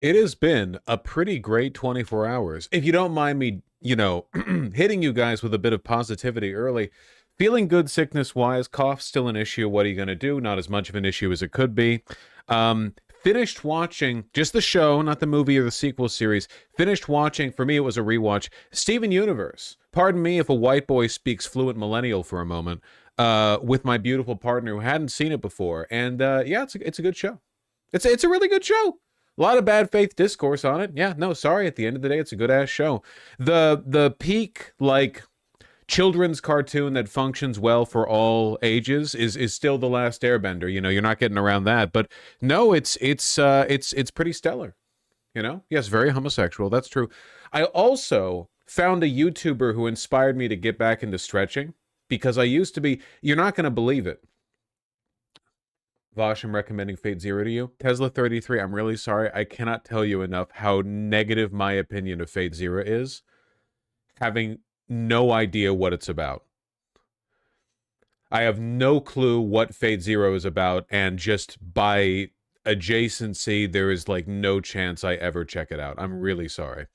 It has been a pretty great 24 hours. If you don't mind me, hitting you guys with a bit of positivity early, feeling good sickness-wise, cough's still an issue. What are you going to do? Not as much of an issue as it could be. Finished watching, just the show, not the movie or the sequel series, finished watching, for me it was a rewatch, Steven Universe. Pardon me if a white boy speaks fluent millennial for a moment, with my beautiful partner who hadn't seen it before. And yeah, it's a good show. It's a really good show. A lot of bad faith discourse on it. Yeah, no, sorry. At the end of the day, it's a good ass show. The peak like children's cartoon that functions well for all ages is still The Last Airbender. You're not getting around that. But no, it's pretty stellar. Yes, very homosexual. That's true. I also found a YouTuber who inspired me to get back into stretching because I used to be. You're not going to believe it. Vosh, I'm recommending Fate Zero to you. Tesla 33, I'm really sorry. I cannot tell you enough how negative my opinion of Fate Zero is, having no idea what it's about. I have no clue what Fate Zero is about, and just by adjacency, there is like no chance I ever check it out. I'm really sorry.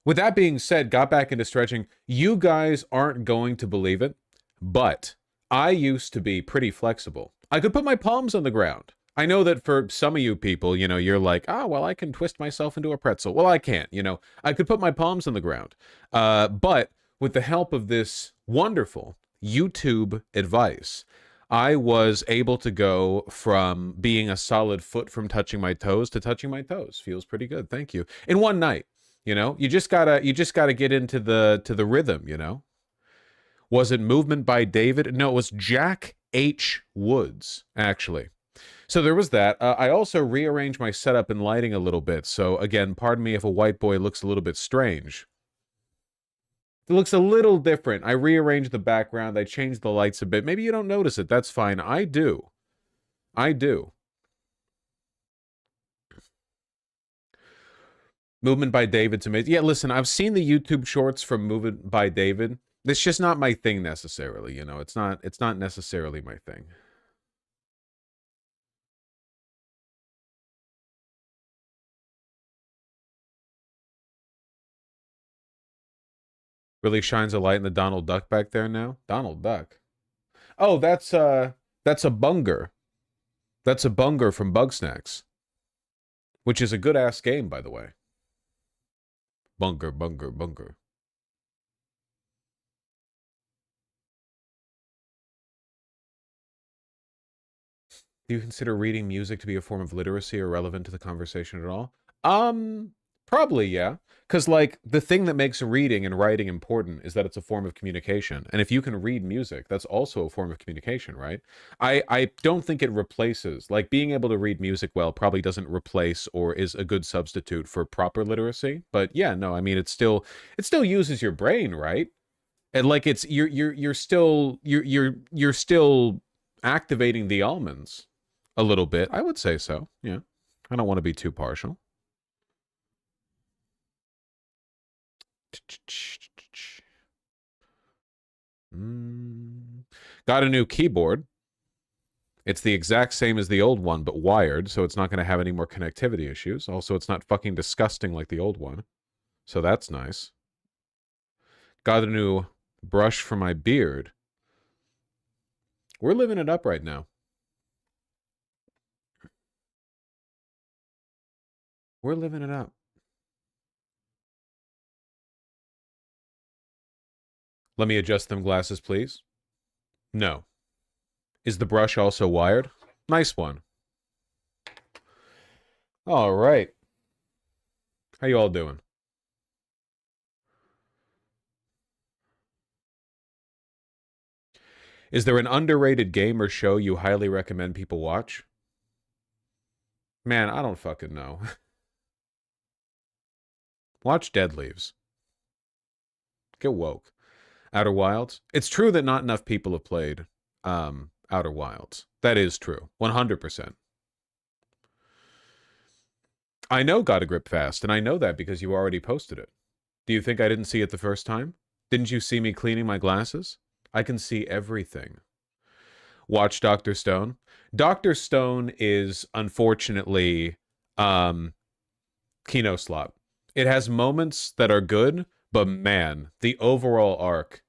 With that being said, got back into stretching. You guys aren't going to believe it, but I used to be pretty flexible. I could put my palms on the ground. I know that for some of you people, you're like, well, I can twist myself into a pretzel. Well, I can't, I could put my palms on the ground. But with the help of this wonderful YouTube advice, I was able to go from being a solid foot from touching my toes to touching my toes. Feels pretty good. Thank you. In one night, you just gotta get into the rhythm, Was it Movement by David? No, it was Jack H. Woods, actually. So there was that. I also rearranged my setup and lighting a little bit. So again, pardon me if a white boy looks a little bit strange. It looks a little different. I rearranged the background. I changed the lights a bit. Maybe you don't notice it. That's fine. I do. I do. Movement by David's amazing. Yeah, listen, I've seen the YouTube shorts from Movement by David. It's just not my thing necessarily, It's not necessarily my thing. Really shines a light in the Donald Duck back there now. Donald Duck. Oh, that's a Bunger. That's a Bunger from Bugsnax, which is a good ass game, by the way. Bunger, Bunger, Bunger. Do you consider reading music to be a form of literacy or relevant to the conversation at all? Probably, yeah. Because, like, the thing that makes reading and writing important is that it's a form of communication. And if you can read music, that's also a form of communication, right? I don't think it replaces, like, being able to read music well probably doesn't replace or is a good substitute for proper literacy. But yeah, no, I mean, it still uses your brain, right? And like, it's you're still activating the almonds a little bit. I would say so. Yeah. I don't want to be too partial. Got a new keyboard. It's the exact same as the old one, but wired, so it's not going to have any more connectivity issues. Also, it's not fucking disgusting like the old one. So that's nice. Got a new brush for my beard. We're living it up right now. We're living it up. Let me adjust them glasses, please. No. Is the brush also wired? Nice one. All right. How you all doing? Is there an underrated game or show you highly recommend people watch? Man, I don't fucking know. Watch Dead Leaves. Get woke. Outer Wilds. It's true that not enough people have played Outer Wilds. That is true. 100%. I know Gotta Grip Fast, and I know that because you already posted it. Do you think I didn't see it the first time? Didn't you see me cleaning my glasses? I can see everything. Watch Dr. Stone. Dr. Stone is, unfortunately, Kino slot. It has moments that are good, but man, the overall arc.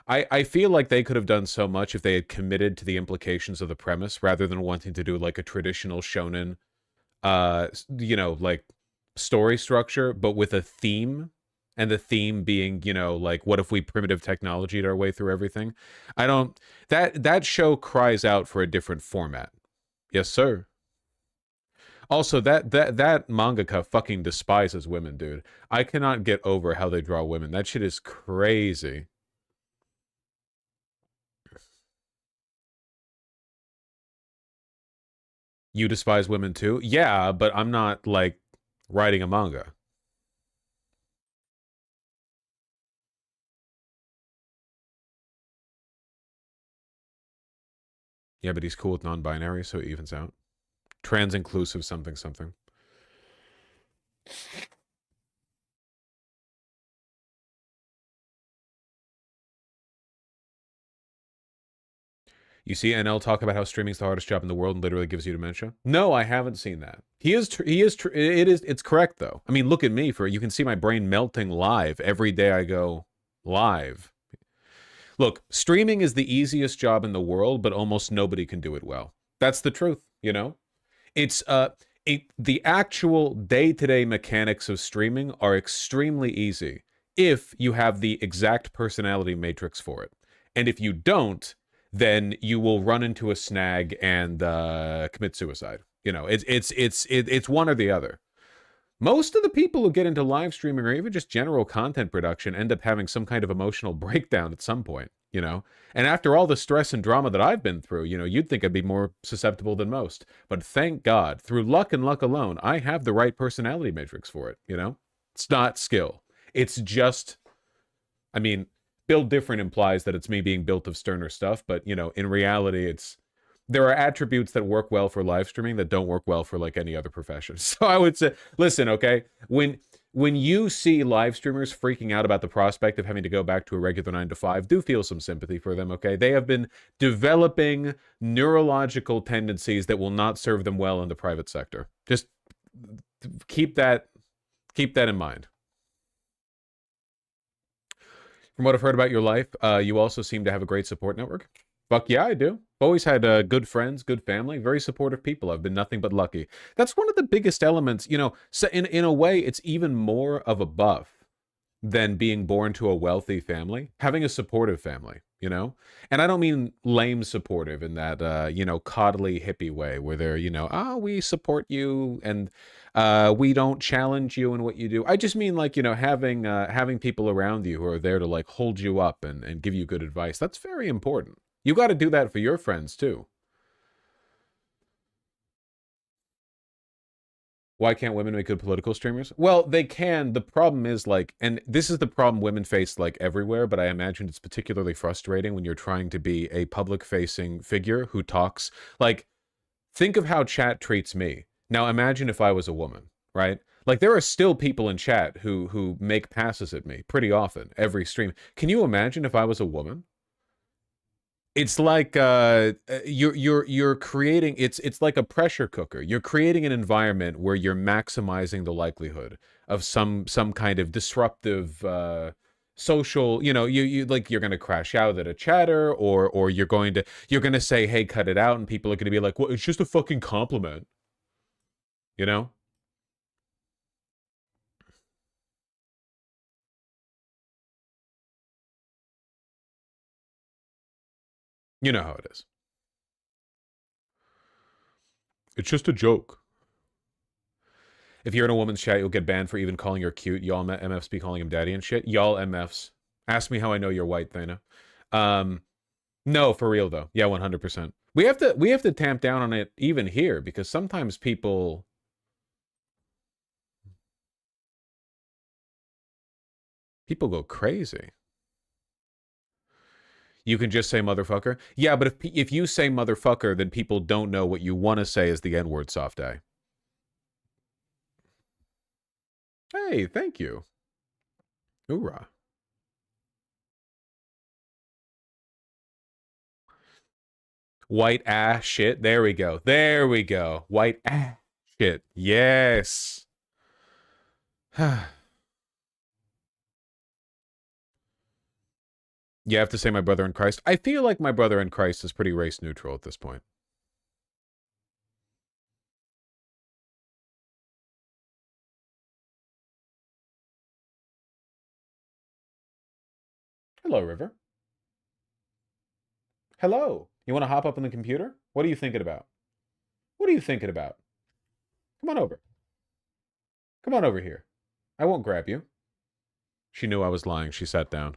I feel like they could have done so much if they had committed to the implications of the premise rather than wanting to do like a traditional shonen like story structure, but with a theme, and the theme being, like what if we primitive technologied our way through everything? I don't that show cries out for a different format. Yes, sir. Also, that mangaka fucking despises women, dude. I cannot get over how they draw women. That shit is crazy. You despise women too? Yeah, but I'm not like writing a manga. Yeah, but he's cool with non-binary, so it evens out. Trans inclusive something something. You see NL talk about how streaming's the hardest job in the world and literally gives you dementia. No, I haven't seen that. It's correct though. I mean, look at me for you can see my brain melting live every day I go live. Look, streaming is the easiest job in the world, but almost nobody can do it well. That's the truth. It's the actual day-to-day mechanics of streaming are extremely easy if you have the exact personality matrix for it. And if you don't, then you will run into a snag and commit suicide. It's one or the other. Most of the people who get into live streaming or even just general content production end up having some kind of emotional breakdown at some point. And after all the stress and drama that I've been through, you'd think I'd be more susceptible than most. But thank God, through luck and luck alone, I have the right personality matrix for it. It's not skill. It's just, I mean, build different implies that it's me being built of sterner stuff, but in reality, there are attributes that work well for live streaming that don't work well for like any other profession. So I would say, listen, okay, when you see live streamers freaking out about the prospect of having to go back to a regular 9 to 5, do feel some sympathy for them, okay? They have been developing neurological tendencies that will not serve them well in the private sector. Just keep that in mind. From what I've heard about your life, you also seem to have a great support network. Fuck yeah, I do. Always had good friends, good family, very supportive people. I've been nothing but lucky. That's one of the biggest elements. So in a way, it's even more of a buff than being born to a wealthy family. Having a supportive family. And I don't mean lame supportive in that coddly hippie way where they're we support you and we don't challenge you in what you do. I just mean like having people around you who are there to like hold you up and give you good advice. That's very important. You got to do that for your friends too. Why can't women make good political streamers? Well, they can. The problem is like, and this is the problem women face like everywhere, but I imagine it's particularly frustrating when you're trying to be a public facing figure who talks. Like, think of how chat treats me. Now imagine if I was a woman, right? Like there are still people in chat who make passes at me pretty often every stream. Can you imagine if I was a woman? It's like you're creating it's like a pressure cooker. You're creating an environment where you're maximizing the likelihood of some kind of disruptive social, you like you're going to crash out at a chatter or you're going to say hey cut it out and people are going to be like well it's just a fucking compliment, you know? You know how it is. It's just a joke. If you're in a woman's chat, you'll get banned for even calling her cute. Y'all MFs be calling him daddy and shit. Y'all MFs. Ask me how I know you're white, Thana. No, for real though. Yeah, 100%. We have to tamp down on it even here because sometimes people go crazy. You can just say motherfucker. Yeah, but if you say motherfucker, then people don't know what you want to say is the N-word soft eye. Hey, thank you. Hoorah. White ass shit. There we go. There we go. White ass shit. Yes. You have to say my brother in Christ. I feel like my brother in Christ is pretty race neutral at this point. Hello, River. Hello. You want to hop up on the computer? What are you thinking about? What are you thinking about? Come on over. Come on over here. I won't grab you. She knew I was lying. She sat down.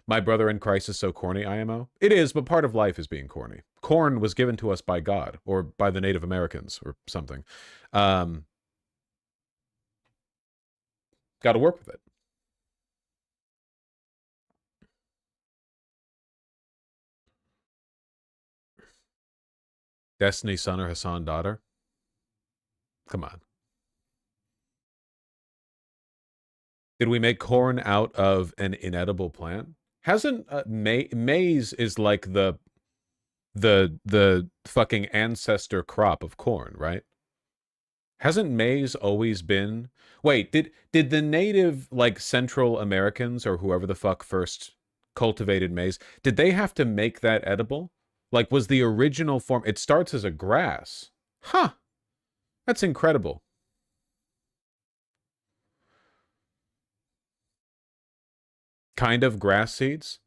My brother in Christ is so corny, IMO. It is, but part of life is being corny. Corn was given to us by God, or by the Native Americans, or something. Got to work with it. Destiny son or Hassan daughter? Come on. Did we make corn out of an inedible plant? Hasn't maize is like the fucking ancestor crop of corn, right? Hasn't maize always been? Wait, did the native like Central Americans or whoever the fuck first cultivated maize, did they have to make that edible? Like was the original form, it starts as a grass. Huh. That's incredible. Kind of grass seeds?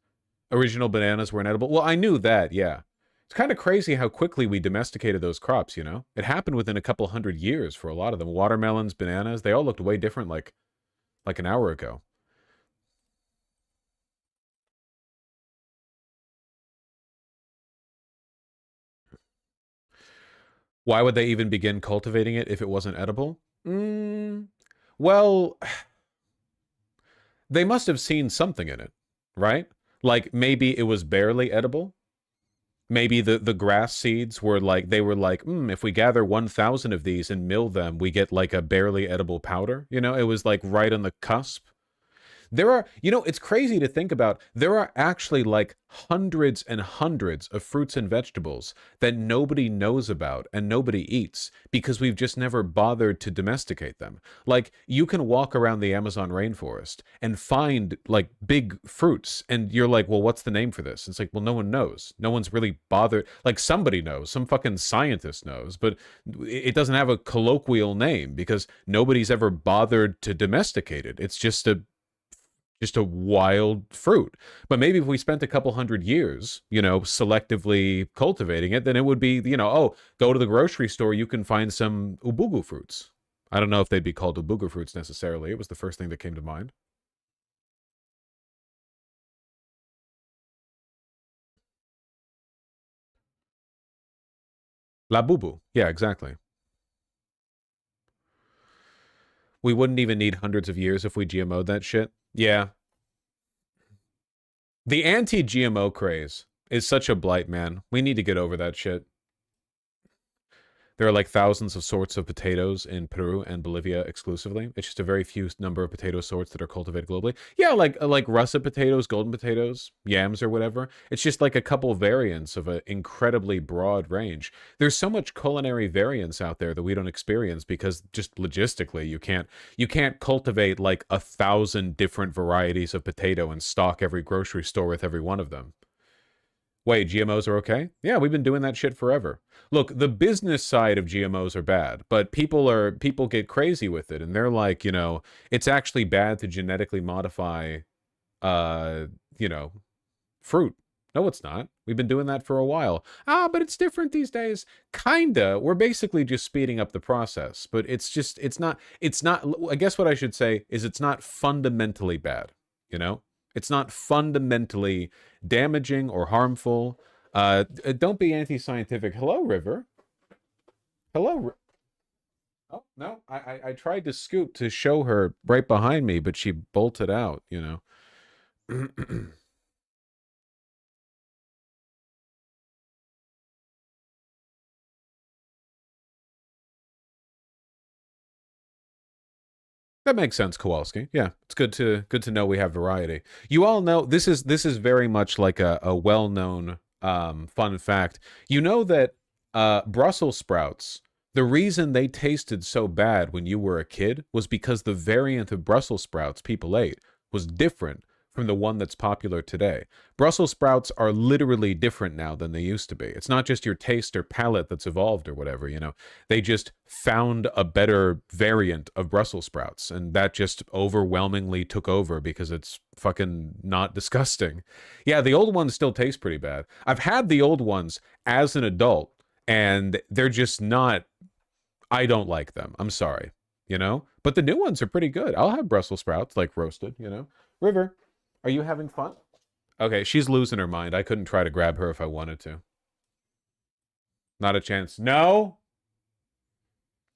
Original bananas were inedible. Well, I knew that, yeah. It's kind of crazy how quickly we domesticated those crops, you know? It happened within a couple hundred years for a lot of them. Watermelons, bananas, they all looked way different like an hour ago. Why would they even begin cultivating it if it wasn't edible? Well, they must have seen something in it, right? Like maybe it was barely edible. Maybe the grass seeds were like, they were like, if we gather 1,000 of these and mill them, we get like a barely edible powder. You know, it was like right on the cusp. There are, you know, it's crazy to think about. There are actually like hundreds and hundreds of fruits and vegetables that nobody knows about and nobody eats because we've just never bothered to domesticate them. Like, you can walk around the Amazon rainforest and find like big fruits, and you're like, well, what's the name for this? It's like, well, no one knows. No one's really bothered. Like, somebody knows, some fucking scientist knows, but it doesn't have a colloquial name because nobody's ever bothered to domesticate it. It's just a wild fruit. But maybe if we spent a couple hundred years, you know, selectively cultivating it, then it would be, you know, oh, go to the grocery store, you can find some ubugu fruits. I don't know if they'd be called ubugu fruits necessarily. It was the first thing that came to mind. La bubu. Yeah, exactly. We wouldn't even need hundreds of years if we GMO'd that shit. Yeah. The anti-GMO craze is such a blight, man. We need to get over that shit. There are like thousands of sorts of potatoes in Peru and Bolivia exclusively. It's just a very few number of potato sorts that are cultivated globally. Yeah, like russet potatoes, golden potatoes, yams or whatever. It's just like a couple variants of an incredibly broad range. There's so much culinary variance out there that we don't experience because just logistically you can't cultivate like 1,000 different varieties of potato and stock every grocery store with every one of them. Wait, GMOs are okay? Yeah, we've been doing that shit forever. Look, the business side of GMOs are bad, but people get crazy with it and they're like, you know, it's actually bad to genetically modify uh, you know, fruit. No, it's not. We've been doing that for a while. Ah, but it's different these days. Kinda. We're basically just speeding up the process, but it's not I guess what I should say is it's not fundamentally bad, you know? It's not fundamentally damaging or harmful. Don't be anti-scientific. Hello, River. Hello. Oh, no. I tried to scoop to show her right behind me, but she bolted out, you know. That makes sense, Kowalski. Yeah, it's good to know we have variety. You all know this is very much like a well-known fun fact. You know that Brussels sprouts The reason they tasted so bad when you were a kid was because the variant of Brussels sprouts people ate was different from the one that's popular today. Brussels sprouts are literally different now than they used to be. It's not just your taste or palate that's evolved or whatever, you know. They just found a better variant of Brussels sprouts, and that just overwhelmingly took over because it's fucking not disgusting. Yeah, the old ones still taste pretty bad. I've had the old ones as an adult, and they're just not, I don't like them. I'm sorry, you know? But the new ones are pretty good. I'll have Brussels sprouts, like roasted, you know? River, are you having fun? Okay, she's losing her mind. I couldn't try to grab her if I wanted to. Not a chance. No!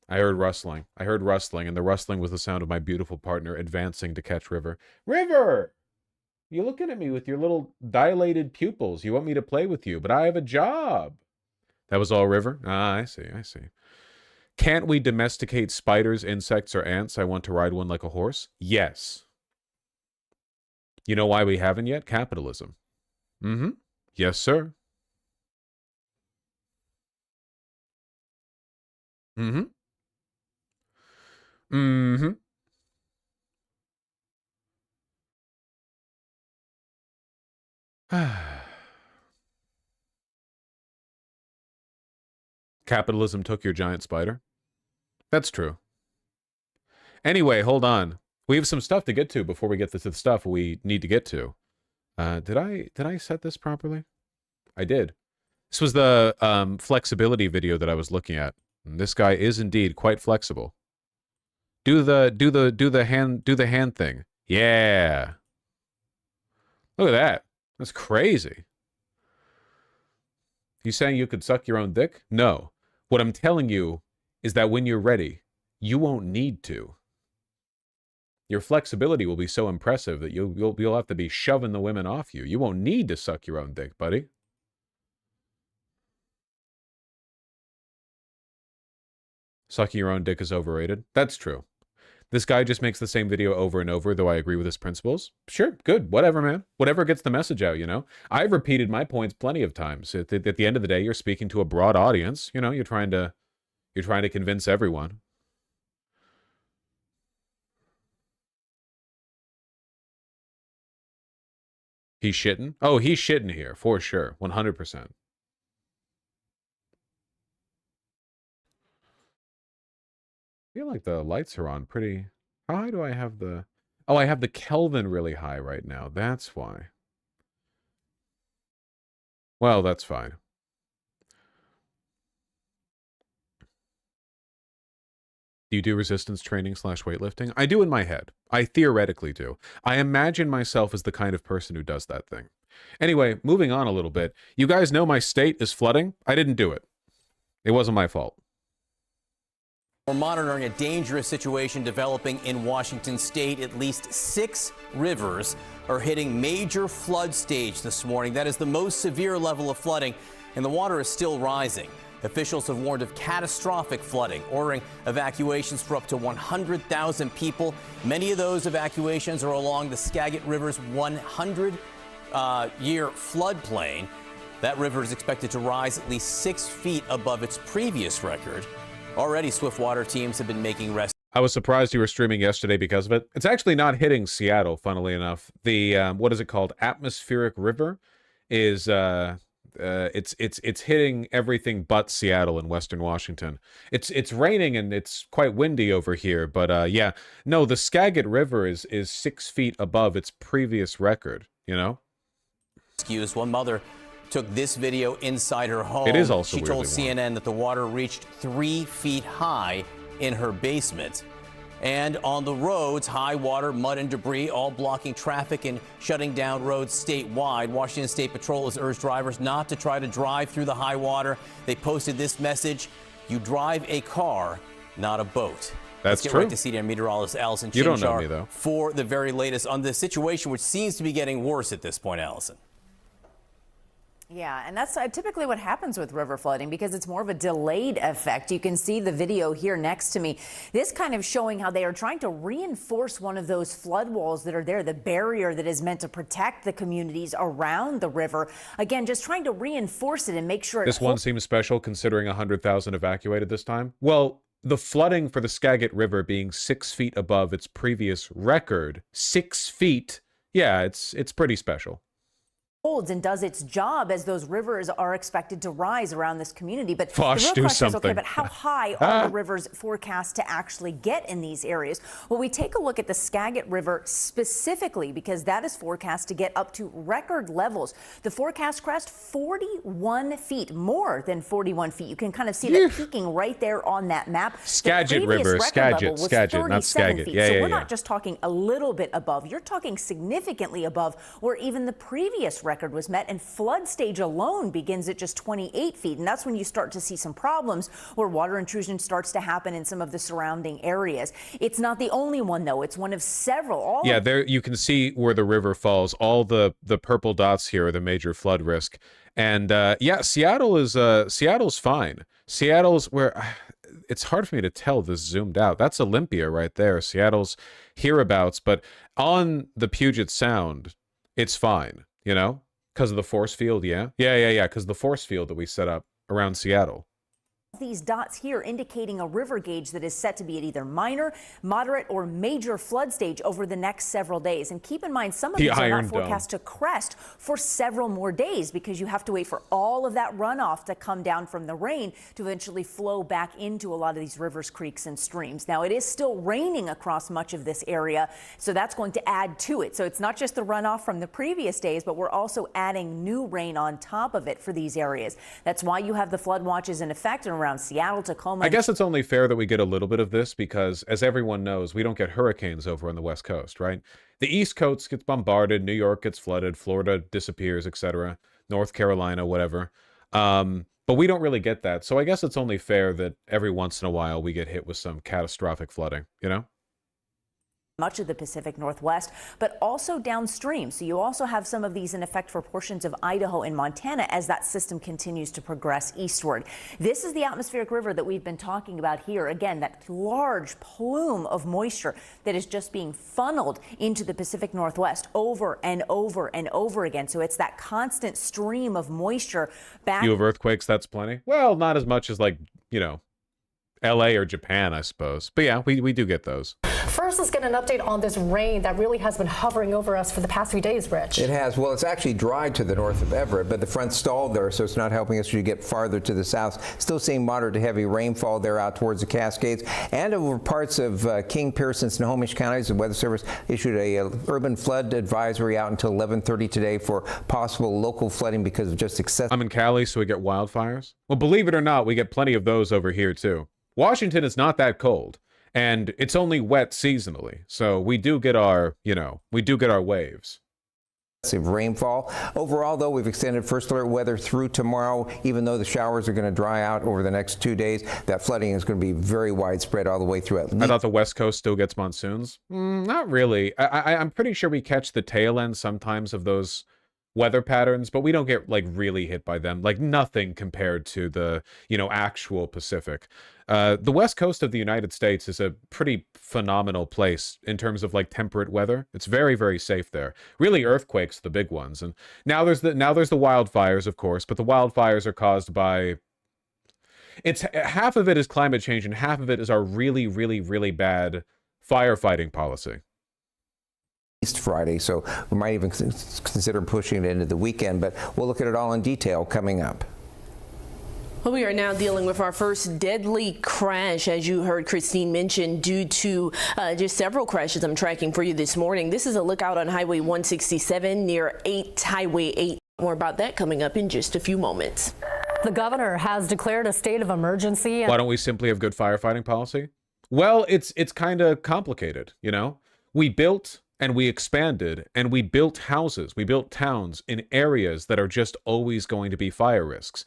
I heard rustling. I heard rustling, and the rustling was the sound of my beautiful partner advancing to catch River. River! You're looking at me with your little dilated pupils. You want me to play with you, but I have a job. That was all River? Ah, I see, I see. Can't we domesticate spiders, insects, or ants? I want to ride one like a horse. Yes. You know why we haven't yet? Capitalism. Mm-hmm. Yes, sir. Mm-hmm. Mm-hmm. Capitalism took your giant spider. That's true. Anyway, hold on. We have some stuff to get to before we get to the stuff we need to get to. Did I set this properly? I did. This was the flexibility video that I was looking at. And this guy is indeed quite flexible. Do the hand thing. Yeah. Look at that. That's crazy. You saying you could suck your own dick? No. What I'm telling you is that when you're ready, you won't need to. Your flexibility will be so impressive that you'll have to be shoving the women off you. You won't need to suck your own dick, buddy. Sucking your own dick is overrated. That's true. This guy just makes the same video over and over, though I agree with his principles. Sure, good, whatever, man. Whatever gets the message out, you know? I've repeated my points plenty of times. At the end of the day, you're speaking to a broad audience. You know, you're trying to convince everyone. He's shitting? Oh, he's shitting here, for sure. 100%. I feel like the lights are on pretty... How high do I have the... Oh, I have the Kelvin really high right now. That's why. Well, that's fine. Do you do resistance training / weightlifting? I do in my head. I theoretically do. I imagine myself as the kind of person who does that thing. Anyway, moving on a little bit. You guys know my state is flooding? I didn't do it. It wasn't my fault. We're monitoring a dangerous situation developing in Washington state. At least 6 rivers are hitting major flood stage this morning. That is the most severe level of flooding, and the water is still rising. Officials have warned of catastrophic flooding, ordering evacuations for up to 100,000 people. Many of those evacuations are along the Skagit River's 100-year floodplain. That river is expected to rise at least 6 feet above its previous record. Already, swiftwater teams have been making rescue. I was surprised you were streaming yesterday because of it. It's actually not hitting Seattle, funnily enough. The what is it called? Atmospheric river is it's hitting everything but Seattle and Western Washington. It's raining and it's quite windy over here, but yeah, no, the Skagit River is 6 feet above its previous record. You know. Rescues. One mother took this video inside her home. It is also She told weirdly warm. CNN that the water reached 3 feet high in her basement. And on the roads, high water, mud and debris, all blocking traffic and shutting down roads statewide. Washington State Patrol has urged drivers not to try to drive through the high water. They posted this message: you drive a car, not a boat. That's Let's get true. right to CDN meteorologist Allison You don't know Chinchar me, though. for the very latest on this situation, which seems to be getting worse at this point, Allison. Yeah, and that's typically what happens with river flooding because it's more of a delayed effect. You can see the video here next to me. This kind of showing how they are trying to reinforce one of those flood walls that are there, the barrier that is meant to protect the communities around the river. Again, just trying to reinforce it and make sure this one seems special considering 100,000 evacuated this time. Well, the flooding for the Skagit River being 6 feet above its previous record, 6 feet, yeah, it's pretty special. Holds and does its job as those rivers are expected to rise around this community. But Fosh, the real question something. is, okay, but how high are the rivers forecast to actually get in these areas? Well, we take a look at the Skagit River specifically because that is forecast to get up to record levels. The forecast crest 41 feet, more than 41 feet. You can kind of see that peaking right there on that map. Skagit River, Skagit, not Skagit. Feet. So we're not just talking a little bit above. You're talking significantly above where even the previous record was met, and flood stage alone begins at just 28 feet. And that's when you start to see some problems where water intrusion starts to happen in some of the surrounding areas. It's not the only one, though. It's one of several. There you can see where the river falls. All the purple dots here are the major flood risk. And Seattle's fine. Seattle's where it's hard for me to tell this zoomed out. That's Olympia right there. Seattle's hereabouts, but on the Puget Sound, it's fine. You know, because of the force field, yeah, because the force field that we set up around Seattle. These dots here indicating a river gauge that is set to be at either minor, moderate, or major flood stage over the next several days. And keep in mind, some of these are not forecast to crest for several more days because you have to wait for all of that runoff to come down from the rain to eventually flow back into a lot of these rivers, creeks, and streams. Now, it is still raining across much of this area, so that's going to add to it. So it's not just the runoff from the previous days, but we're also adding new rain on top of it for these areas. That's why you have the flood watches in effect and around Seattle, Tacoma. I guess it's only fair that we get a little bit of this because, as everyone knows, we don't get hurricanes over on the West Coast, right? The East Coast gets bombarded, New York gets flooded, Florida disappears, etc., North Carolina, whatever. But we don't really get that. So I guess it's only fair that every once in a while we get hit with some catastrophic flooding, you know? Much of the Pacific Northwest, but also downstream. So you also have some of these in effect for portions of Idaho and Montana as that system continues to progress eastward. This is the atmospheric river that we've been talking about here. Again, that large plume of moisture that is just being funneled into the Pacific Northwest over and over and over again. So it's that constant stream of moisture back. You have earthquakes, that's plenty. Well, not as much as like, you know, LA or Japan, I suppose. But yeah, we do get those. First, let's get an update on this rain that really has been hovering over us for the past few days, Rich. It has. Well, it's actually dried to the north of Everett, but the front stalled there, so it's not helping us as you get farther to the south. Still seeing moderate to heavy rainfall there out towards the Cascades and over parts of King, Pierce, and Snohomish counties. The Weather Service issued a urban flood advisory out until 11:30 today for possible local flooding because of just excessive. I'm in Cali, so we get wildfires. Well, believe it or not, we get plenty of those over here, too. Washington is not that cold. And it's only wet seasonally. So we do get our, waves. Rainfall. Overall, though, we've extended first alert weather through tomorrow. Even though the showers are going to dry out over the next 2 days, that flooding is going to be very widespread all the way through. I thought the West Coast still gets monsoons. Not really. I'm pretty sure we catch the tail end sometimes of those weather patterns, but we don't get like really hit by them. Like nothing compared to the, actual Pacific. The West Coast of the United States is a pretty phenomenal place in terms of like temperate weather. It's very, very safe there. Really, earthquakes, the big ones. And now there's the wildfires, of course, but the wildfires are caused by half of it is climate change and half of it is our really, really, really bad firefighting policy. Friday, so we might even consider pushing it into the weekend, but we'll look at it all in detail coming up. Well, we are now dealing with our first deadly crash, as you heard Christine mention, due to just several crashes I'm tracking for you this morning. This is a lookout on Highway 167 near Highway 8. More about that coming up in just a few moments. The governor has declared a state of emergency. Why don't we simply have good firefighting policy? Well, it's kind of complicated, We built and we expanded and we built houses, we built towns in areas that are just always going to be fire risks.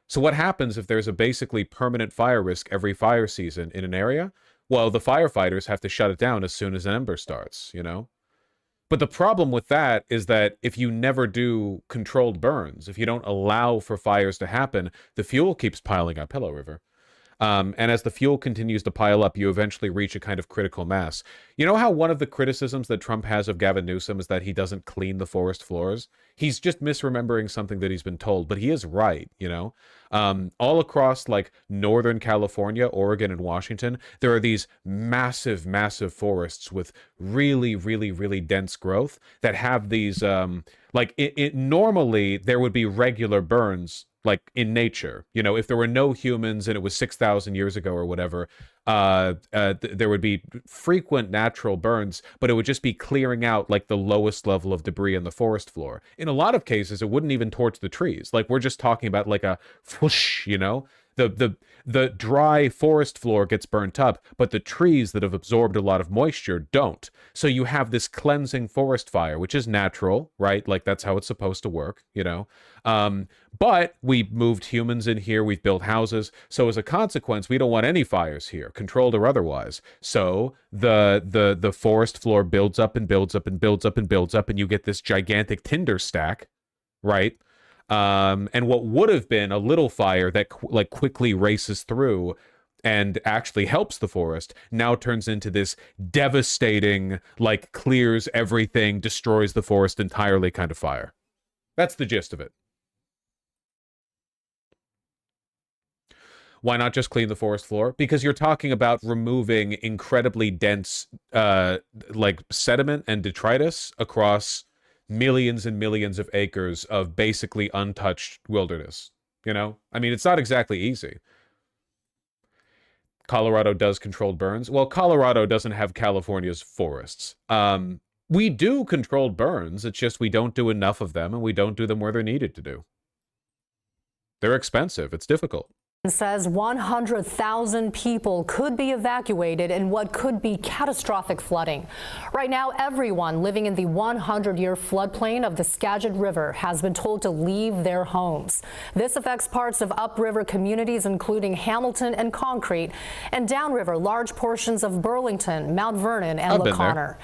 So what happens if there's a basically permanent fire risk every fire season in an area? Well, the firefighters have to shut it down as soon as an ember starts, But the problem with that is that if you never do controlled burns, if you don't allow for fires to happen, the fuel keeps piling up. Hello, River. And as the fuel continues to pile up, you eventually reach a kind of critical mass. You know how one of the criticisms that Trump has of Gavin Newsom is that he doesn't clean the forest floors? He's just misremembering something that he's been told, but he is right, you know? All across, like, Northern California, Oregon, and Washington, there are these massive, massive forests with really, really, really dense growth that have these, normally there would be regular burns, like in nature, you know, if there were no humans and it was 6,000 years ago or whatever, there would be frequent natural burns, but it would just be clearing out like the lowest level of debris in the forest floor. In a lot of cases, it wouldn't even torch the trees. Like, we're just talking about like a whoosh, you know, the dry forest floor gets burnt up, but the trees that have absorbed a lot of moisture don't. So you have this cleansing forest fire, which is natural, right? Like, that's how it's supposed to work, you know? But we moved humans in here, we've built houses, so as a consequence, we don't want any fires here, controlled or otherwise. So the forest floor builds up and builds up and builds up and builds up, and you get this gigantic tinder stack, right? And what would have been a little fire that quickly races through and actually helps the forest now turns into this devastating, like, clears everything, destroys the forest entirely kind of fire. That's the gist of it. Why not just clean the forest floor? Because you're talking about removing incredibly dense, like, sediment and detritus across millions and millions of acres of basically untouched wilderness, you know? I mean, it's not exactly easy. Colorado does controlled burns. Well, Colorado doesn't have California's forests. We do controlled burns, it's just we don't do enough of them, and we don't do them where they're needed to do. They're expensive. It's difficult. Says 100,000 people could be evacuated in what could be catastrophic flooding. Right now, everyone living in the 100-year floodplain of the Skagit River has been told to leave their homes. This affects parts of upriver communities, including Hamilton and Concrete, and downriver large portions of Burlington, Mount Vernon, and La Conner.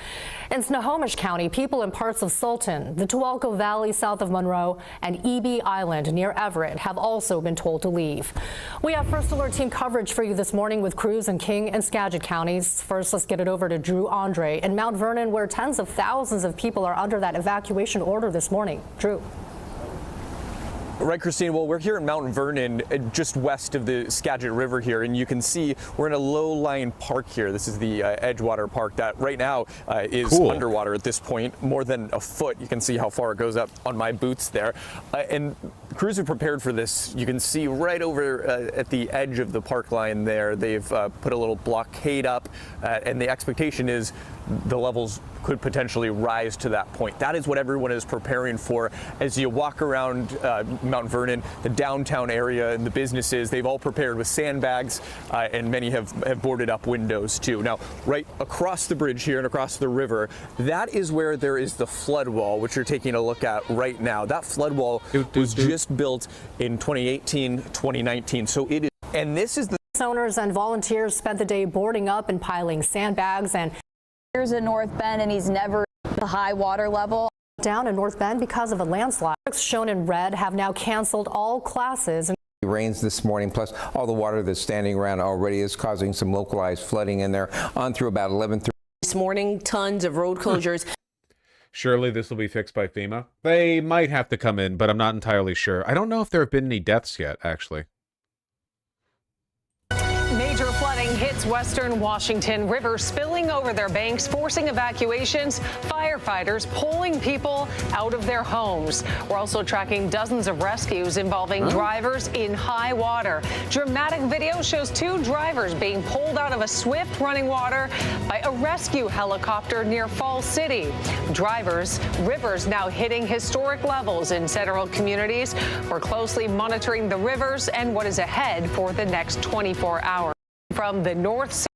In Snohomish County, people in parts of Sultan, the Tualco Valley south of Monroe, and EB Island near Everett have also been told to leave. We have First Alert team coverage for you this morning with crews in King and Skagit counties. First, let's get it over to Drew Andre in Mount Vernon, where tens of thousands of people are under that evacuation order this morning. Drew. Right, Christine. Well, we're here in Mount Vernon, just west of the Skagit River here, and you can see we're in a low-lying park here. This is the Edgewater Park that right now is underwater at this point, more than a foot. You can see how far it goes up on my boots there. And crews are prepared for this. You can see right over at the edge of the park line there, they've put a little blockade up, and the expectation is the levels could potentially rise to that point. That is what everyone is preparing for. As you walk around Mount Vernon, the downtown area and the businesses, they've all prepared with sandbags, and many have boarded up windows too. Now, right across the bridge here and across the river, that is where there is the flood wall, which you're taking a look at right now. That flood wall was just built in 2018, 2019, so it is, and this is the owners and volunteers spent the day boarding up and piling sandbags. And here's in North Bend, and he's never the high water level. Down in North Bend because of a landslide. Shown in red have now canceled all classes. Rains this morning, plus all the water that's standing around already is causing some localized flooding in there on through about 11:30 this morning. Tons of road closures. Surely this will be fixed by FEMA. They might have to come in, but I'm not entirely sure. I don't know if there have been any deaths yet, actually. Major flooding hits western Washington, rivers spilling over their banks, forcing evacuations, firefighters pulling people out of their homes. We're also tracking dozens of rescues involving drivers in high water. Dramatic video shows two drivers being pulled out of a swift running water by a rescue helicopter near Falls City. Rivers now hitting historic levels in several communities. We're closely monitoring the rivers and what is ahead for the next 24 hours. From the north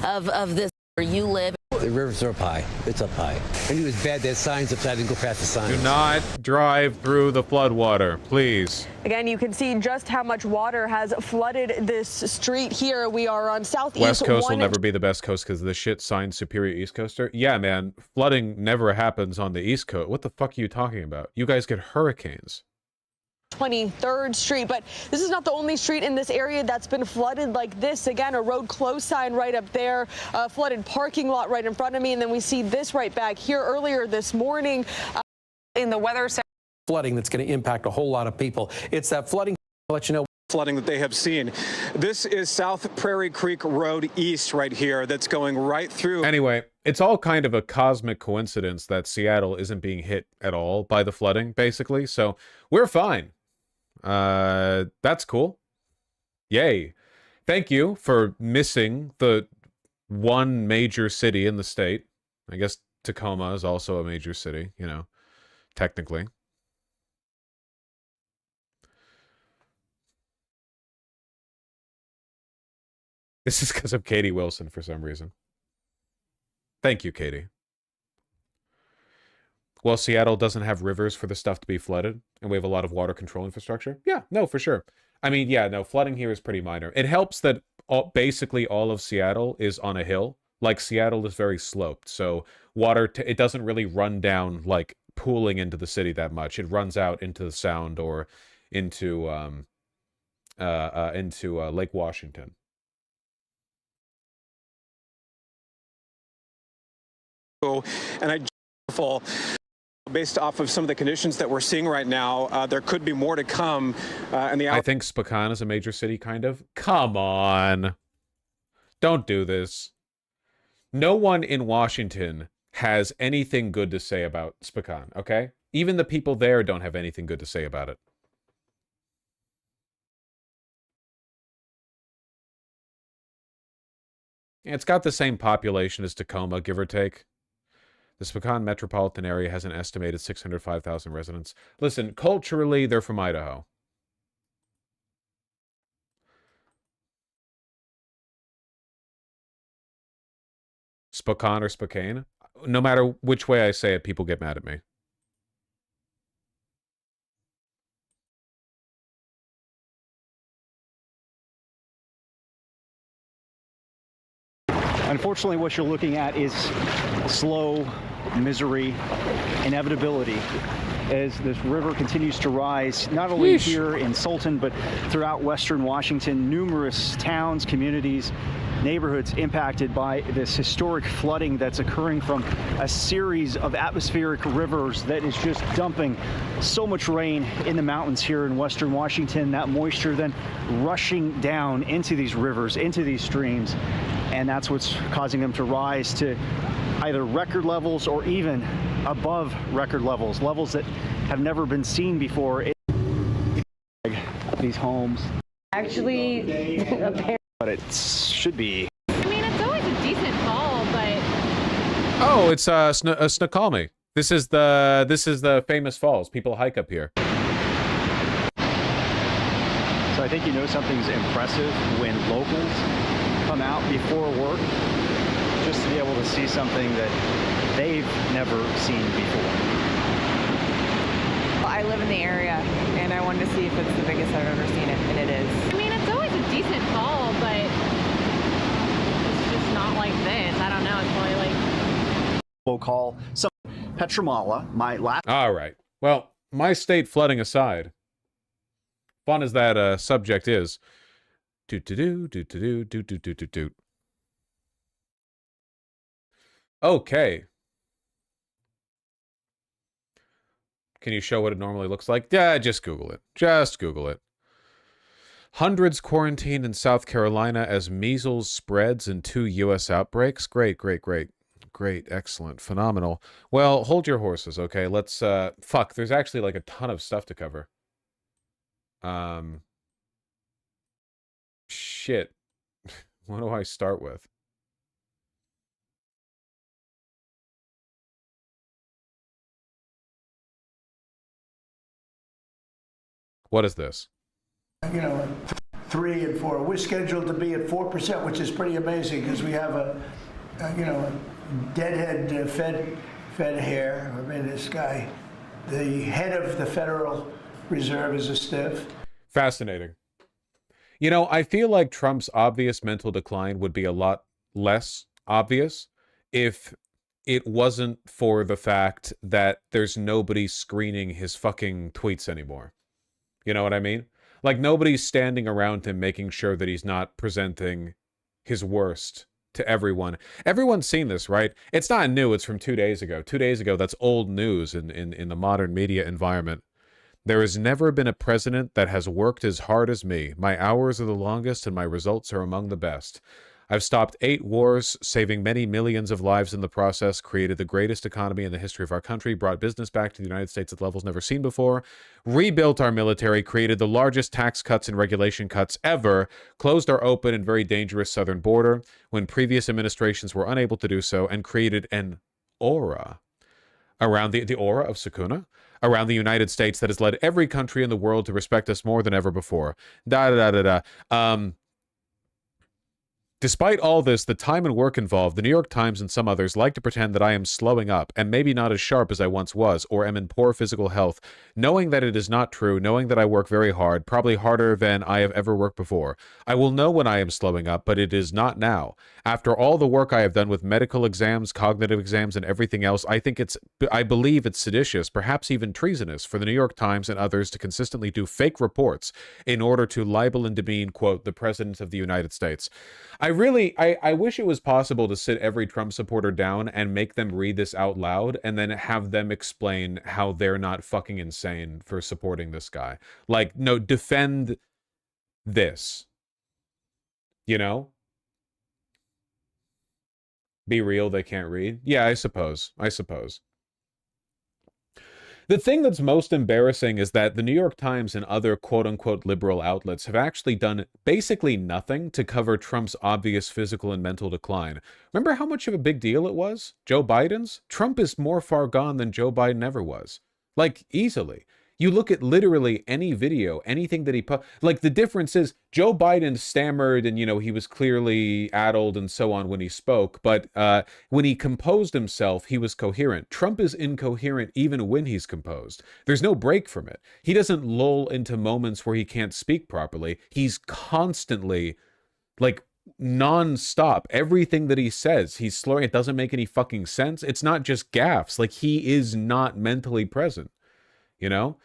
of this where you live. The rivers are up high. It's up high. I knew it was bad that signs up, so I didn't go past the signs. Do not drive through the floodwater, please. Again, you can see just how much water has flooded this street here. We are on Southeast West Coast will never be the best coast because of the shit signed superior East Coaster. Yeah, man, flooding never happens on the East Coast. What the fuck are you talking about? You guys get hurricanes. 23rd Street, but this is not the only street in this area that's been flooded like this. Again, a road closed sign right up there, a flooded parking lot right in front of me, and then we see this right back here earlier this morning. In the weather center. Flooding that's going to impact a whole lot of people. It's that flooding. I'll let you know. Flooding that they have seen. This is South Prairie Creek Road East right here that's going right through. Anyway, it's all kind of a cosmic coincidence that Seattle isn't being hit at all by the flooding, basically. So we're fine. That's cool. Yay. Thank you for missing the one major city in the state. I guess Tacoma is also a major city, you know, technically. This is because of Katie Wilson for some reason. Thank you, Katie. Well, Seattle doesn't have rivers for the stuff to be flooded, and we have a lot of water control infrastructure. Yeah, no, for sure. I mean, yeah, no, flooding here is pretty minor. It helps that basically all of Seattle is on a hill. Like, Seattle is very sloped, so water, it doesn't really run down, like, pooling into the city that much. It runs out into the Sound or into Lake Washington. And I fall based off of some of the conditions that we're seeing right now, there could be more to come. I think Spokane is a major city, kind of. Come on. Don't do this. No one in Washington has anything good to say about Spokane, okay? Even the people there don't have anything good to say about it. It's got the same population as Tacoma, give or take. The Spokane metropolitan area has an estimated 605,000 residents. Listen, culturally, they're from Idaho. Spokane or Spokane? No matter which way I say it, people get mad at me. Unfortunately, what you're looking at is slow misery, inevitability, as this river continues to rise, not only here in Sultan, but throughout western Washington. Numerous towns, communities, neighborhoods impacted by this historic flooding that's occurring from a series of atmospheric rivers that is just dumping so much rain in the mountains here in western Washington. That moisture then rushing down into these rivers, into these streams, and that's what's causing them to rise to either record levels or even above record levels, levels that have never been seen before in these homes. Actually, but it should be. I mean, it's always a decent fall, but. Oh, it's Snoqualmie. This is the famous falls. People hike up here. So I think you know something's impressive when locals come out before work just to be able to see something that they've never seen before. I live in the area, and I wanted to see if it's the biggest I've ever seen it, and it is. I mean, it's always a decent fall, but it's just not like this. I don't know. It's probably like. We'll call some Petramala, my last. All right. Well, my state flooding aside, fun as that subject is. Okay. Can you show what it normally looks like? Yeah, just Google it. Just Google it. Hundreds quarantined in South Carolina as measles spreads in 2 U.S. outbreaks. Great, great, great. Great, excellent, phenomenal. Well, hold your horses, okay? Let's, fuck, there's actually like a ton of stuff to cover. Shit. What do I start with? What is this? You know, 3 and 4. We're scheduled to be at 4%, which is pretty amazing because we have a deadhead Fed hair. I mean, this guy, the head of the Federal Reserve is a stiff. Fascinating. You know, I feel like Trump's obvious mental decline would be a lot less obvious if it wasn't for the fact that there's nobody screening his fucking tweets anymore. You know what I mean? Like, nobody's standing around him making sure that he's not presenting his worst to everyone. Everyone's seen this, right? It's not new. It's from 2 days ago. 2 days ago, that's old news in the modern media environment. There has never been a president that has worked as hard as me. My hours are the longest and my results are among the best. I've stopped 8 wars, saving many millions of lives in the process, created the greatest economy in the history of our country, brought business back to the United States at levels never seen before, rebuilt our military, created the largest tax cuts and regulation cuts ever, closed our open and very dangerous southern border when previous administrations were unable to do so, and created an aura around the aura of Sakuna around the United States that has led every country in the world to respect us more than ever before. Despite all this, the time and work involved, the New York Times and some others like to pretend that I am slowing up and maybe not as sharp as I once was or am in poor physical health, knowing that it is not true, knowing that I work very hard, probably harder than I have ever worked before. I will know when I am slowing up, but it is not now. After all the work I have done with medical exams, cognitive exams, and everything else, I believe it's seditious, perhaps even treasonous, for the New York Times and others to consistently do fake reports in order to libel and demean, quote, the President of the United States. I wish it was possible to sit every Trump supporter down and make them read this out loud and then have them explain how they're not fucking insane for supporting this guy. Like, no, defend this. You know? Be real, they can't read. Yeah, I suppose. The thing that's most embarrassing is that the New York Times and other quote-unquote liberal outlets have actually done basically nothing to cover Trump's obvious physical and mental decline. Remember how much of a big deal it was? Joe Biden's? Trump is more far gone than Joe Biden ever was. Like, easily. You look at literally any video, anything that he put, like, the difference is Joe Biden stammered and, you know, he was clearly addled and so on when he spoke, but when he composed himself, he was coherent. Trump is incoherent even when he's composed. There's no break from it. He doesn't lull into moments where he can't speak properly. He's constantly, like, non-stop. Everything that he says, he's slurring. It doesn't make any fucking sense. It's not just gaffes. Like, he is not mentally present. You know?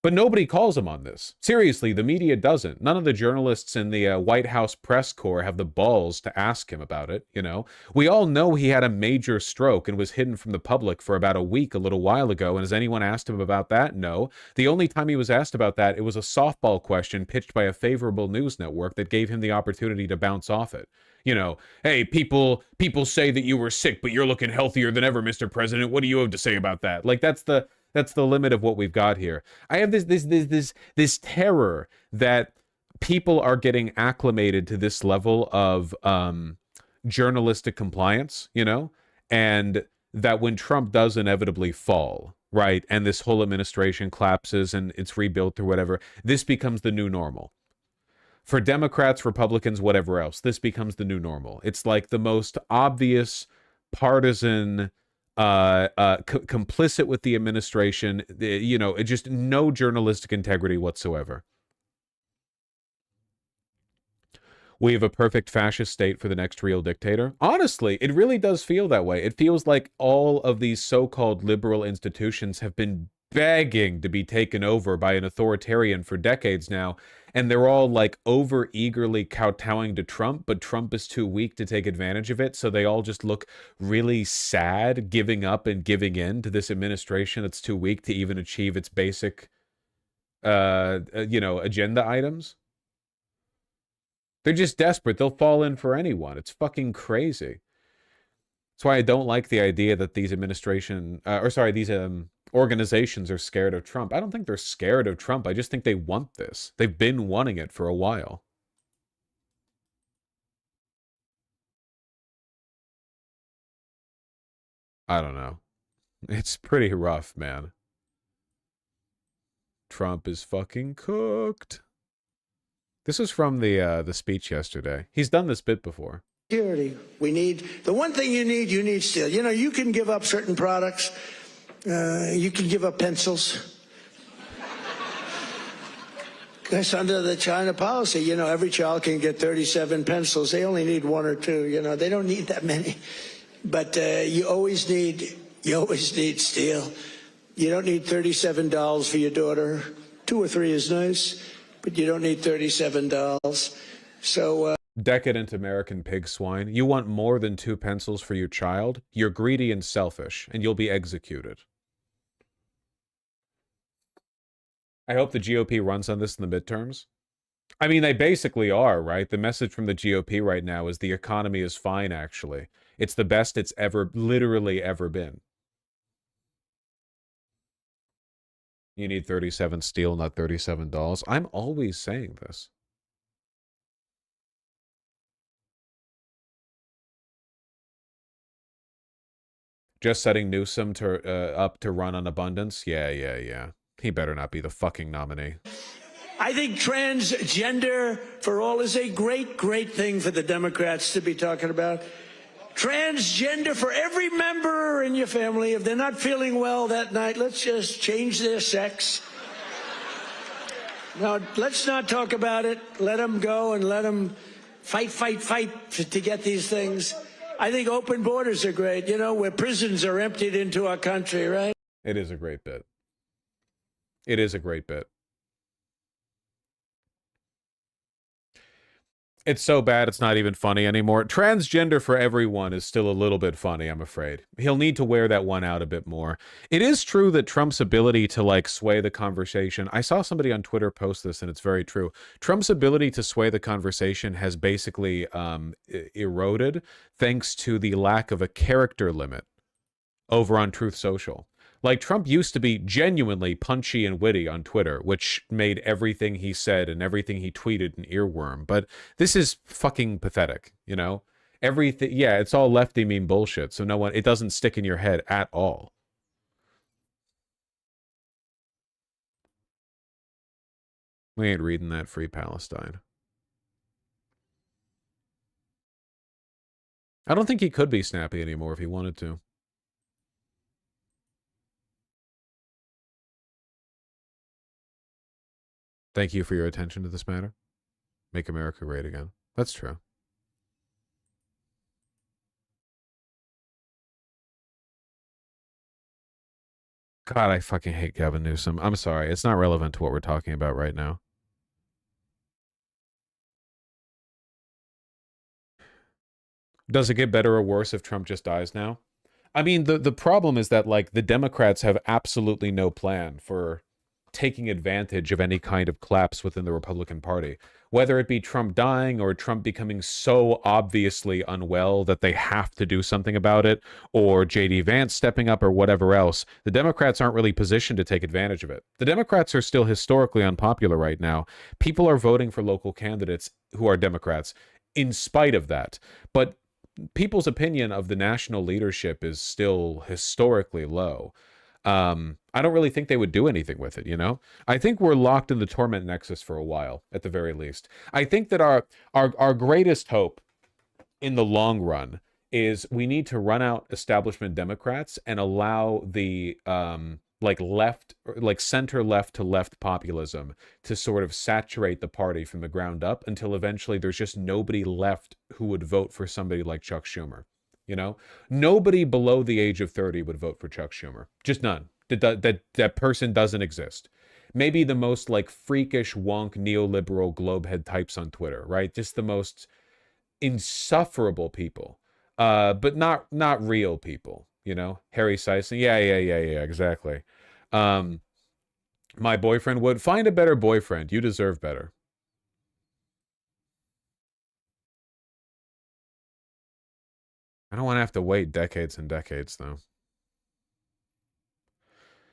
But nobody calls him on this. Seriously, the media doesn't. None of the journalists in the White House press corps have the balls to ask him about it, you know? We all know he had a major stroke and was hidden from the public for about a week a little while ago, and has anyone asked him about that? No. The only time he was asked about that, it was a softball question pitched by a favorable news network that gave him the opportunity to bounce off it. You know, hey, people say that you were sick, but you're looking healthier than ever, Mr. President. What do you have to say about that? Like, that's the limit of what we've got here. I have this terror that people are getting acclimated to this level of journalistic compliance, you know, and that when Trump does inevitably fall, right, and this whole administration collapses and it's rebuilt or whatever, this becomes the new normal. For Democrats, Republicans, whatever else, this becomes the new normal. It's like the most obvious partisan complicit with the administration, you know, just no journalistic integrity whatsoever. We have a perfect fascist state for the next real dictator. Honestly, it really does feel that way. It feels like all of these so-called liberal institutions have been begging to be taken over by an authoritarian for decades now, and they're all like over eagerly kowtowing to Trump, but Trump is too weak to take advantage of it, so they all just look really sad, giving up and giving in to this administration that's too weak to even achieve its basic you know, agenda items. They're just desperate. They'll fall in for anyone. It's fucking crazy. That's why I don't like the idea that these organizations are scared of Trump. I don't think they're scared of Trump. I just think they want this. They've been wanting it for a while. I don't know. It's pretty rough, man. Trump is fucking cooked. This was from the speech yesterday. He's done this bit before. security. We need, the one thing you need steel. You know, you can give up certain products. You can give up pencils. Because under the China policy, you know, every child can get 37 pencils. They only need 1 or 2, you know. They don't need that many. But you always need steel. You don't need $37 for your daughter. 2 or 3 is nice, but you don't need $37. So... Decadent American pig swine. You want more than 2 pencils for your child? You're greedy and selfish, and you'll be executed. I hope the GOP runs on this in the midterms. I mean, they basically are, right? The message from the GOP right now is the economy is fine, actually. It's the best it's ever, literally ever been. You need 37 steel, not $37. I'm always saying this. Just setting Newsom up to run on abundance? Yeah. He better not be the fucking nominee. I think transgender for all is a great, great thing for the Democrats to be talking about. Transgender for every member in your family. If they're not feeling well that night, let's just change their sex. Now, let's not talk about it. Let them go and let them fight to get these things. I think open borders are great, you know, where prisons are emptied into our country, right? It is a great bit. It is a great bit. It's so bad it's not even funny anymore. Transgender for everyone is still a little bit funny, I'm afraid. He'll need to wear that one out a bit more. It is true that Trump's ability to, like, sway the conversation... I saw somebody on Twitter post this, and it's very true. Trump's ability to sway the conversation has basically eroded thanks to the lack of a character limit over on Truth Social. Like, Trump used to be genuinely punchy and witty on Twitter, which made everything he said and everything he tweeted an earworm. But this is fucking pathetic, you know? Everything, yeah, it's all lefty meme bullshit, so no one, it doesn't stick in your head at all. We ain't reading that. Free Palestine. I don't think he could be snappy anymore if he wanted to. Thank you for your attention to this matter. Make America great again. That's true. God, I fucking hate Gavin Newsom. I'm sorry. It's not relevant to what we're talking about right now. Does it get better or worse if Trump just dies now? I mean, the problem is that, like, the Democrats have absolutely no plan for taking advantage of any kind of collapse within the Republican Party. Whether it be Trump dying or Trump becoming so obviously unwell that they have to do something about it, or J.D. Vance stepping up or whatever else, the Democrats aren't really positioned to take advantage of it. The Democrats are still historically unpopular right now. People are voting for local candidates who are Democrats in spite of that. But people's opinion of the national leadership is still historically low. I don't really think they would do anything with it, you know? I think we're locked in the torment nexus for a while, at the very least. I think that our greatest hope in the long run is we need to run out establishment Democrats and allow the center left to left populism to sort of saturate the party from the ground up until eventually there's just nobody left who would vote for somebody like Chuck Schumer. You know, nobody below the age of 30 would vote for Chuck Schumer. Just none. That person doesn't exist. Maybe the most, like, freakish wonk neoliberal globehead types on Twitter, right? Just the most insufferable people, but not real people. You know, Harry Sison. Yeah, exactly. My boyfriend would find a better boyfriend. You deserve better. I don't want to have to wait decades and decades, though.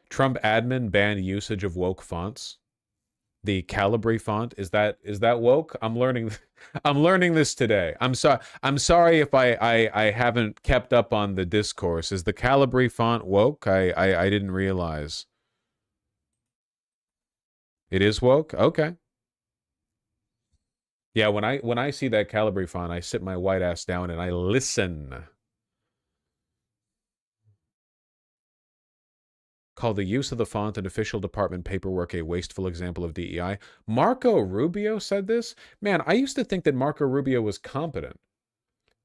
Trump admin banned usage of woke fonts. The Calibri font, is that woke? I'm learning this today. I'm sorry if I haven't kept up on the discourse. Is the Calibri font woke? I didn't realize. It is woke? Okay. Yeah, when I see that Calibri font, I sit my white ass down and I listen. Call the use of the font in official department paperwork a wasteful example of DEI. Marco Rubio said this? Man, I used to think that Marco Rubio was competent.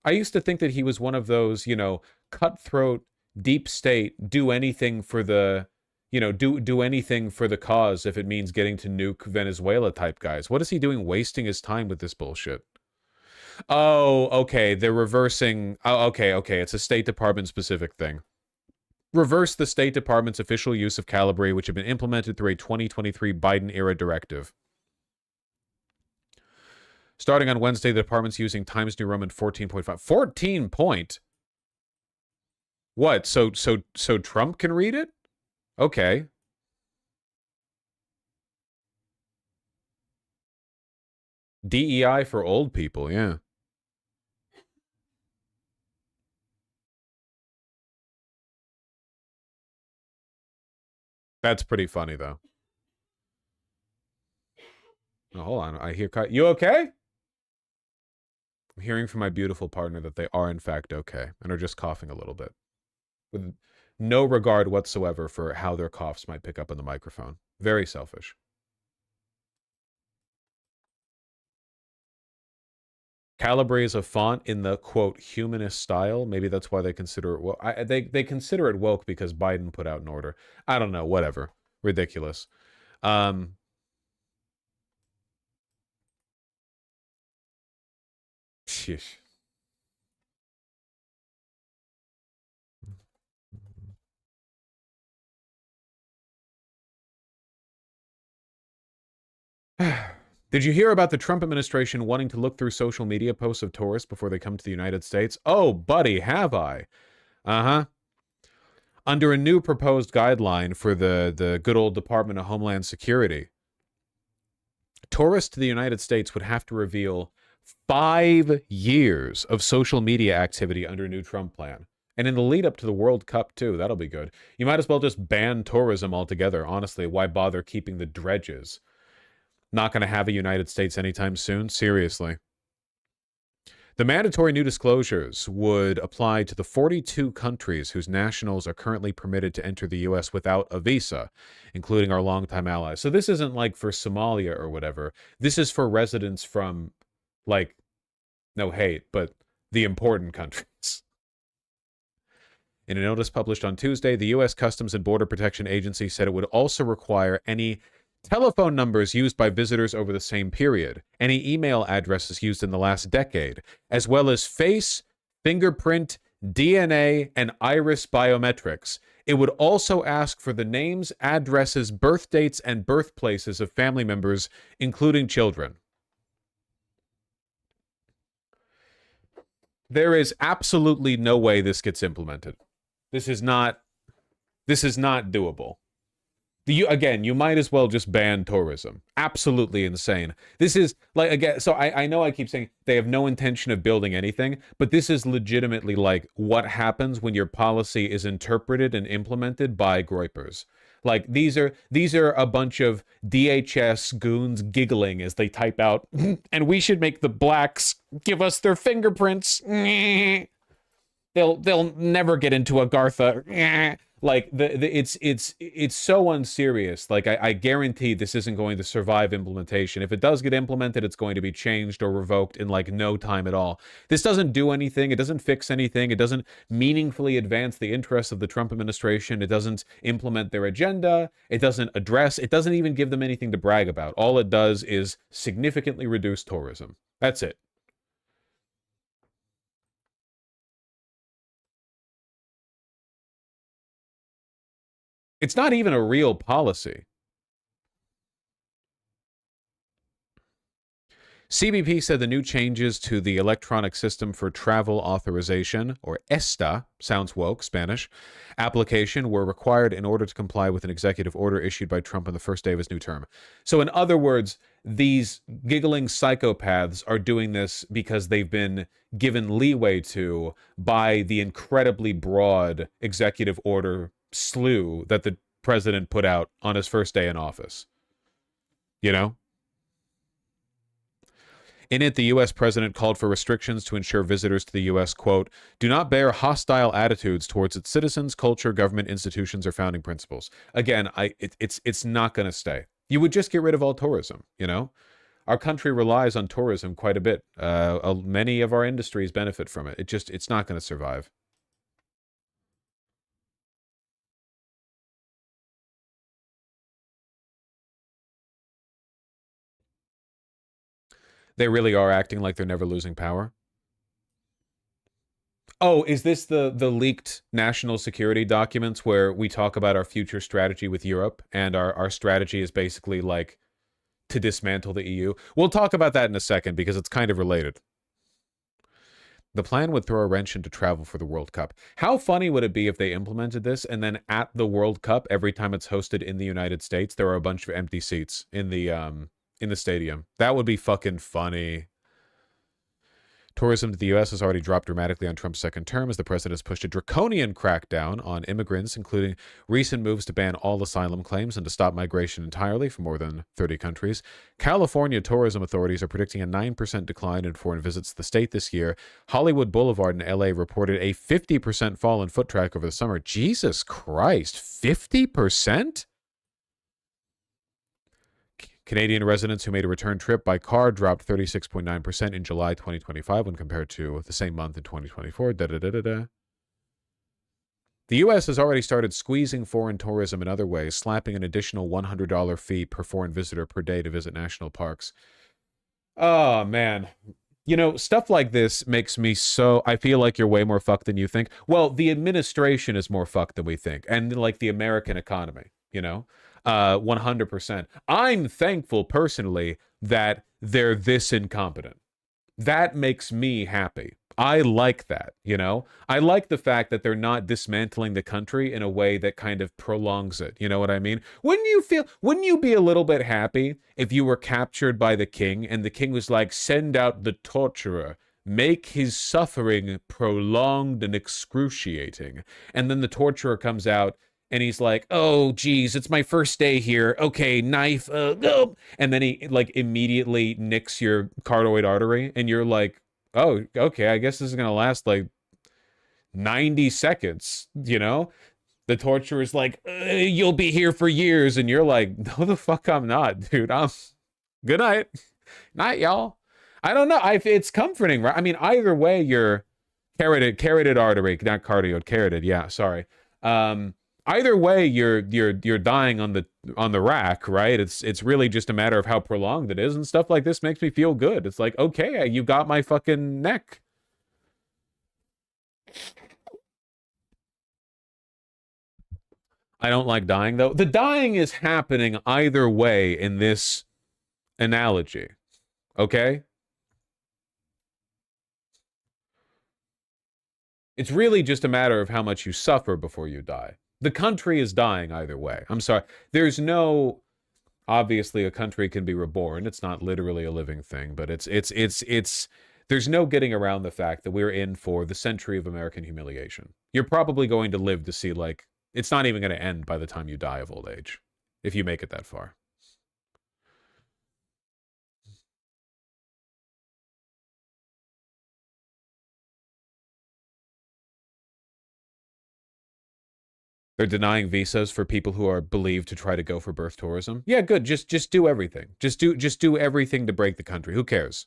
I used to think that he was one of those, you know, cutthroat, deep state, do anything for the, you know, do anything for the cause if it means getting to nuke Venezuela type guys. What is he doing wasting his time with this bullshit? Oh, okay, they're reversing. Oh, okay, it's a State Department specific thing. Reverse the State Department's official use of Calibri, which had been implemented through a 2023 Biden-era directive. Starting on Wednesday, the department's using Times New Roman 14.5. 14 point? What? So Trump can read it? Okay. DEI for old people, yeah. That's pretty funny, though. Oh, hold on. I hear... You okay? I'm hearing from my beautiful partner that they are, in fact, okay, and are just coughing a little bit. With no regard whatsoever for how their coughs might pick up on the microphone. Very selfish. Calibri is a font in the, quote, humanist style. Maybe that's why they consider it woke. They consider it woke because Biden put out an order. I don't know. Whatever. Ridiculous. Sheesh. Did you hear about the Trump administration wanting to look through social media posts of tourists before they come to the United States? Oh, buddy, have I? Uh-huh. Under a new proposed guideline for the good old Department of Homeland Security, tourists to the United States would have to reveal 5 years of social media activity under a new Trump plan. And in the lead up to the World Cup, too. That'll be good. You might as well just ban tourism altogether. Honestly, why bother keeping the dredges? Not going to have a United States anytime soon? Seriously. The mandatory new disclosures would apply to the 42 countries whose nationals are currently permitted to enter the U.S. without a visa, including our longtime allies. So this isn't like for Somalia or whatever. This is for residents from, like, no hate, but the important countries. In a notice published on Tuesday, the U.S. Customs and Border Protection Agency said it would also require any telephone numbers used by visitors over the same period, any email addresses used in the last decade, as well as face, fingerprint, DNA, and iris biometrics. It would also ask for the names, addresses, birth dates, and birthplaces of family members, including children. There is absolutely no way this gets implemented. This is not doable. Again, you might as well just ban tourism. Absolutely insane. This is, like, again, so I know I keep saying they have no intention of building anything, but this is legitimately like what happens when your policy is interpreted and implemented by groypers. Like, these are a bunch of DHS goons giggling as they type out, and we should make the blacks give us their fingerprints. They'll never get into Agartha. Like, it's so unserious. Like, I guarantee this isn't going to survive implementation. If it does get implemented, it's going to be changed or revoked in, like, no time at all. This doesn't do anything. It doesn't fix anything. It doesn't meaningfully advance the interests of the Trump administration. It doesn't implement their agenda. It doesn't address. It doesn't even give them anything to brag about. All it does is significantly reduce tourism. That's it. It's not even a real policy. CBP said the new changes to the Electronic System for Travel Authorization, or ESTA, sounds woke, Spanish, application were required in order to comply with an executive order issued by Trump on the first day of his new term. So in other words, these giggling psychopaths are doing this because they've been given leeway to by the incredibly broad executive order slew that the president put out on his first day in office. You know? In it, the U.S. president called for restrictions to ensure visitors to the U.S., quote, do not bear hostile attitudes towards its citizens, culture, government institutions, or founding principles. Again, it's not going to stay. You would just get rid of all tourism, you know? Our country relies on tourism quite a bit. Many of our industries benefit from it. It's not going to survive. They really are acting like they're never losing power. Oh, is this the leaked national security documents where we talk about our future strategy with Europe, and our strategy is basically like to dismantle the EU? We'll talk about that in a second because it's kind of related. The plan would throw a wrench into travel for the World Cup. How funny would it be if they implemented this and then at the World Cup, every time it's hosted in the United States, there are a bunch of empty seats in the stadium? That would be fucking funny. Tourism to the U.S. has already dropped dramatically on Trump's second term as the president has pushed a draconian crackdown on immigrants, including recent moves to ban all asylum claims and to stop migration entirely from more than 30 countries. California tourism authorities are predicting a 9% decline in foreign visits to the state this year. Hollywood Boulevard in L.A. reported a 50% fall in foot traffic over the summer. Jesus Christ, 50%? Canadian residents who made a return trip by car dropped 36.9% in July 2025 when compared to the same month in 2024. The U.S. has already started squeezing foreign tourism in other ways, slapping an additional $100 fee per foreign visitor per day to visit national parks. Oh, man. You know, stuff like this makes me so... I feel like you're way more fucked than you think. Well, the administration is more fucked than we think. And, like, the American economy, you know? 100%. I'm thankful personally that they're this incompetent. That makes me happy. I like that, you know? I like the fact that they're not dismantling the country in a way that kind of prolongs it. You know what I mean? Wouldn't you be a little bit happy if you were captured by the king and the king was like, send out the torturer, make his suffering prolonged and excruciating. And then the torturer comes out and he's like, oh, geez, it's my first day here. Okay, knife, go. And then he, like, immediately nicks your carotid artery. And you're like, oh, okay, I guess this is going to last, like, 90 seconds, you know? The torturer's like, you'll be here for years. And you're like, no, the fuck I'm not, dude. Good night. Night, y'all. I don't know. It's comforting, right? I mean, either way, you're carotid artery, not carotid, carotid. Yeah, sorry. Either way, you're dying on the rack, right? It's really just a matter of how prolonged it is, and stuff like this makes me feel good. It's like, okay, you got my fucking neck. I don't like dying, though. The dying is happening either way in this analogy, okay? It's really just a matter of how much you suffer before you die. The country is dying either way. I'm sorry. There's no... Obviously, a country can be reborn. It's not literally a living thing, but it's... There's no getting around the fact that we're in for the century of American humiliation. You're probably going to live to see, like... It's not even going to end by the time you die of old age, if you make it that far. They're denying visas for people who are believed to try to go for birth tourism. Yeah, good. Just do everything. Just do everything to break the country. Who cares?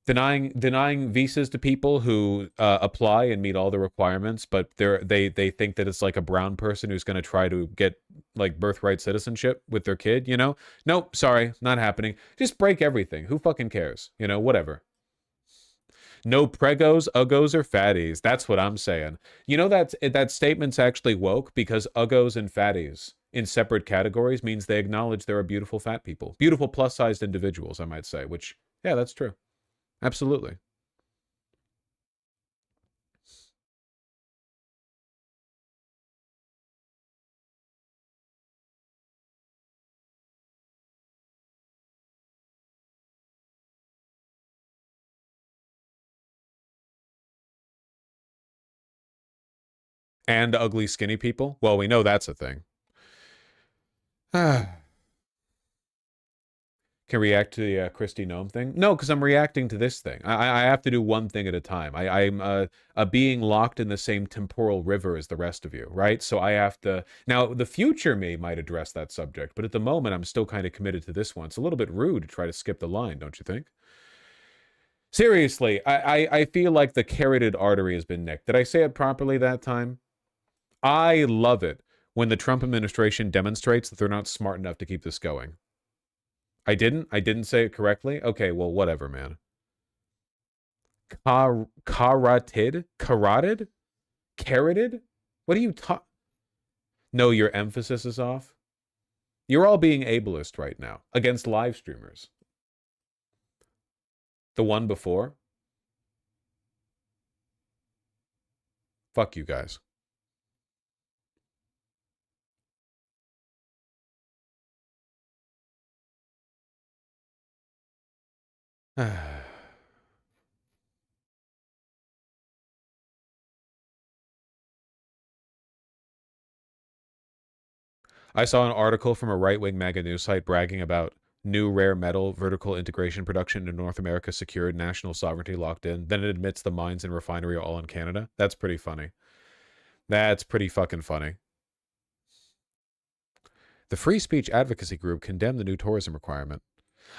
Denying visas to people who apply and meet all the requirements, but they think that it's like a brown person who's going to try to get like birthright citizenship with their kid, you know? Nope, sorry, not happening. Just break everything. Who fucking cares? You know, whatever. No pregos, uggos, or fatties. That's what I'm saying. You know that statement's actually woke because uggos and fatties in separate categories means they acknowledge there are beautiful fat people. Beautiful plus-sized individuals, I might say, which, yeah, that's true. Absolutely. And ugly, skinny people? Well, we know that's a thing. Can react to the Christy Gnome thing? No, because I'm reacting to this thing. I have to do one thing at a time. I'm a being locked in the same temporal river as the rest of you, right? So I have to... Now, the future me might address that subject, but at the moment, I'm still kind of committed to this one. It's a little bit rude to try to skip the line, don't you think? Seriously, I feel like the carotid artery has been nicked. Did I say it properly that time? I love it when the Trump administration demonstrates that they're not smart enough to keep this going. I didn't say it correctly? Okay, well, whatever, man. Carotid? Carotid? Carotid? What are you talking? No, your emphasis is off. You're all being ableist right now against live streamers. The one before? Fuck you guys. I saw an article from a right-wing mega news site bragging about new rare metal vertical integration production in North America secured, national sovereignty locked in. Then it admits the mines and refinery are all in Canada. That's pretty funny. That's pretty fucking funny. The free speech advocacy group condemned the new tourism requirement.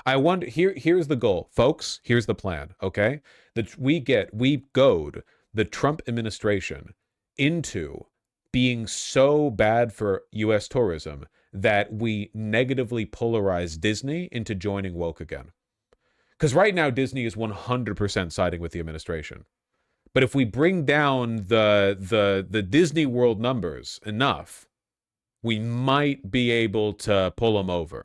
I wonder, here's the goal. Folks, here's the plan, okay? That we goad the Trump administration into being so bad for U.S. tourism that we negatively polarize Disney into joining woke again. Because right now, Disney is 100% siding with the administration. But if we bring down the Disney World numbers enough, we might be able to pull them over.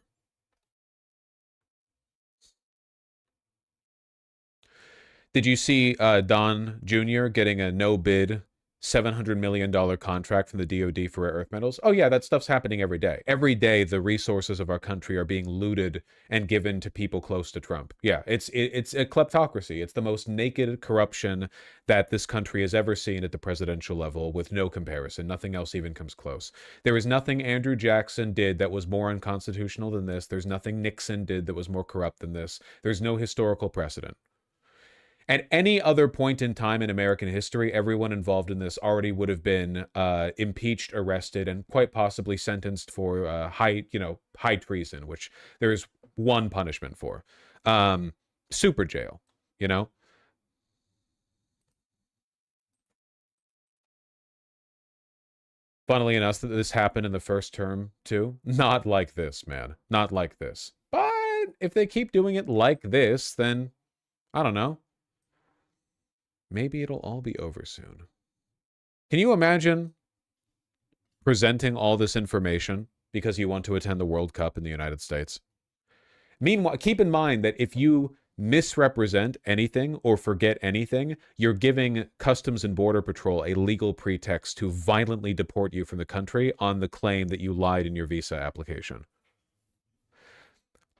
Did you see Don Jr. getting a no-bid $700 million contract from the DoD for rare earth metals? Oh yeah, that stuff's happening every day. Every day, the resources of our country are being looted and given to people close to Trump. Yeah, it's a kleptocracy. It's the most naked corruption that this country has ever seen at the presidential level, with no comparison. Nothing else even comes close. There is nothing Andrew Jackson did that was more unconstitutional than this. There's nothing Nixon did that was more corrupt than this. There's no historical precedent. At any other point in time in American history, everyone involved in this already would have been impeached, arrested, and quite possibly sentenced for high treason, which there is one punishment for. Super jail, you know? Funnily enough, this happened in the first term, too. Not like this, man. Not like this. But if they keep doing it like this, then, I don't know. Maybe it'll all be over soon. Can you imagine presenting all this information because you want to attend the World Cup in the United States? Meanwhile, keep in mind that if you misrepresent anything or forget anything, you're giving Customs and Border Patrol a legal pretext to violently deport you from the country on the claim that you lied in your visa application.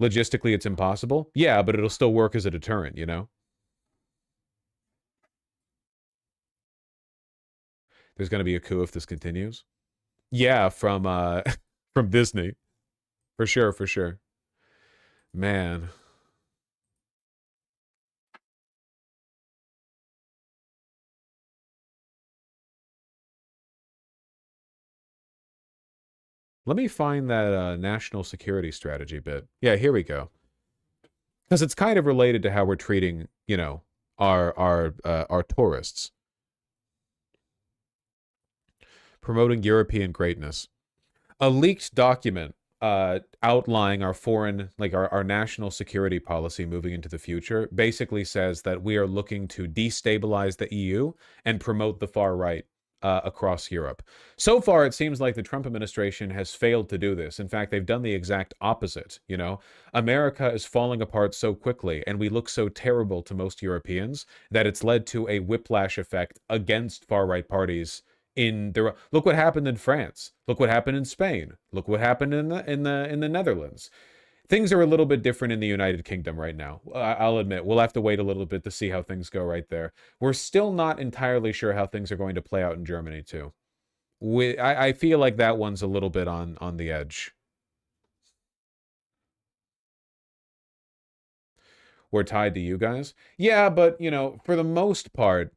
Logistically, it's impossible. Yeah, but it'll still work as a deterrent, you know? There's going to be a coup if this continues. Yeah, from from Disney. For sure, for sure. Man. Let me find that national security strategy bit. Yeah, here we go. Because it's kind of related to how we're treating, you know, our tourists. Promoting European greatness. A leaked document outlining our foreign, like our national security policy moving into the future, basically says that we are looking to destabilize the EU and promote the far right across Europe. So far, it seems like the Trump administration has failed to do this. In fact, they've done the exact opposite, you know? America is falling apart so quickly, and we look so terrible to most Europeans that it's led to a whiplash effect against far-right parties in the... Look what happened in France. Look what happened in Spain. Look what happened in the Netherlands. Things are a little bit different in the United Kingdom right now. I'll admit, we'll have to wait a little bit to see how things go right there. We're still not entirely sure how things are going to play out in Germany, too. I feel like that one's a little bit on the edge. we're tied to you guys. Yeah, but, you know, for the most part,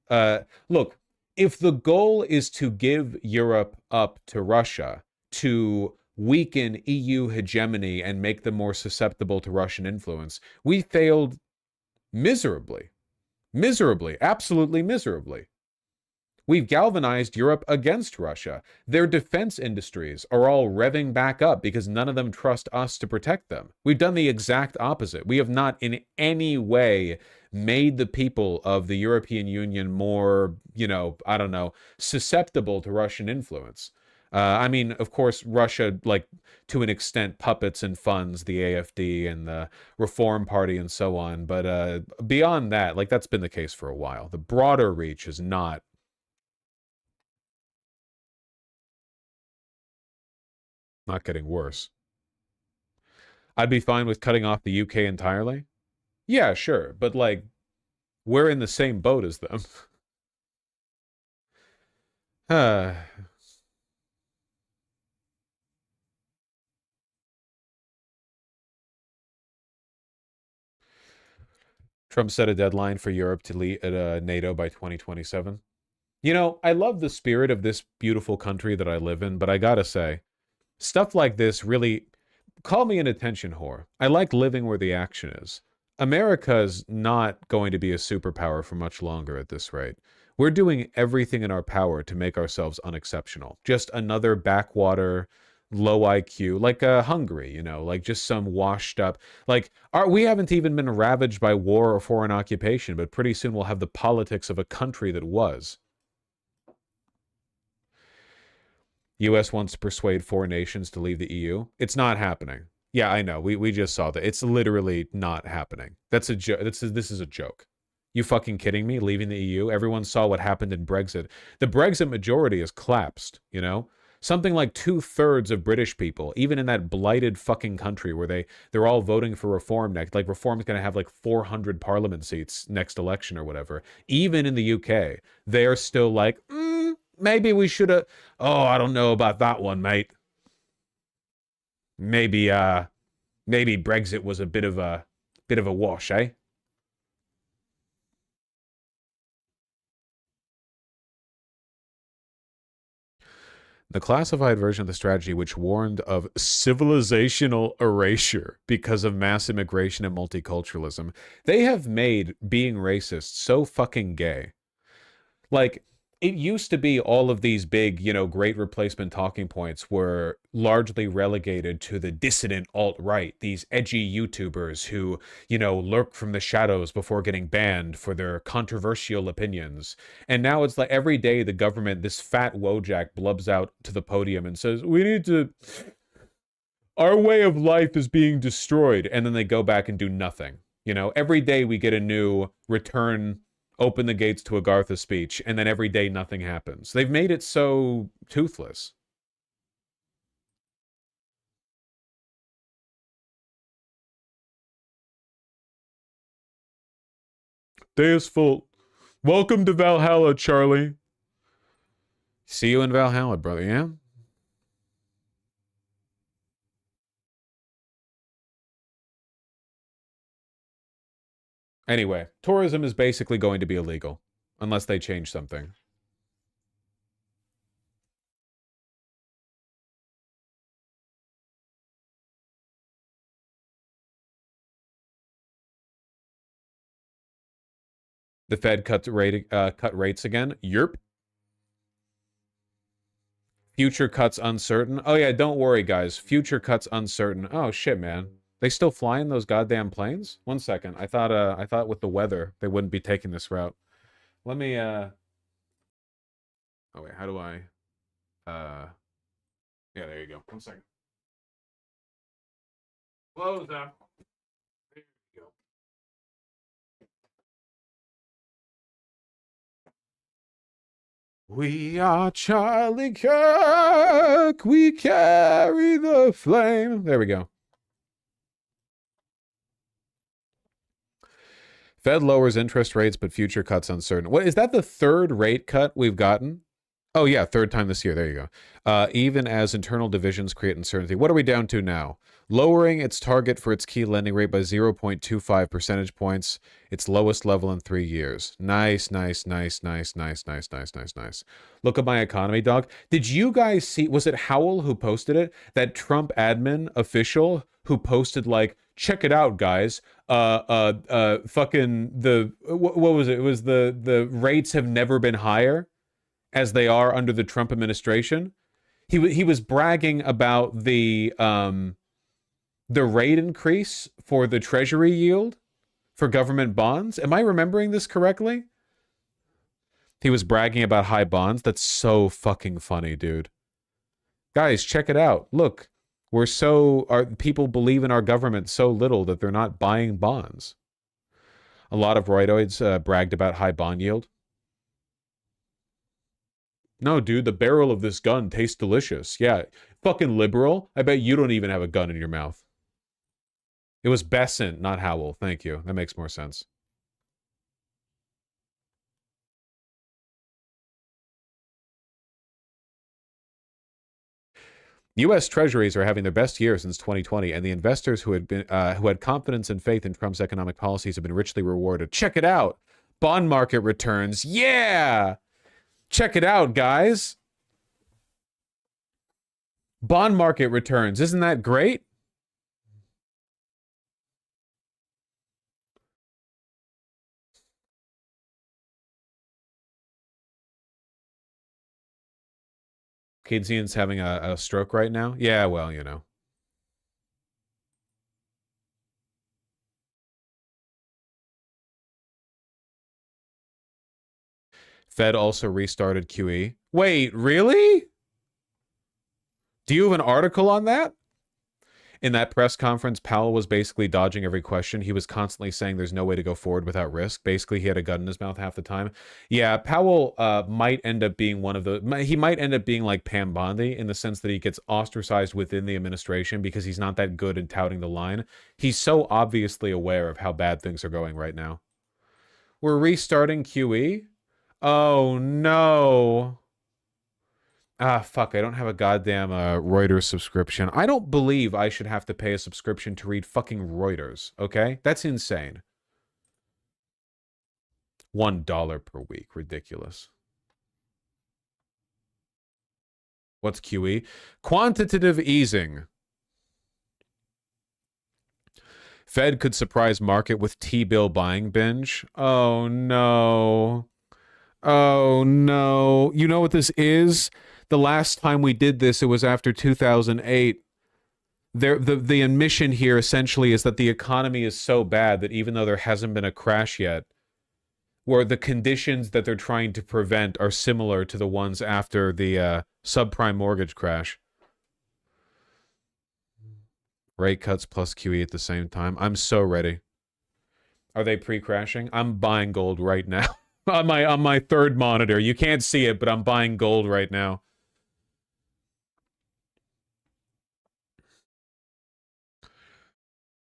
look, if the goal is to give Europe up to Russia, to weaken EU hegemony and make them more susceptible to Russian influence, we failed miserably. Miserably. Absolutely miserably. We've galvanized Europe against Russia. Their defense industries are all revving back up because none of them trust us to protect them. We've done the exact opposite. We have not in any way made the people of the European Union more, you know, I don't know, susceptible to Russian influence. I mean, of course, Russia, like, to an extent, puppets and funds the AfD and the Reform Party and so on. But beyond that, like, that's been the case for a while. The broader reach is not getting worse. I'd be fine with cutting off the UK entirely. Yeah, sure. But, like, we're in the same boat as them. Trump set a deadline for Europe to lead NATO by 2027. You know, I love the spirit of this beautiful country that I live in, but I gotta say, stuff like this really... Call me an attention whore. I like living where the action is. America's not going to be a superpower for much longer at this rate. We're doing everything in our power to make ourselves unexceptional. Just another backwater, low IQ, like Hungary, you know, like just some washed up... Like, we haven't even been ravaged by war or foreign occupation, but pretty soon we'll have the politics of a country that was. U.S. wants to persuade 4 nations to leave the EU. It's not happening. Yeah, I know. We just saw that. It's literally not happening. That's a joke. This is a joke. You fucking kidding me? Leaving the EU? Everyone saw what happened in Brexit. The Brexit majority has collapsed, you know? Something like 2/3 of British people, even in that blighted fucking country where they're all voting for reform next. Like, reform's going to have like 400 parliament seats next election or whatever. Even in the UK, they're still like, maybe we should have... Oh, I don't know about that one, mate. Maybe Brexit was a bit of a wash, eh? The classified version of the strategy, which warned of civilizational erasure because of mass immigration and multiculturalism, they have made being racist so fucking gay. Like, it used to be all of these big, you know, great replacement talking points were largely relegated to the dissident alt-right, these edgy YouTubers who, you know, lurk from the shadows before getting banned for their controversial opinions. And now it's like every day the government, this fat Wojak, blubs out to the podium and says, we need to... Our way of life is being destroyed. And then they go back and do nothing. You know, every day we get a new return... Open the gates to Agartha speech, and then every day nothing happens. They've made it so toothless. Day is full. Welcome to Valhalla, Charlie. See you in Valhalla, brother, yeah? Anyway, tourism is basically going to be illegal, unless they change something. The Fed cut rates again. Yerp. Future cuts uncertain. Oh yeah, don't worry, guys. Future cuts uncertain. Oh shit, man. They still flying those goddamn planes? 1 second. I thought with the weather they wouldn't be taking this route. Let me Oh wait, how do I yeah, there you go. 1 second. Close up. There you go. We are Charlie Kirk. We carry the flame. There we go. Fed lowers interest rates, but future cuts uncertain. What is that? The third rate cut we've gotten? Oh, yeah, third time this year. There you go. Even as internal divisions create uncertainty. What are we down to now? Lowering its target for its key lending rate by 0.25 percentage points, its lowest level in 3 years. Nice, nice, nice, nice, nice, nice, nice, nice, nice. Look at my economy, dog. Did you guys see, was it Howell who posted it? That Trump admin official who posted, like, check it out, guys. Fucking what was it? It was the rates have never been higher as they are under the Trump administration. He was bragging about the rate increase for the Treasury yield for government bonds. Am I remembering this correctly? He was bragging about high bonds. That's so fucking funny, dude. Guys, check it out. Look, our people believe in our government so little that they're not buying bonds. A lot of roidoids bragged about high bond yield. No, dude, the barrel of this gun tastes delicious. Yeah, fucking liberal. I bet you don't even have a gun in your mouth. It was Besant, not Howell. Thank you. That makes more sense. U.S. Treasuries are having their best year since 2020, and the investors who had confidence and faith in Trump's economic policies have been richly rewarded. Check it out. Bond market returns. Yeah! Check it out, guys. Bond market returns. Isn't that great? Keynesian's having a stroke right now? Yeah, well, you know. Fed also restarted QE. Wait, really? Do you have an article on that? In that press conference, Powell was basically dodging every question. He was constantly saying there's no way to go forward without risk. Basically, he had a gun in his mouth half the time. Yeah, Powell might end up being he might end up being like Pam Bondi in the sense that he gets ostracized within the administration because he's not that good in touting the line. He's so obviously aware of how bad things are going right now. We're restarting QE? Oh, no. Ah, fuck, I don't have a goddamn Reuters subscription. I don't believe I should have to pay a subscription to read fucking Reuters, okay? That's insane. $1 per week. Ridiculous. What's QE? Quantitative easing. Fed could surprise market with T-bill buying binge. Oh, no. Oh, no. You know what this is? The last time we did this, it was after 2008. The admission here essentially is that the economy is so bad that even though there hasn't been a crash yet, where the conditions that they're trying to prevent are similar to the ones after the subprime mortgage crash. Rate cuts plus QE at the same time. I'm so ready. Are they pre-crashing? I'm buying gold right now. on my third monitor. You can't see it, but I'm buying gold right now.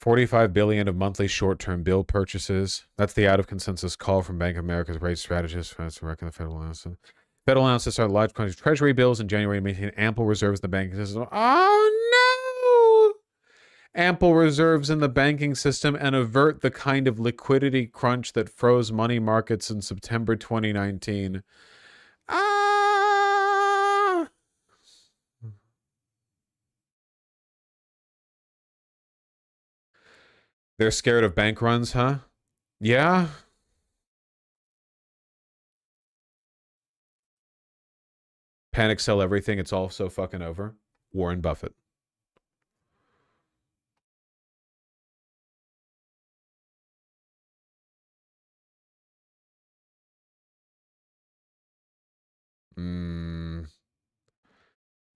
$45 billion of monthly short-term bill purchases. That's the out-of-consensus call from Bank of America's rate strategist to reckon the federal announcement. Federal analysts to start large quantities of Treasury bills in January to maintain ample reserves in the banking system. Oh, no! Ample reserves in the banking system and avert the kind of liquidity crunch that froze money markets in September 2019. They're scared of bank runs, huh? Yeah. Panic sell everything. It's all so fucking over. Warren Buffett.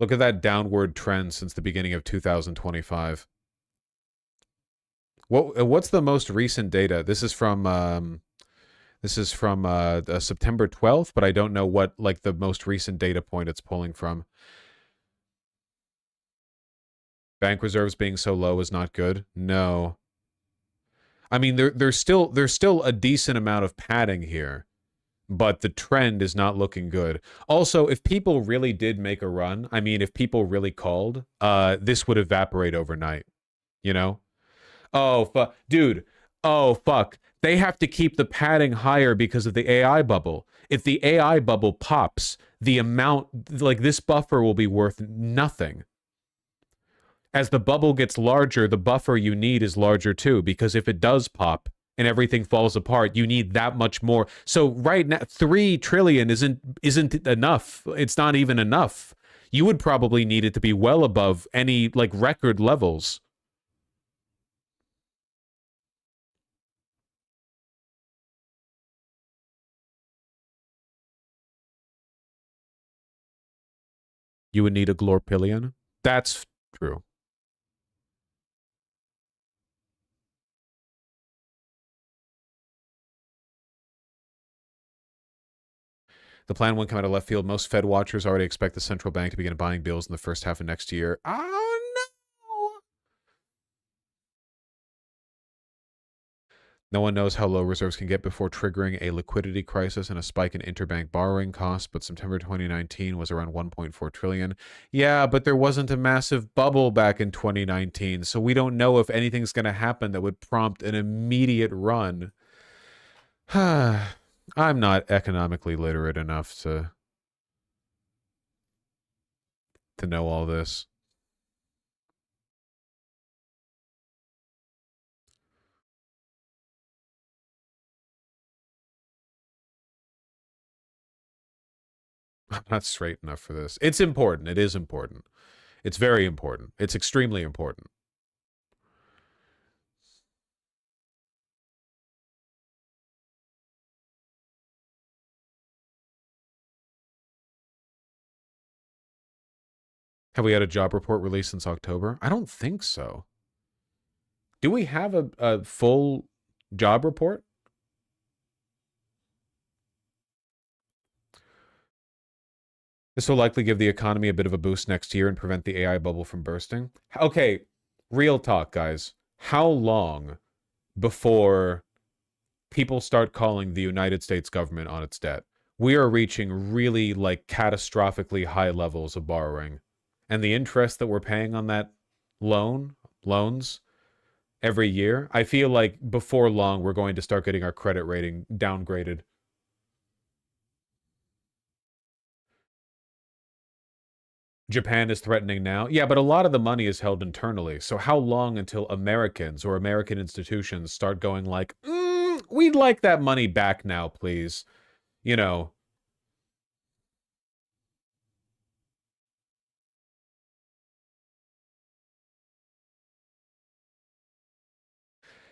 Look at that downward trend since the beginning of 2025. What's the most recent data? This is from September 12th, but I don't know what like the most recent data point it's pulling from. Bank reserves being so low is not good. No. I mean, there's still a decent amount of padding here. but the trend is not looking good. Also, if people really did make a run, I mean, if people really called, this would evaporate overnight, you know? Oh, fuck. Dude, oh, fuck. They have to keep the padding higher because of the AI bubble. If the AI bubble pops, the amount, like, this buffer will be worth nothing. As the bubble gets larger, the buffer you need is larger too, because if it does pop and everything falls apart, you need that much more. So right now, 3 trillion isn't enough. It's not even enough. You would probably need it to be well above any, like, record levels. You would need a glorpillion. That's true. The plan won't come out of left field. Most Fed watchers already expect the central bank to begin buying bills in the first half of next year. Oh, no! No one knows how low reserves can get before triggering a liquidity crisis and a spike in interbank borrowing costs, but September 2019 was around 1.4 trillion. Yeah, but there wasn't a massive bubble back in 2019, so we don't know if anything's going to happen that would prompt an immediate run. I'm not economically literate enough to know all this. I'm not straight enough for this. It's important. It is important. It's very important. It's extremely important. Have we had a job report released since October? I don't think so. Do we have a full job report? This will likely give the economy a bit of a boost next year and prevent the AI bubble from bursting. Okay, real talk, guys. How long before people start calling the United States government on its debt? We are reaching really, like, catastrophically high levels of borrowing. And the interest that we're paying on that loans, every year, I feel like before long we're going to start getting our credit rating downgraded. Japan is threatening now. Yeah, but a lot of the money is held internally. So how long until Americans or American institutions start going like, we'd like that money back now, please. You know.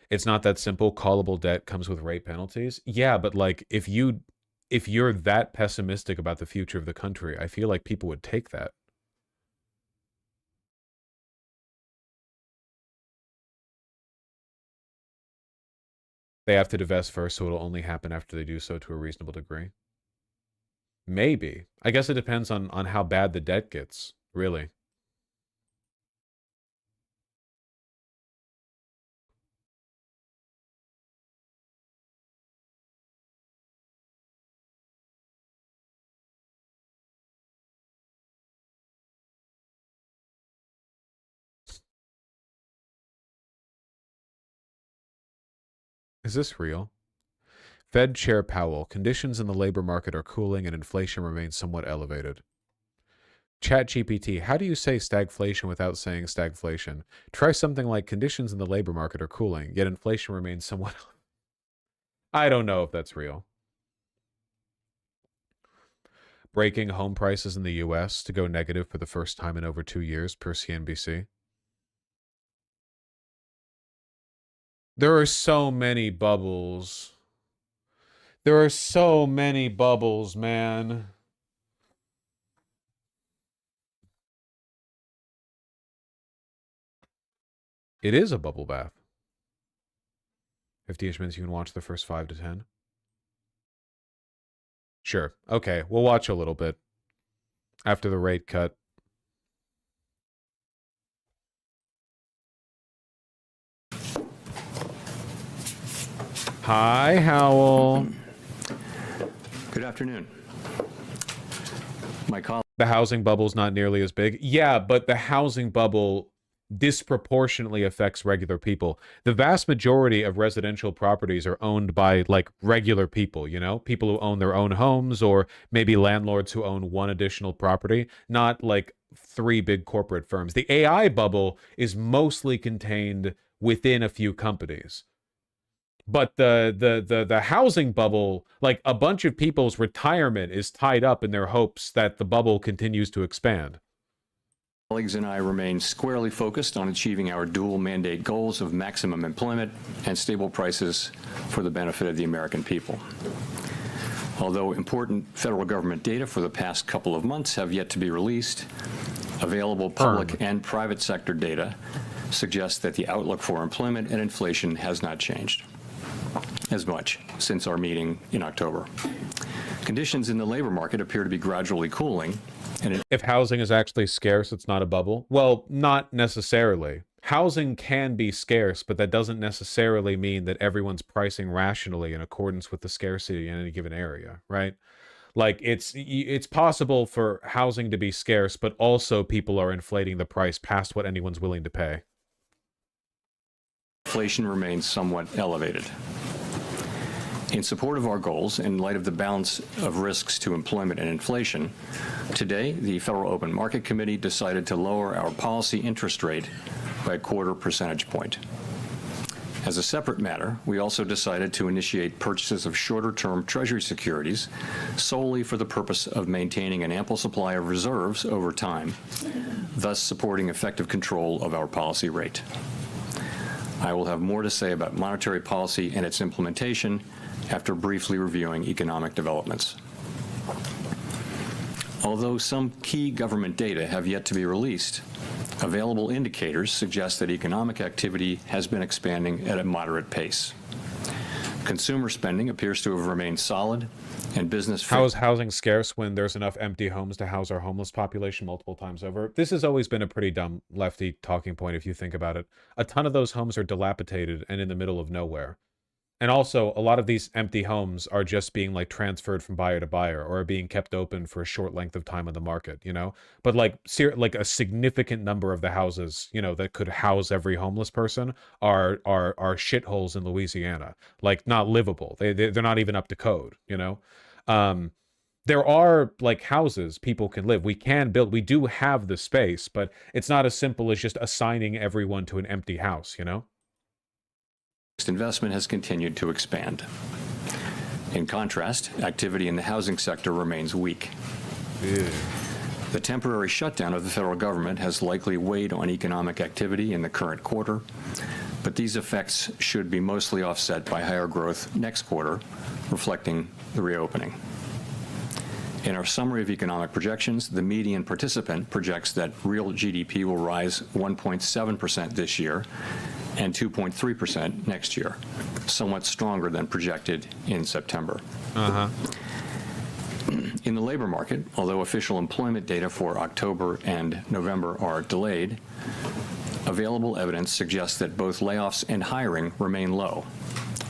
It's not that simple. Callable debt comes with rate penalties. Yeah, but like if you're that pessimistic about the future of the country, I feel like people would take that. They have to divest first, so it'll only happen after they do so to a reasonable degree. Maybe. I guess it depends on how bad the debt gets, really. Is this real? Fed Chair Powell, conditions in the labor market are cooling and inflation remains somewhat elevated. ChatGPT, how do you say stagflation without saying stagflation? Try something like conditions in the labor market are cooling, yet inflation remains somewhat... I don't know if that's real. Breaking home prices in the U.S. to go negative for the first time in over 2 years, per CNBC. There are so many bubbles. There are so many bubbles, man. It is a bubble bath. 50-ish minutes, you can watch the first 5 to 10. Sure. Okay, we'll watch a little bit after the rate cut. Hi, Howell. Good Good afternoon. My colleague. The housing bubble's not nearly as big. Yeah, but the housing bubble disproportionately affects regular people. The vast majority of residential properties are owned by like regular people, you know, people who own their own homes, or maybe landlords who own one additional property, not like 3 big corporate firms. The AI bubble is mostly contained within a few companies. But the housing bubble, like a bunch of people's retirement is tied up in their hopes that the bubble continues to expand. Colleagues and I remain squarely focused on achieving our dual mandate goals of maximum employment and stable prices for the benefit of the American people. Although important federal government data for the past couple of months have yet to be released, available public and private sector data suggests that the outlook for employment and inflation has not changed as much since our meeting in October. Conditions in the labor market appear to be gradually cooling. And if housing is actually scarce, it's not a bubble. Well, not necessarily. Housing can be scarce, but that doesn't necessarily mean that everyone's pricing rationally in accordance with the scarcity in any given area, right? Like it's possible for housing to be scarce, but also people are inflating the price past what anyone's willing to pay. Inflation remains somewhat elevated. In support of our goals, in light of the balance of risks to employment and inflation, today the Federal Open Market Committee decided to lower our policy interest rate by 1/4 percentage point. As a separate matter, we also decided to initiate purchases of shorter-term Treasury securities solely for the purpose of maintaining an ample supply of reserves over time, thus supporting effective control of our policy rate. I will have more to say about monetary policy and its implementation after briefly reviewing economic developments. Although some key government data have yet to be released, available indicators suggest that economic activity has been expanding at a moderate pace. Consumer spending appears to have remained solid, and business... How is housing scarce when there's enough empty homes to house our homeless population multiple times over? This has always been a pretty dumb lefty talking point if you think about it. A ton of those homes are dilapidated and in the middle of nowhere. And also, a lot of these empty homes are just being like transferred from buyer to buyer, or are being kept open for a short length of time on the market, you know? But like a significant number of the houses, you know, that could house every homeless person are shitholes in Louisiana. Like, not livable. They're not even up to code, you know? There are like houses people can live. We can build, we do have the space, but it's not as simple as just assigning everyone to an empty house, you know? Investment has continued to expand. In contrast, activity in the housing sector remains weak. The temporary shutdown of the federal government has likely weighed on economic activity in the current quarter, but these effects should be mostly offset by higher growth next quarter, reflecting the reopening. In our summary of economic projections, the median participant projects that real GDP will rise 1.7% this year and 2.3% next year, somewhat stronger than projected in September. In the labor market, although official employment data for October and November are delayed, available evidence suggests that both layoffs and hiring remain low,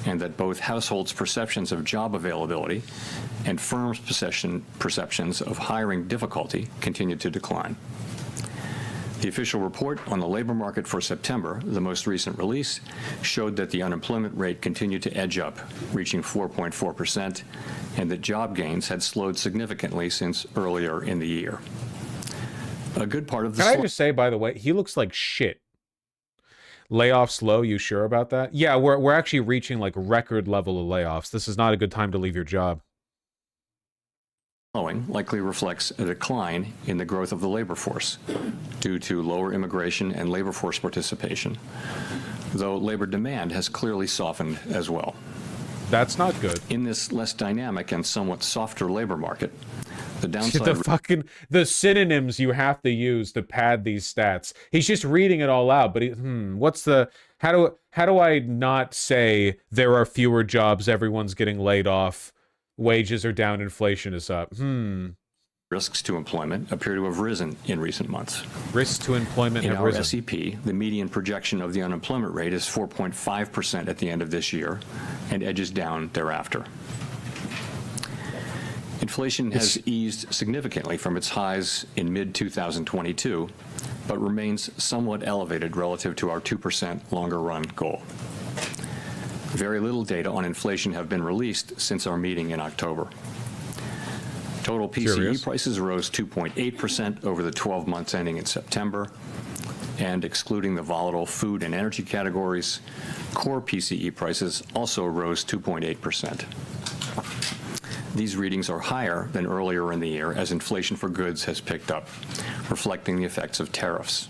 and that both households' perceptions of job availability and firms' perceptions of hiring difficulty continue to decline. The official report on the labor market for September, the most recent release, showed that the unemployment rate continued to edge up, reaching 4.4%, and that job gains had slowed significantly since earlier in the year. A good part of the... Can I just say, by the way, he looks like shit. Layoffs low, you sure about that? Yeah, we're actually reaching like record level of layoffs. This is not a good time to leave your job. Likely reflects a decline in the growth of the labor force due to lower immigration and labor force participation, though labor demand has clearly softened as well. That's not good. In this less dynamic and somewhat softer labor market, the downside... the synonyms you have to use to pad these stats. He's just reading it all out, but what's the... How do I not say there are fewer jobs, everyone's getting laid off, wages are down, inflation is up? Risks to employment appear to have risen in recent months. Risks to employment have risen. In our SEP, the median projection of the unemployment rate is 4.5% at the end of this year and edges down thereafter. Inflation has eased significantly from its highs in mid-2022, but remains somewhat elevated relative to our 2% longer-run goal. Very little data on inflation have been released since our meeting in October. Total PCE prices rose 2.8% over the 12 months ending in September, and excluding the volatile food and energy categories, core PCE prices also rose 2.8%. These readings are higher than earlier in the year as inflation for goods has picked up, reflecting the effects of tariffs.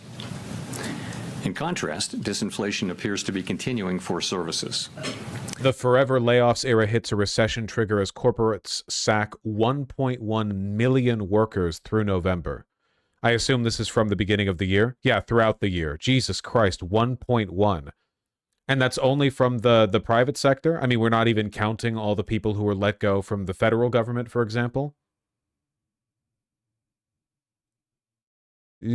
In contrast, disinflation appears to be continuing for services. The forever layoffs era hits a recession trigger as corporates sack 1.1 million workers through November. I assume this is from the beginning of the year? Yeah, throughout the year. Jesus Christ, 1.1. And that's only from the private sector? I mean, we're not even counting all the people who were let go from the federal government, for example? With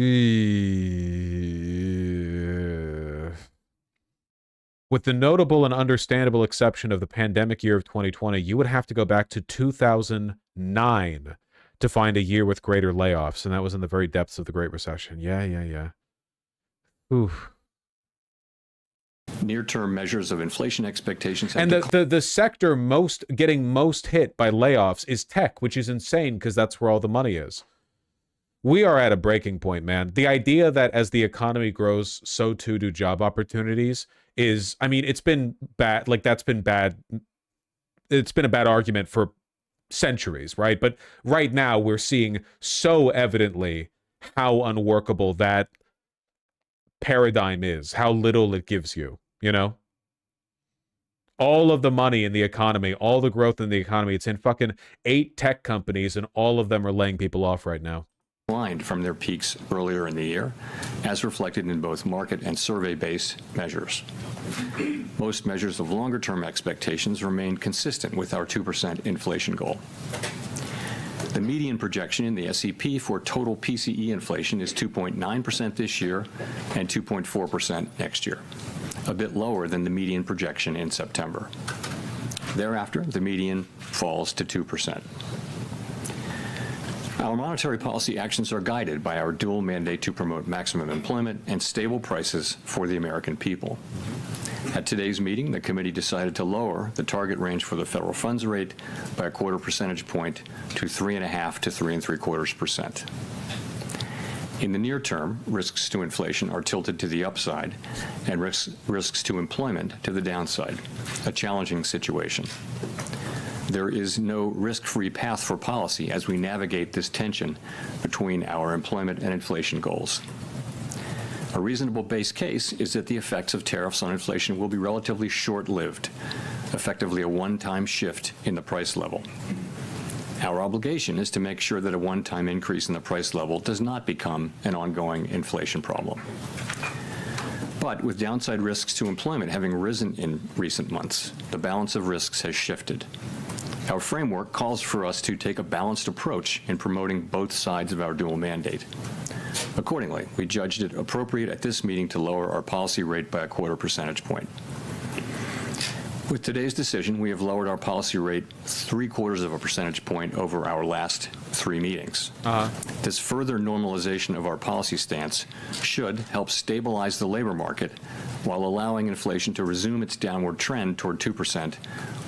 the notable and understandable exception of the pandemic year of 2020, you would have to go back to 2009 to find a year with greater layoffs, and that was in the very depths of the Great Recession. Yeah. Oof. Near-term measures of inflation expectations and the sector getting most hit by layoffs is tech, which is insane because that's where all the money is. We are at a breaking point, man. The idea that as the economy grows, so too do job opportunities is, I mean, it's been bad. Like, that's been bad. It's been a bad argument for centuries, right? But right now we're seeing so evidently how unworkable that paradigm is, how little it gives you, you know? All of the money in the economy, all the growth in the economy, it's in fucking 8 tech companies, and all of them are laying people off right now. Declined from their peaks earlier in the year, as reflected in both market and survey-based measures. Most measures of longer-term expectations remain consistent with our 2% inflation goal. The median projection in the SEP for total PCE inflation is 2.9% this year and 2.4% next year, a bit lower than the median projection in September. Thereafter, the median falls to 2%. Our monetary policy actions are guided by our dual mandate to promote maximum employment and stable prices for the American people. At today's meeting, the committee decided to lower the target range for the federal funds rate by a 1/4 percentage point to 3.5 to 3.75%. In the near term, risks to inflation are tilted to the upside and risks to employment to the downside, a challenging situation. There is no risk-free path for policy as we navigate this tension between our employment and inflation goals. A reasonable base case is that the effects of tariffs on inflation will be relatively short-lived, effectively a one-time shift in the price level. Our obligation is to make sure that a one-time increase in the price level does not become an ongoing inflation problem. But with downside risks to employment having risen in recent months, the balance of risks has shifted. Our framework calls for us to take a balanced approach in promoting both sides of our dual mandate. Accordingly, we judged it appropriate at this meeting to lower our policy rate by a 1/4 percentage point. With today's decision, we have lowered our policy rate 3/4 percentage point over our last 3 meetings. This further normalization of our policy stance should help stabilize the labor market while allowing inflation to resume its downward trend toward 2%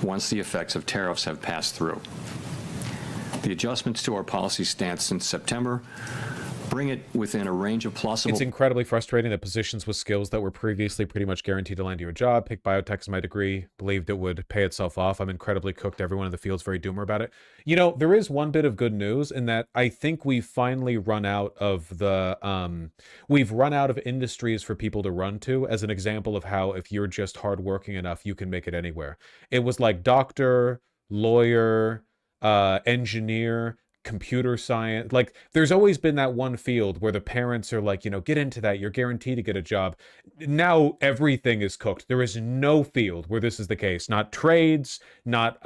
once the effects of tariffs have passed through. The adjustments to our policy stance since September bring it within a range of plausible... It's incredibly frustrating that positions with skills that were previously pretty much guaranteed to land you a job, picked biotech as my degree, believed it would pay itself off. I'm incredibly cooked. Everyone in the field's very doomer about it. You know, there is one bit of good news in that I think we've finally run out of the... we've run out of industries for people to run to as an example of how if you're just hardworking enough, you can make it anywhere. It was like doctor, lawyer, engineer, computer science. Like, there's always been that one field where the parents are like, you know, get into that, you're guaranteed to get a job. Now everything is cooked. There is no field where this is the case. Not trades, not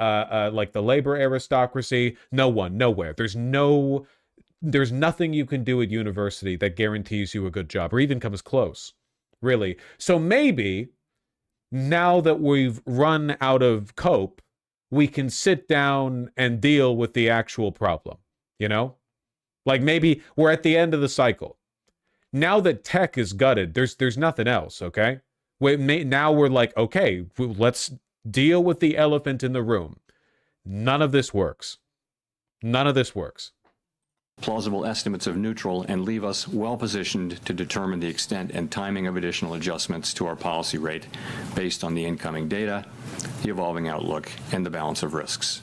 like the labor aristocracy. No one, nowhere. There's nothing you can do at university that guarantees you a good job or even comes close, really. So maybe now that we've run out of cope, we can sit down and deal with the actual problem, you know? Like maybe we're at the end of the cycle. Now that tech is gutted, there's nothing else, okay? Now we're like, okay, let's deal with the elephant in the room. None of this works. None of this works. Plausible estimates of neutral and leave us well positioned to determine the extent and timing of additional adjustments to our policy rate based on the incoming data, the evolving outlook, and the balance of risks.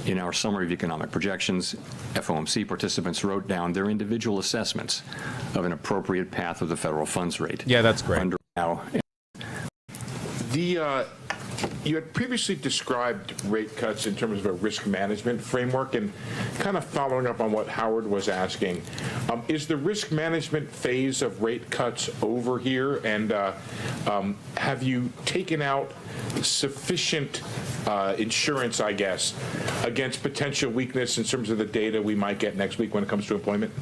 In our summary of economic projections, FOMC participants wrote down their individual assessments of an appropriate path of the federal funds rate. Yeah, that's great. You had previously described rate cuts in terms of a risk management framework, and kind of following up on what Howard was asking, is the risk management phase of rate cuts over here, and have you taken out sufficient insurance, I guess, against potential weakness in terms of the data we might get next week when it comes to employment?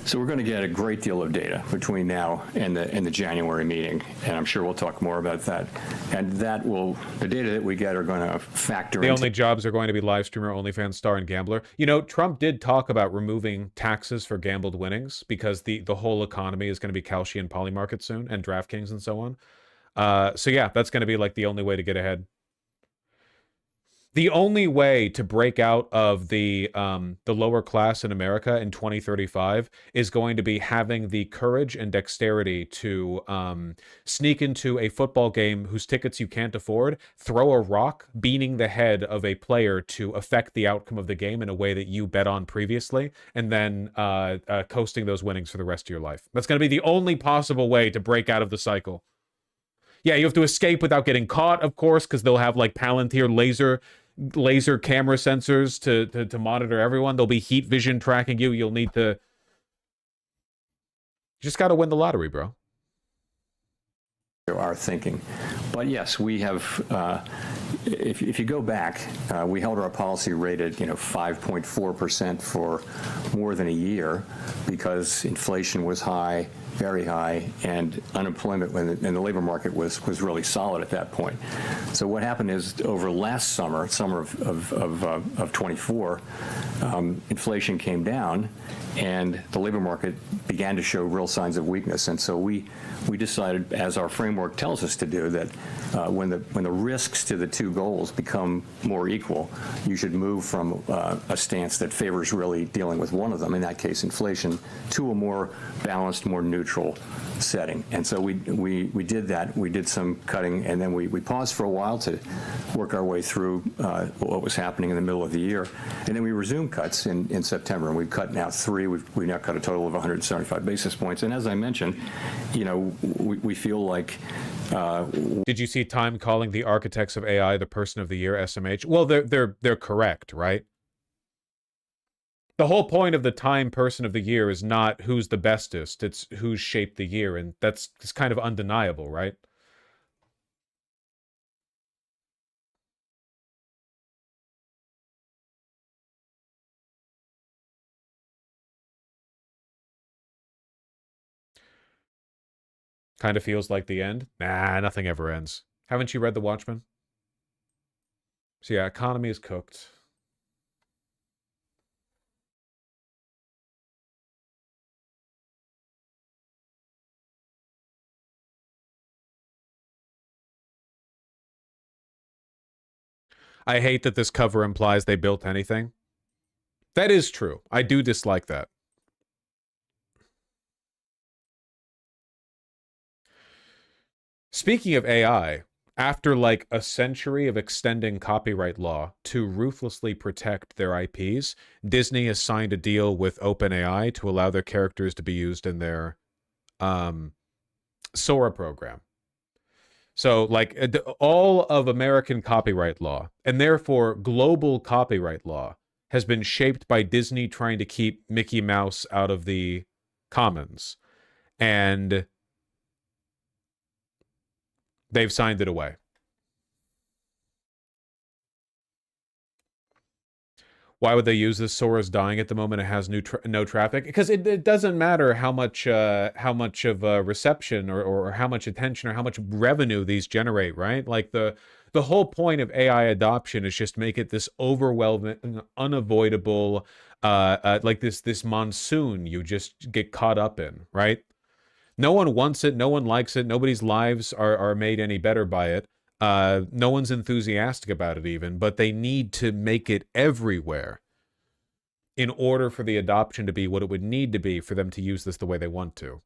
So we're going to get a great deal of data between now and the January meeting, and I'm sure we'll talk more about that. And the data that we get are going to factor The into only jobs are going to be live streamer, OnlyFans star, and gambler. You know, Trump did talk about removing taxes for gambled winnings because the whole economy is going to be Kalshi and Poly Market soon, and DraftKings and so on. So yeah, that's going to be like the only way to get ahead. The only way to break out of the lower class in America in 2035 is going to be having the courage and dexterity to sneak into a football game whose tickets you can't afford, throw a rock, beating the head of a player to affect the outcome of the game in a way that you bet on previously, and then coasting those winnings for the rest of your life. That's going to be the only possible way to break out of the cycle. Yeah, you have to escape without getting caught, of course, because they'll have like Palantir laser camera sensors to monitor everyone. There'll be heat vision tracking you. You'll need to... You just got to win the lottery, bro. our thinking. But yes, we have, if you go back, we held our policy rate at 5.4% for more than a year because inflation was high, very high, and unemployment and the labor market was really solid at that point. So what happened is over last summer of 24, inflation came down and the labor market began to show real signs of weakness. And so we decided, as our framework tells us to do, that when the risks to the two goals become more equal, you should move from a stance that favors really dealing with one of them, in that case inflation, to a more balanced, more neutral setting. And so we did that. We did some cutting, and then we paused for a while to work our way through what was happening in the middle of the year. And then we resumed cuts in September, and we've cut now 3. We've now cut a total of 175 basis points. And as I mentioned, we feel like... Did you see Time calling the architects of AI the person of the year, SMH? Well, they're correct, right? The whole point of the Time person of the year is not who's the bestest, it's who's shaped the year, and it's kind of undeniable, right? Kind of feels like the end. Nah, nothing ever ends. Haven't you read The Watchmen? So yeah, economy is cooked. I hate that this cover implies they built anything. That is true. I do dislike that. Speaking of AI, after like a century of extending copyright law to ruthlessly protect their IPs, Disney has signed a deal with OpenAI to allow their characters to be used in their Sora program. So like all of American copyright law, and therefore global copyright law, has been shaped by Disney trying to keep Mickey Mouse out of the commons. And they've signed it away. Why would they use this? Sora's dying at the moment. It has no traffic. Because it doesn't matter how much of a reception or how much attention or how much revenue these generate, right? Like the whole point of AI adoption is just make it this overwhelming, unavoidable, like this monsoon you just get caught up in, right? No one wants it. No one likes it. Nobody's lives are made any better by it. No one's enthusiastic about it even, but they need to make it everywhere in order for the adoption to be what it would need to be for them to use this the way they want to.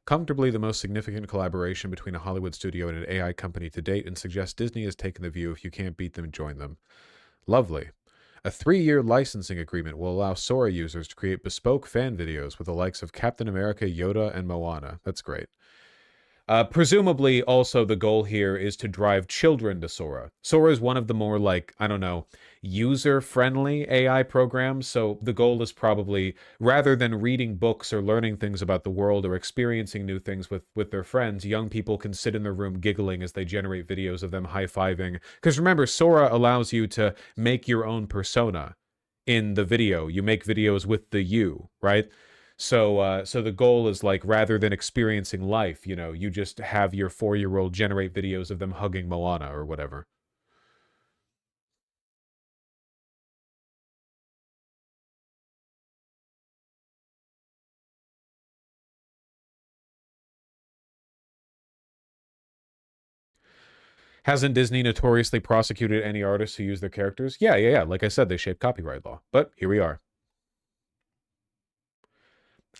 Comfortably the most significant collaboration between a Hollywood studio and an AI company to date, and suggests Disney has taken the view if you can't beat them, join them. Lovely. A 3-year licensing agreement will allow Sora users to create bespoke fan videos with the likes of Captain America, Yoda, and Moana. That's great. Presumably, also, the goal here is to drive children to Sora. Sora is one of the more, like, I don't know, user-friendly AI programs, so the goal is probably, rather than reading books or learning things about the world or experiencing new things with their friends, young people can sit in their room giggling as they generate videos of them high-fiving. Because remember, Sora allows you to make your own persona in the video. You make videos with the you, right? So the goal is, like, rather than experiencing life, you know, you just have your 4-year-old generate videos of them hugging Moana or whatever. Hasn't Disney notoriously prosecuted any artists who use their characters? Yeah. Like I said, they shape copyright law. But here we are.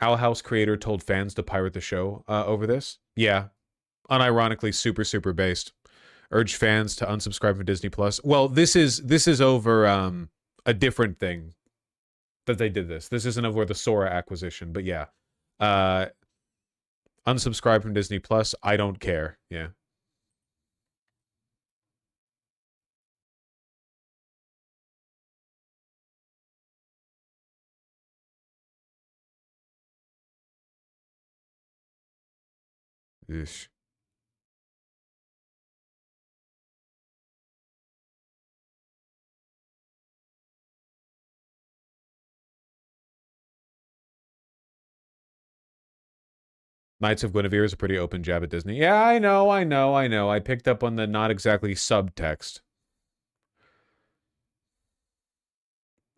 Owl House creator told fans to pirate the show over this. Yeah. Unironically super based. Urge fans to unsubscribe from Disney Plus. Well, this is over a different thing that they did this. This isn't over the Sora acquisition, but yeah. Unsubscribe from Disney Plus. I don't care. Yeah. Ish. Knights of Guinevere is a pretty open jab at Disney. Yeah, I know. I picked up on the not exactly subtext.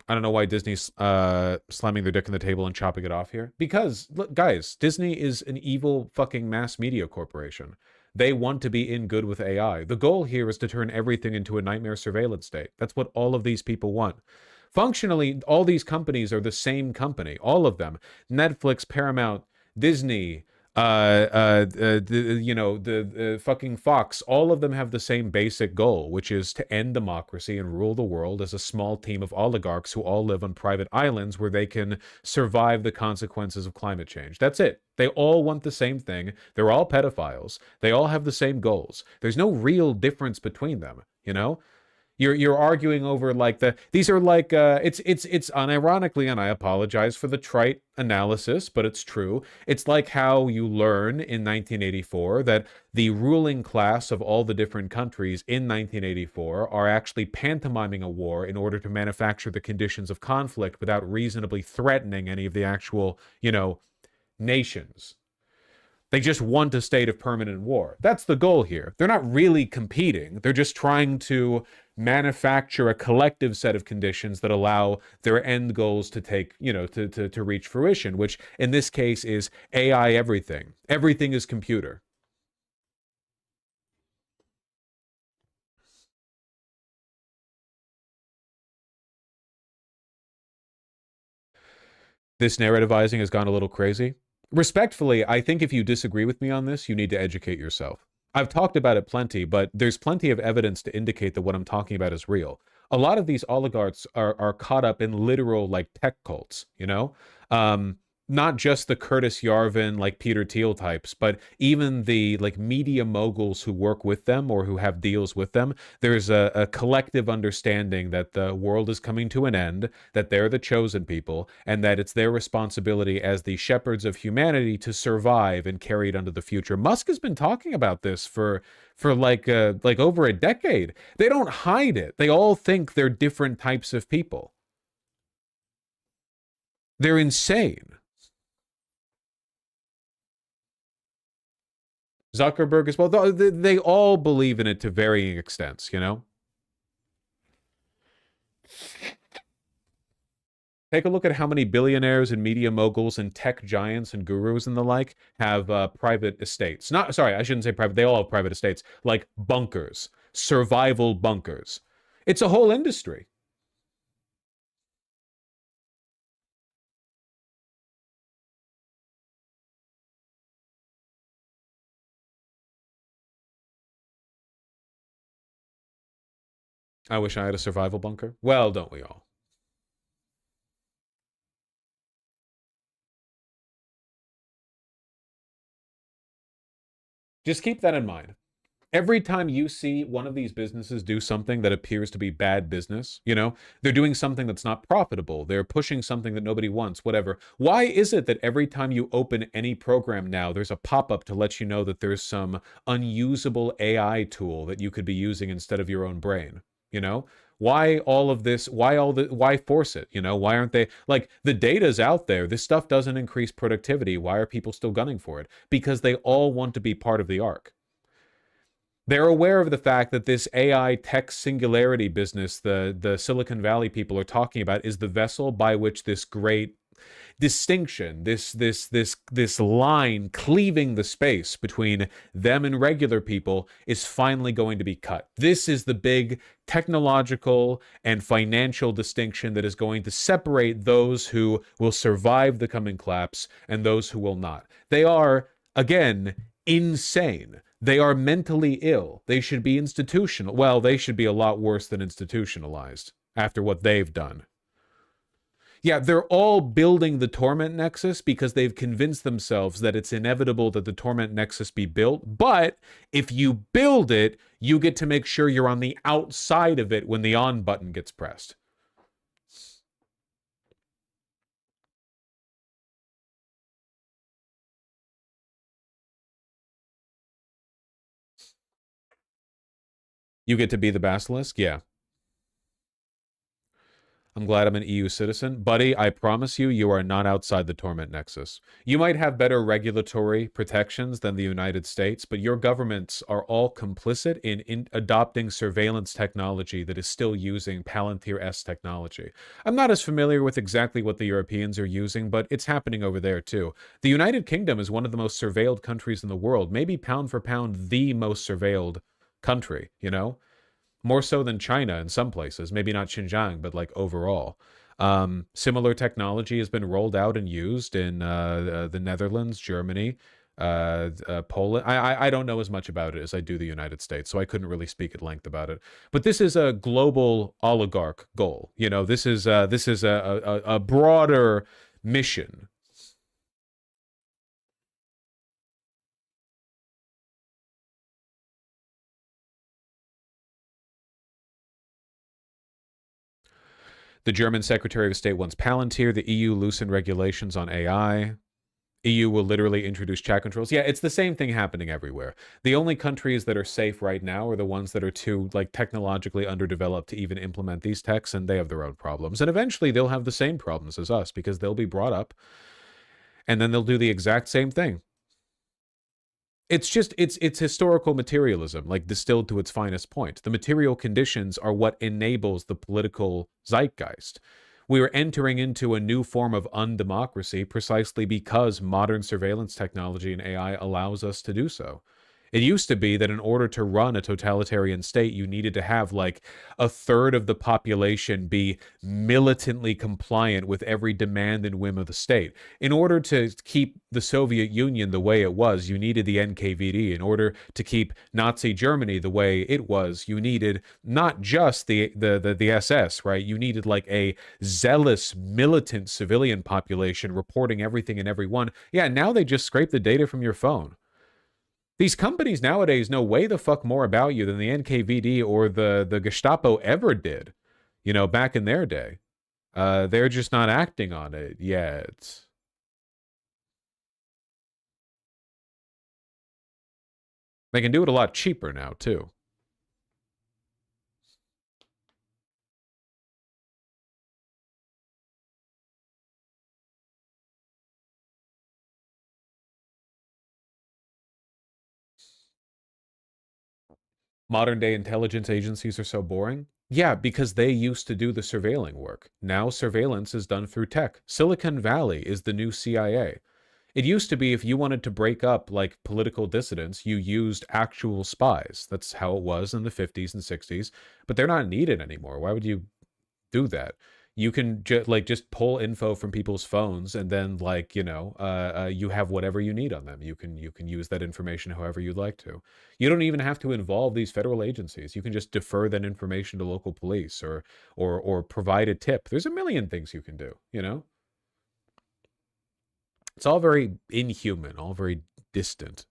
I don't know why Disney's slamming their dick in the table and chopping it off here. Because, look, guys, Disney is an evil fucking mass media corporation. They want to be in good with AI. The goal here is to turn everything into a nightmare surveillance state. That's what all of these people want. Functionally, all these companies are the same company. All of them. Netflix, Paramount, Disney, the fucking Fox, all of them have the same basic goal, which is to end democracy and rule the world as a small team of oligarchs who all live on private islands where they can survive the consequences of climate change. That's it. They all want the same thing. They're all pedophiles. They all have the same goals. There's no real difference between them, you know? You're arguing over, like, these are like it's unironically, and I apologize for the trite analysis, but it's true. It's like how you learn in 1984 that the ruling class of all the different countries in 1984 are actually pantomiming a war in order to manufacture the conditions of conflict without reasonably threatening any of the actual, nations. They just want a state of permanent war. That's the goal here. They're not really competing. They're just trying to manufacture a collective set of conditions that allow their end goals to take, to reach fruition, which in this case is AI everything. Everything is computer. This narrativizing has gone a little crazy. Respectfully, I think if you disagree with me on this, you need to educate yourself. I've talked about it plenty, but there's plenty of evidence to indicate that what I'm talking about is real. A lot of these oligarchs are caught up in literal, like, tech cults, not just the Curtis Yarvin, like Peter Thiel types, but even the like media moguls who work with them or who have deals with them. There's a collective understanding that the world is coming to an end, that they're the chosen people, and that it's their responsibility as the shepherds of humanity to survive and carry it into the future. Musk has been talking about this for like over a decade. They don't hide it. They all think they're different types of people. They're insane. Zuckerberg as well. They all believe in it to varying extents, you know? Take a look at how many billionaires and media moguls and tech giants and gurus and the like have private estates. Sorry, I shouldn't say private. They all have private estates, like bunkers, survival bunkers. It's a whole industry. I wish I had a survival bunker. Well, don't we all? Just keep that in mind. Every time you see one of these businesses do something that appears to be bad business, you know, they're doing something that's not profitable, they're pushing something that nobody wants, whatever. Why is it that every time you open any program now, there's a pop-up to let you know that there's some unusable AI tool that you could be using instead of your own brain? You know, why all of this? Why force it? You know, why aren't they like the data's out there? This stuff doesn't increase productivity. Why are people still gunning for it? Because they all want to be part of the arc. They're aware of the fact that this AI tech singularity business, the Silicon Valley people are talking about, is the vessel by which this great distinction, this line cleaving the space between them and regular people is finally going to be cut. This is the big technological and financial distinction that is going to separate those who will survive the coming collapse and those who will not. They are, again, insane. They are mentally ill. They should be institutional. Well, they should be a lot worse than institutionalized after what they've done. Yeah, they're all building the torment nexus because they've convinced themselves that it's inevitable that the torment nexus be built. But if you build it, you get to make sure you're on the outside of it when the on button gets pressed. You get to be the basilisk? Yeah. I'm glad I'm an EU citizen. Buddy, I promise you, you are not outside the torment nexus. You might have better regulatory protections than the United States, but your governments are all complicit in adopting surveillance technology that is still using Palantir-esque technology. I'm not as familiar with exactly what the Europeans are using, but it's happening over there too. The United Kingdom is one of the most surveilled countries in the world, maybe pound for pound the most surveilled country, you know? More so than China in some places, maybe not Xinjiang, but like overall. Similar technology has been rolled out and used in the Netherlands, Germany, Poland. I don't know as much about it as I do the United States, so I couldn't really speak at length about it. But this is a global oligarch goal. You know, this is a broader mission. The German Secretary of State wants Palantir. The EU loosened regulations on AI. EU will literally introduce chat controls. Yeah, it's the same thing happening everywhere. The only countries that are safe right now are the ones that are too like technologically underdeveloped to even implement these techs, and they have their own problems. And eventually they'll have the same problems as us because they'll be brought up and then they'll do the exact same thing. It's just, it's historical materialism, like distilled to its finest point. The material conditions are what enables the political zeitgeist. We are entering into a new form of undemocracy precisely because modern surveillance technology and AI allows us to do so. It used to be that in order to run a totalitarian state, you needed to have like a third of the population be militantly compliant with every demand and whim of the state. In order to keep the Soviet Union the way it was, you needed the NKVD. In order to keep Nazi Germany the way it was, you needed not just the SS, right? You needed like a zealous, militant civilian population reporting everything and everyone. Yeah, now they just scrape the data from your phone. These companies nowadays know way the fuck more about you than the NKVD or the Gestapo ever did, you know, back in their day. They're just not acting on it yet. They can do it a lot cheaper now, too. Modern day intelligence agencies are so boring? Yeah, because they used to do the surveilling work. Now surveillance is done through tech. Silicon Valley is the new CIA. It used to be if you wanted to break up like political dissidents, you used actual spies. That's how it was in the 50s and 60s, but they're not needed anymore. Why would you do that? You can just pull info from people's phones and then like, you know, you have whatever you need on them. You can use that information however you'd like to. You don't even have to involve these federal agencies. You can just defer that information to local police or provide a tip. There's a million things you can do, you know? It's all very inhuman, all very distant.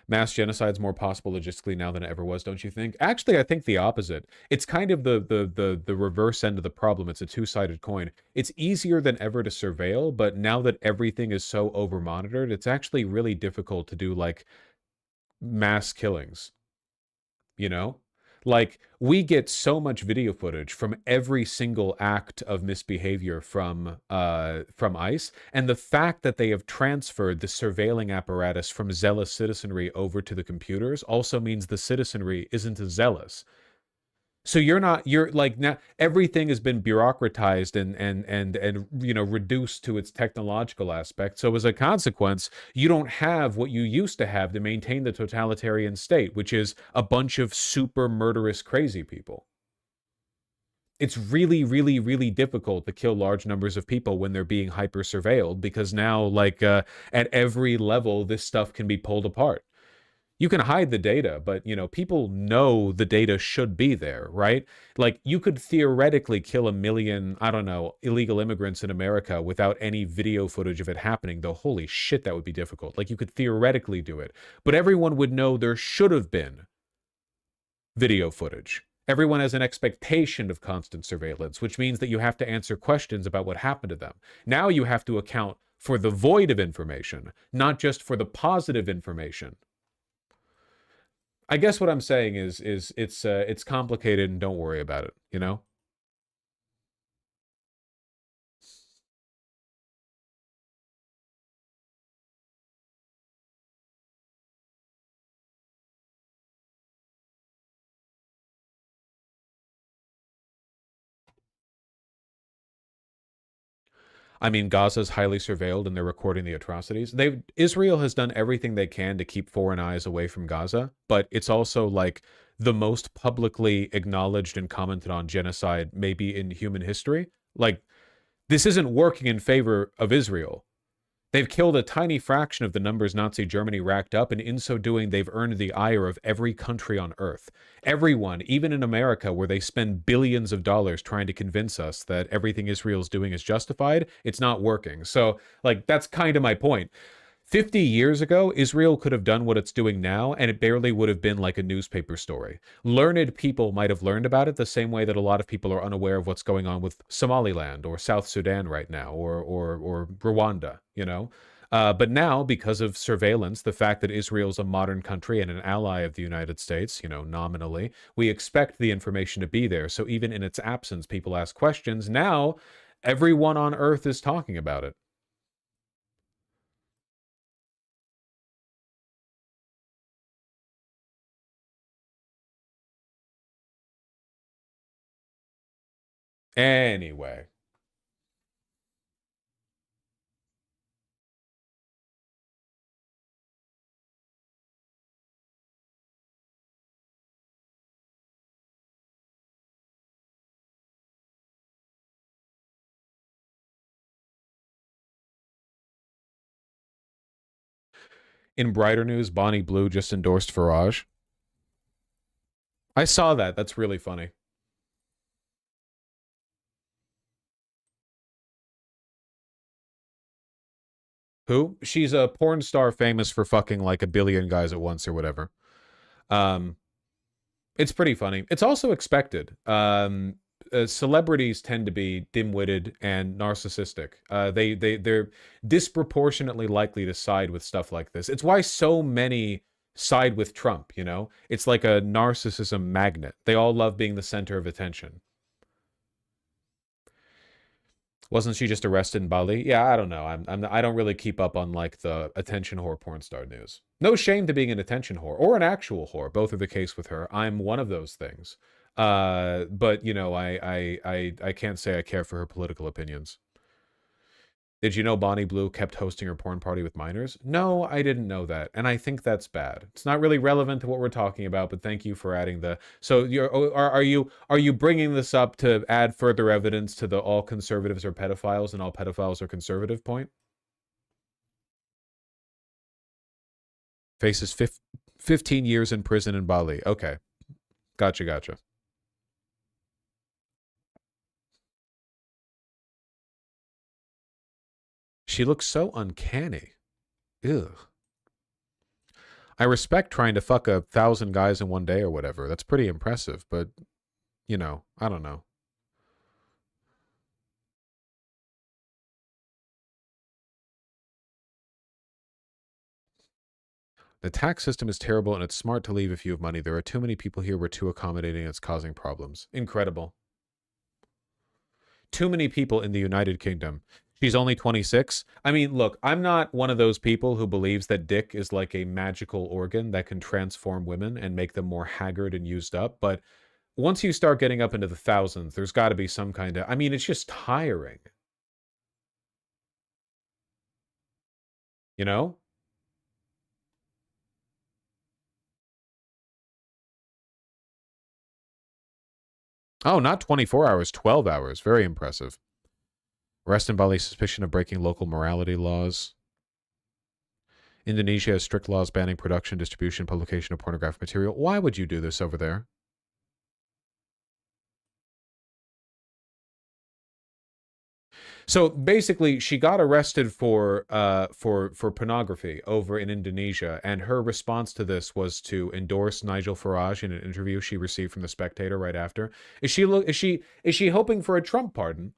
Mass genocide's more possible logistically now than it ever was, don't you think? Actually, I think the opposite. It's kind of the reverse end of the problem. It's a two-sided coin. It's easier than ever to surveil, but now that everything is so over-monitored, it's actually really difficult to do like mass killings. You know? Like, we get so much video footage from every single act of misbehavior from ICE, and the fact that they have transferred the surveilling apparatus from zealous citizenry over to the computers also means the citizenry isn't as zealous. So you're like now everything has been bureaucratized and you know reduced to its technological aspect. So as a consequence, you don't have what you used to have to maintain the totalitarian state, which is a bunch of super murderous crazy people. It's really, really, really difficult to kill large numbers of people when they're being hyper surveilled because now like at every level this stuff can be pulled apart. You can hide the data, but you know, people know the data should be there, right? Like you could theoretically kill 1 million, I don't know, illegal immigrants in America without any video footage of it happening, though holy shit, that would be difficult. Like you could theoretically do it, but everyone would know there should have been video footage. Everyone has an expectation of constant surveillance, which means that you have to answer questions about what happened to them. Now you have to account for the void of information, not just for the positive information. I guess what I'm saying is it's complicated and don't worry about it, you know? I mean, Gaza's highly surveilled and they're recording the atrocities. Israel has done everything they can to keep foreign eyes away from Gaza, but it's also like the most publicly acknowledged and commented on genocide maybe in human history. Like this isn't working in favor of Israel. They've killed a tiny fraction of the numbers Nazi Germany racked up, and in so doing, they've earned the ire of every country on Earth. Everyone, even in America, where they spend billions of dollars trying to convince us that everything Israel's doing is justified, it's not working. So, like, that's kind of my point. 50 years ago, Israel could have done what it's doing now, and it barely would have been like a newspaper story. Learned people might have learned about it the same way that a lot of people are unaware of what's going on with Somaliland or South Sudan right now or Rwanda, you know? But now, because of surveillance, the fact that Israel's a modern country and an ally of the United States, you know, nominally, we expect the information to be there. So even in its absence, people ask questions. Now, everyone on Earth is talking about it. Anyway. In brighter news, Bonnie Blue just endorsed Farage. I saw that. That's really funny. Who? She's a porn star famous for fucking like a billion guys at once or whatever. It's pretty funny. It's also expected. Celebrities tend to be dim-witted and narcissistic. They're disproportionately likely to side with stuff like this. It's why so many side with Trump, you know? It's like a narcissism magnet. They all love being the center of attention. Wasn't she just arrested in Bali? Yeah, I don't know. I don't really keep up on like the attention whore porn star news. No shame to being an attention whore or an actual whore. Both are the case with her. I'm one of those things. But you know, I can't say I care for her political opinions. Did you know Bonnie Blue kept hosting her porn party with minors? No, I didn't know that, and I think that's bad. It's not really relevant to what we're talking about, but thank you for adding the. So are you bringing this up to add further evidence to the all conservatives are pedophiles and all pedophiles are conservative point? Faces 15 years in prison in Bali. Okay, gotcha. She looks so uncanny. Ugh. I respect trying to fuck 1,000 guys in one day or whatever. That's pretty impressive, but, you know, I don't know. The tax system is terrible and it's smart to leave if you have money. There are too many people here. We're too accommodating and it's causing problems. Incredible. Too many people in the United Kingdom. She's only 26. I mean, look, I'm not one of those people who believes that dick is like a magical organ that can transform women and make them more haggard and used up. But once you start getting up into the thousands, there's got to be some kind of... I mean, it's just tiring. You know? Oh, not 24 hours, 12 hours. Very impressive. Arrest in Bali, suspicion of breaking local morality laws. Indonesia has strict laws banning production, distribution, publication of pornographic material. Why would you do this over there? So basically, she got arrested for pornography over in Indonesia, and her response to this was to endorse Nigel Farage in an interview she received from The Spectator right after. Is she hoping for a Trump pardon?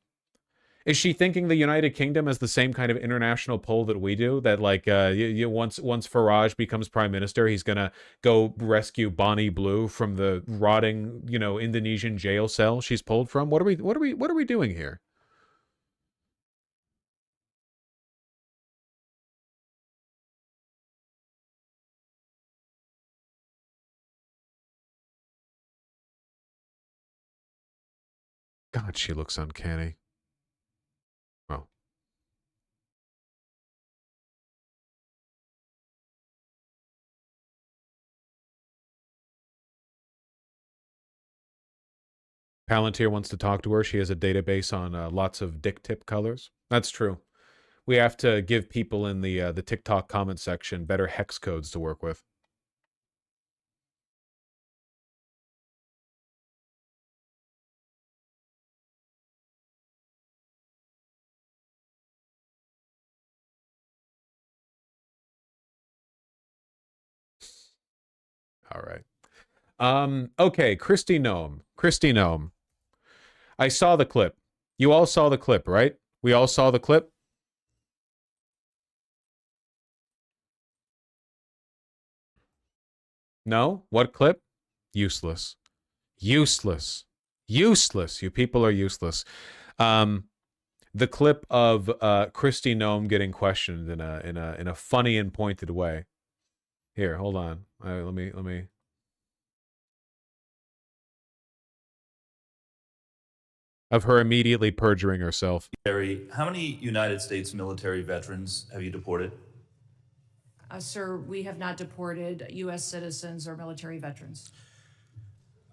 Is she thinking the United Kingdom has the same kind of international pull that we do? That like once Farage becomes prime minister, he's gonna go rescue Bonnie Blue from the rotting, you know, Indonesian jail cell she's pulled from? What are we doing here? God, she looks uncanny. Well. Palantir wants to talk to her. She has a database on lots of dick tip colors. That's true. We have to give people in the TikTok comment section better hex codes to work with. All right. Okay, Kristi Noem. I saw the clip. You all saw the clip, right? We all saw the clip? No? What clip? Useless. Useless. Useless. You people are useless. The clip of Kristi Noem getting questioned in a funny and pointed way. Here, hold on. Let me. Of her immediately perjuring herself. Harry, how many United States military veterans have you deported? Sir, we have not deported U.S. citizens or military veterans.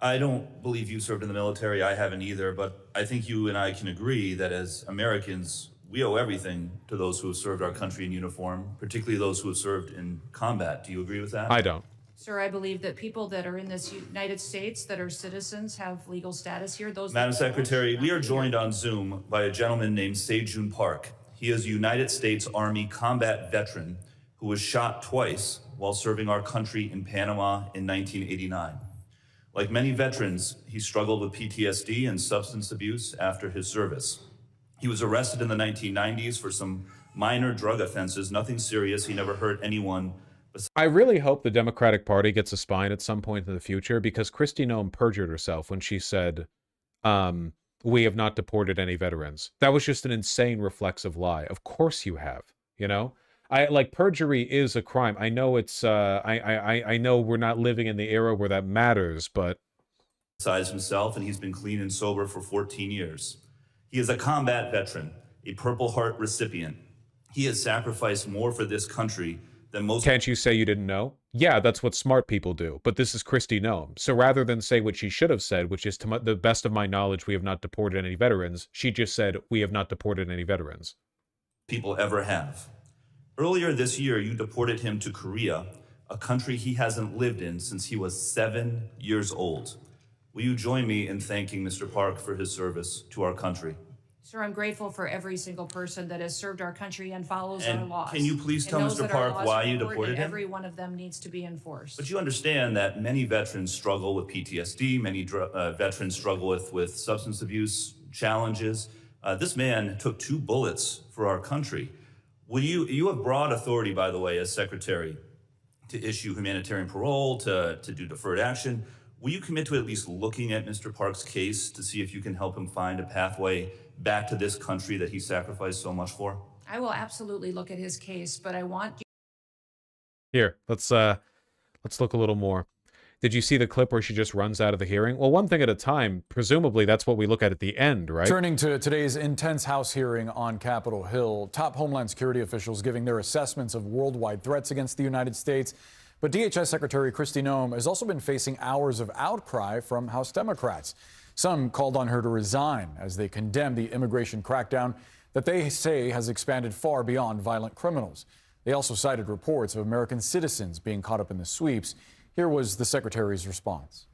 I don't believe you served in the military. I haven't either, but I think you and I can agree that as Americans, We owe everything to those who have served our country in uniform, particularly those who have served in combat. Do you agree with that? I don't. Sir, I believe that people that are in this United States that are citizens have legal status here. Madam Secretary, we are joined on Zoom by a gentleman named Se-Jun Park. He is a United States Army combat veteran who was shot twice while serving our country in Panama in 1989. Like many veterans, he struggled with PTSD and substance abuse after his service. He was arrested in the 1990s for some minor drug offenses, nothing serious. He never hurt anyone. I really hope the Democratic Party gets a spine at some point in the future, because Kristi Noem perjured herself when she said, we have not deported any veterans. That was just an insane reflexive lie. Of course you have, you know? Perjury is a crime. I know it's, I know we're not living in the era where that matters, but... Besides himself, and he's been clean and sober for 14 years. He is a combat veteran, a Purple Heart recipient. He has sacrificed more for this country than most... Can't you say you didn't know? Yeah, that's what smart people do, but this is Kristi Noem. So rather than say what she should have said, which is, to the best of my knowledge, we have not deported any veterans, she just said, we have not deported any veterans. People ever have. Earlier this year, you deported him to Korea, a country he hasn't lived in since he was 7 years old. Will you join me in thanking Mr. Park for his service to our country? Sir, I'm grateful for every single person that has served our country and follows our laws. Can you please tell Mr. Park why you deported him? Every one of them needs to be enforced. But you understand that many veterans struggle with PTSD, many veterans struggle with substance abuse challenges. This man took 2 bullets for our country. You have broad authority, by the way, as Secretary, to issue humanitarian parole, to do deferred action. Will you commit to at least looking at Mr. Park's case to see if you can help him find a pathway back to this country that he sacrificed so much for? I will absolutely look at his case, but I want you... Here, let's look a little more. Did you see the clip where she just runs out of the hearing? Well, one thing at a time. Presumably, that's what we look at the end, right? Turning to today's intense House hearing on Capitol Hill, top Homeland Security officials giving their assessments of worldwide threats against the United States. But DHS Secretary Kristi Noem has also been facing hours of outcry from House Democrats. Some called on her to resign as they condemn the immigration crackdown that they say has expanded far beyond violent criminals. They also cited reports of American citizens being caught up in the sweeps. Here was the Secretary's response.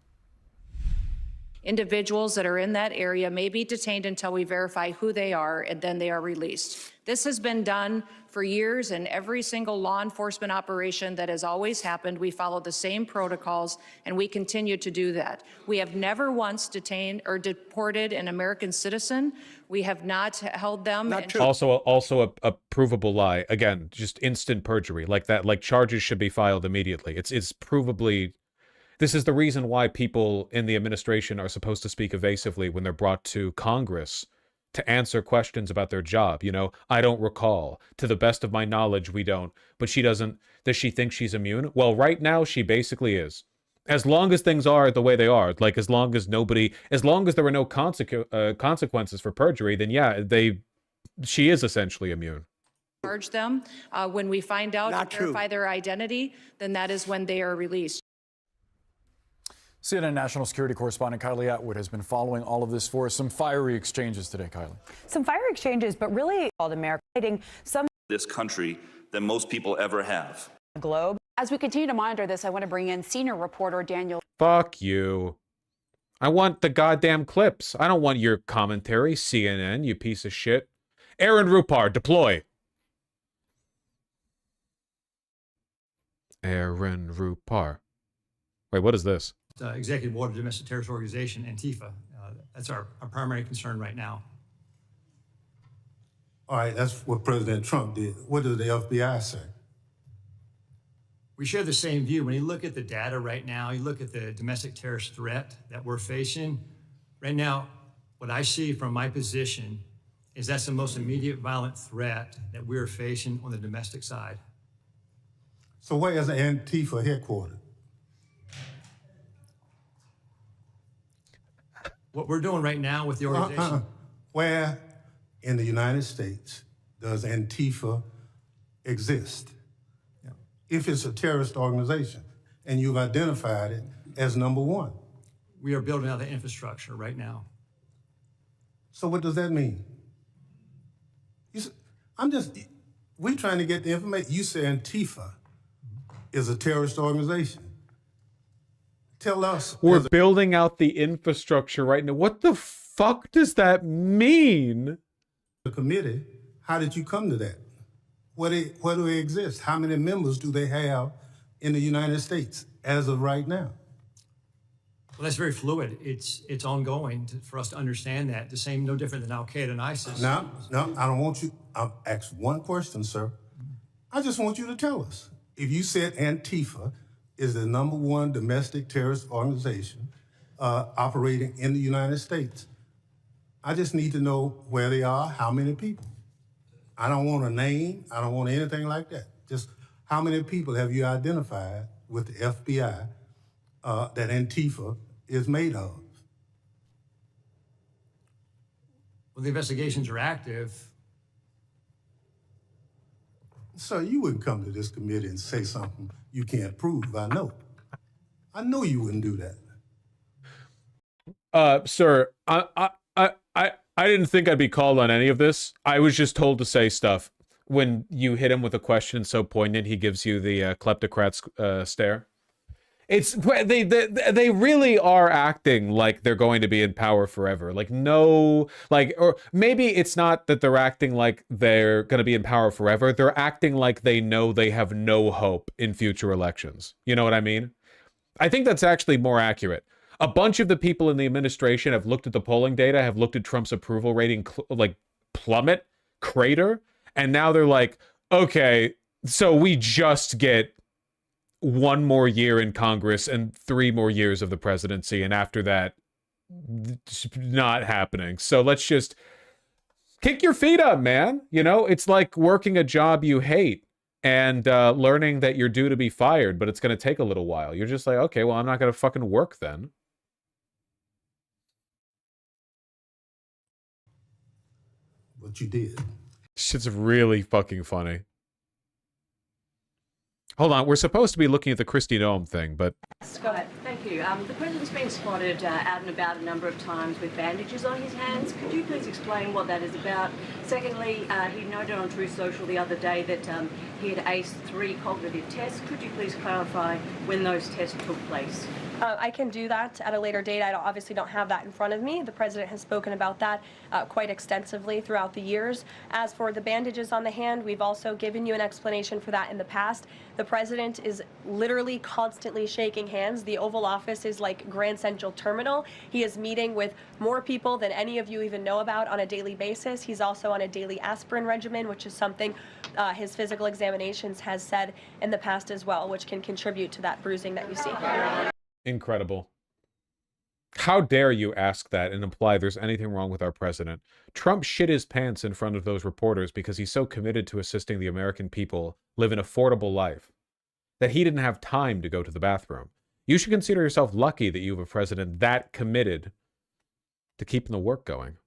Individuals that are in that area may be detained until we verify who they are, and then they are released. This has been done for years, and every single law enforcement operation that has always happened, we follow the same protocols, and we continue to do that. We have never once detained or deported an American citizen. We have not held them. Also a provable lie. Again, just instant perjury like that. Like, charges should be filed immediately. It's provably... This is the reason why people in the administration are supposed to speak evasively when they're brought to Congress to answer questions about their job. You know, I don't recall. To the best of my knowledge, we don't. But she doesn't. Does she think she's immune? Well, right now, she basically is. As long as things are the way they are, like as long as there are no consequences for perjury, then yeah, she is essentially immune. Charge them. When we find out and verify their identity, then that is when they are released. CNN national security correspondent Kylie Atwood has been following all of this for us. Some fiery exchanges today, Kylie. Some fiery exchanges, but really called America some this country than most people ever have. Globe. As we continue to monitor this, I want to bring in senior reporter Daniel. Fuck you. I want the goddamn clips. I don't want your commentary, CNN, you piece of shit. Aaron Rupar, deploy. Aaron Rupar. Wait, what is this? Executive Order Domestic Terrorist Organization, Antifa. That's our primary concern right now. All right, that's what President Trump did. What did the FBI say? We share the same view. When you look at the data right now, you look at the domestic terrorist threat that we're facing. Right now, what I see from my position is that's the most immediate violent threat that we're facing on the domestic side. So where is Antifa headquartered? What we're doing right now with the organization. Where in the United States does Antifa exist? Yeah. If it's a terrorist organization and you've identified it as number one. We are building out the infrastructure right now. So what does that mean? We're trying to get the information. You say Antifa is a terrorist organization. Tell us. We're building out the infrastructure right now. What the fuck does that mean? The committee, how did you come to that? Where do they exist? How many members do they have in the United States as of right now? Well, that's very fluid. It's ongoing for us to understand that. The same, no different than Al Qaeda and ISIS. No, I don't want you. I'll ask one question, sir. I just want you to tell us. If you said Antifa is the #1 domestic terrorist organization operating in the United States, I just need to know where they are, how many people. I don't want a name. I don't want anything like that. Just how many people have you identified with the FBI that Antifa is made of? Well, the investigations are active. Sir, you wouldn't come to this committee and say something you can't prove. I know you wouldn't do that. Sir, I didn't think I'd be called on any of this. I was just told to say stuff. When you hit him with a question so poignant, he gives you the kleptocrat stare. It's they really are acting like they're going to be in power forever. Like no, like, or maybe it's not that they're acting like they're going to be in power forever. They're acting like they know they have no hope in future elections. You know what I mean? I think that's actually more accurate. A bunch of the people in the administration have looked at the polling data, have looked at Trump's approval rating like plummet, crater, and now they're like, okay, so we just get 1 more year in Congress and 3 more years of the presidency, and after that, it's not happening. So let's just kick your feet up, man. You know, it's like working a job you hate and learning that you're due to be fired, but it's going to take a little while. You're just like, okay, well, I'm not going to fucking work then. But you did. Shit's really fucking funny. Hold on, we're supposed to be looking at the Kristi Noem thing, but... Go ahead. Thank you. The President's been spotted out and about a number of times with bandages on his hands. Could you please explain what that is about? Secondly, he noted on Truth Social the other day that he had aced 3 cognitive tests. Could you please clarify when those tests took place? I can do that at a later date. I obviously don't have that in front of me. The President has spoken about that quite extensively throughout the years. As for the bandages on the hand, we've also given you an explanation for that in the past. The President is literally constantly shaking hands. The Oval Office is like Grand Central Terminal. He is meeting with more people than any of you even know about on a daily basis. He's also on a daily aspirin regimen, which is something his physical examinations has said in the past as well, which can contribute to that bruising that you see. Incredible. How dare you ask that and imply there's anything wrong with our president? Trump shit his pants in front of those reporters because he's so committed to assisting the American people live an affordable life that he didn't have time to go to the bathroom. You should consider yourself lucky that you have a president that committed to keeping the work going.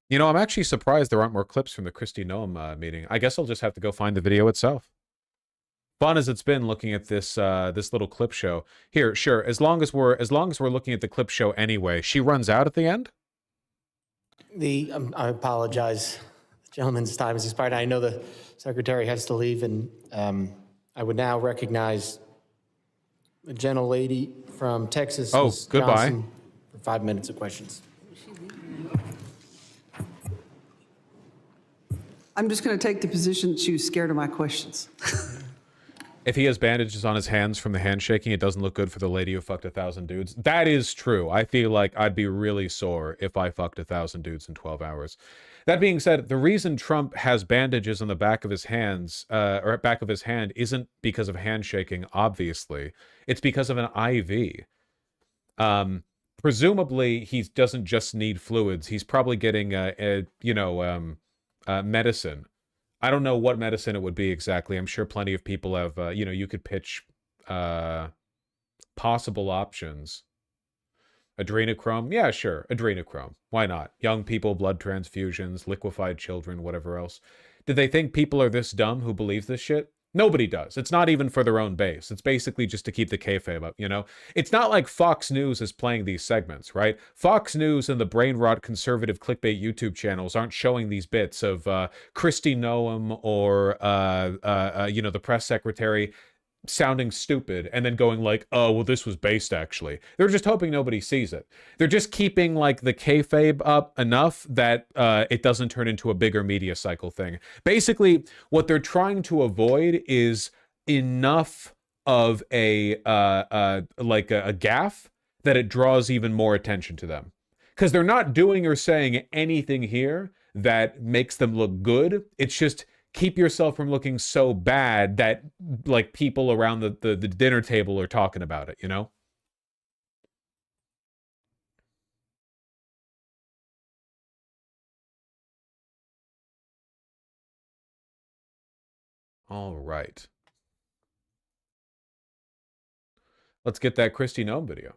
You know, I'm actually surprised there aren't more clips from the Kristi Noem meeting. I guess I'll just have to go find the video itself. Fun as it's been looking at this this little clip show. Here, sure, as long as we're looking at the clip show anyway, she runs out at the end? I apologize. The gentleman's time has expired. I know the secretary has to leave, and I would now recognize a gentle lady from Texas. Oh, Ms. goodbye. Johnson, for 5 minutes of questions. I'm just going to take the position that she was scared of my questions. If he has bandages on his hands from the handshaking, it doesn't look good for the lady who fucked 1,000 dudes. That is true. I feel like I'd be really sore if I fucked 1,000 dudes in 12 hours. That being said, the reason Trump has bandages on the back of his hands, or back of his hand, isn't because of handshaking, obviously. It's because of an IV. Presumably, he doesn't just need fluids. He's probably getting, medicine. I don't know what medicine it would be exactly. I'm sure plenty of people have, you could pitch possible options. Adrenochrome? Yeah, sure. Adrenochrome. Why not? Young people, blood transfusions, liquefied children, whatever else. Did they think people are this dumb who believe this shit? Nobody does. It's not even for their own base. It's basically just to keep the kayfabe up, you know? It's not like Fox News is playing these segments, right? Fox News and the brain rot conservative clickbait YouTube channels aren't showing these bits of Kristi Noem or, you know, the press secretary sounding stupid and then going like, oh, well, this was based actually. They're just hoping nobody sees it. They're just keeping like the kayfabe up enough that it doesn't turn into a bigger media cycle thing. Basically, what they're trying to avoid is enough of a gaffe that it draws even more attention to them. Because they're not doing or saying anything here that makes them look good. It's just keep yourself from looking so bad that like people around the dinner table are talking about it, you know? All right. Let's get that Kristi Noem video.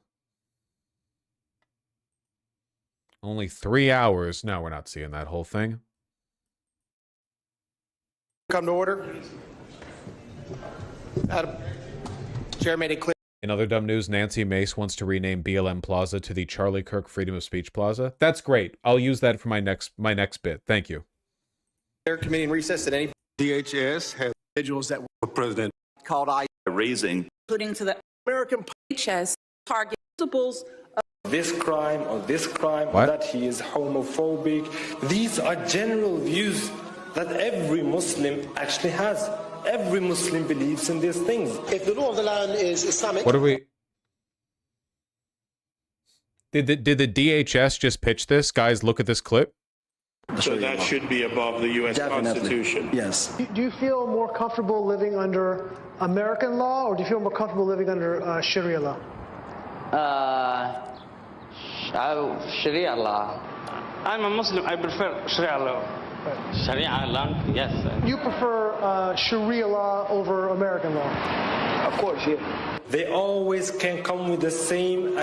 Only 3 hours. No, we're not seeing that whole thing. Come to order. Chair made it clear. In other dumb news, Nancy Mace wants to rename BLM Plaza to the Charlie Kirk Freedom of Speech Plaza. That's great. I'll use that for my next bit. Thank you. Committee in recess at any DHS has individuals that were president called I raising, including to the American DHS target principles of this crime or that he is homophobic. These are general views that every Muslim actually has. Every Muslim believes in these things. If the law of the land is Islamic. What are we? Did the DHS just pitch this? Guys, look at this clip. So that should be above the U.S. Constitution. Yes. Do you feel more comfortable living under American law, or do you feel more comfortable living under Sharia law? Sharia law. I'm a Muslim. I prefer Sharia law. Sharia law, yes. You prefer Sharia law over American law? Of course, yeah. They always can come with the same.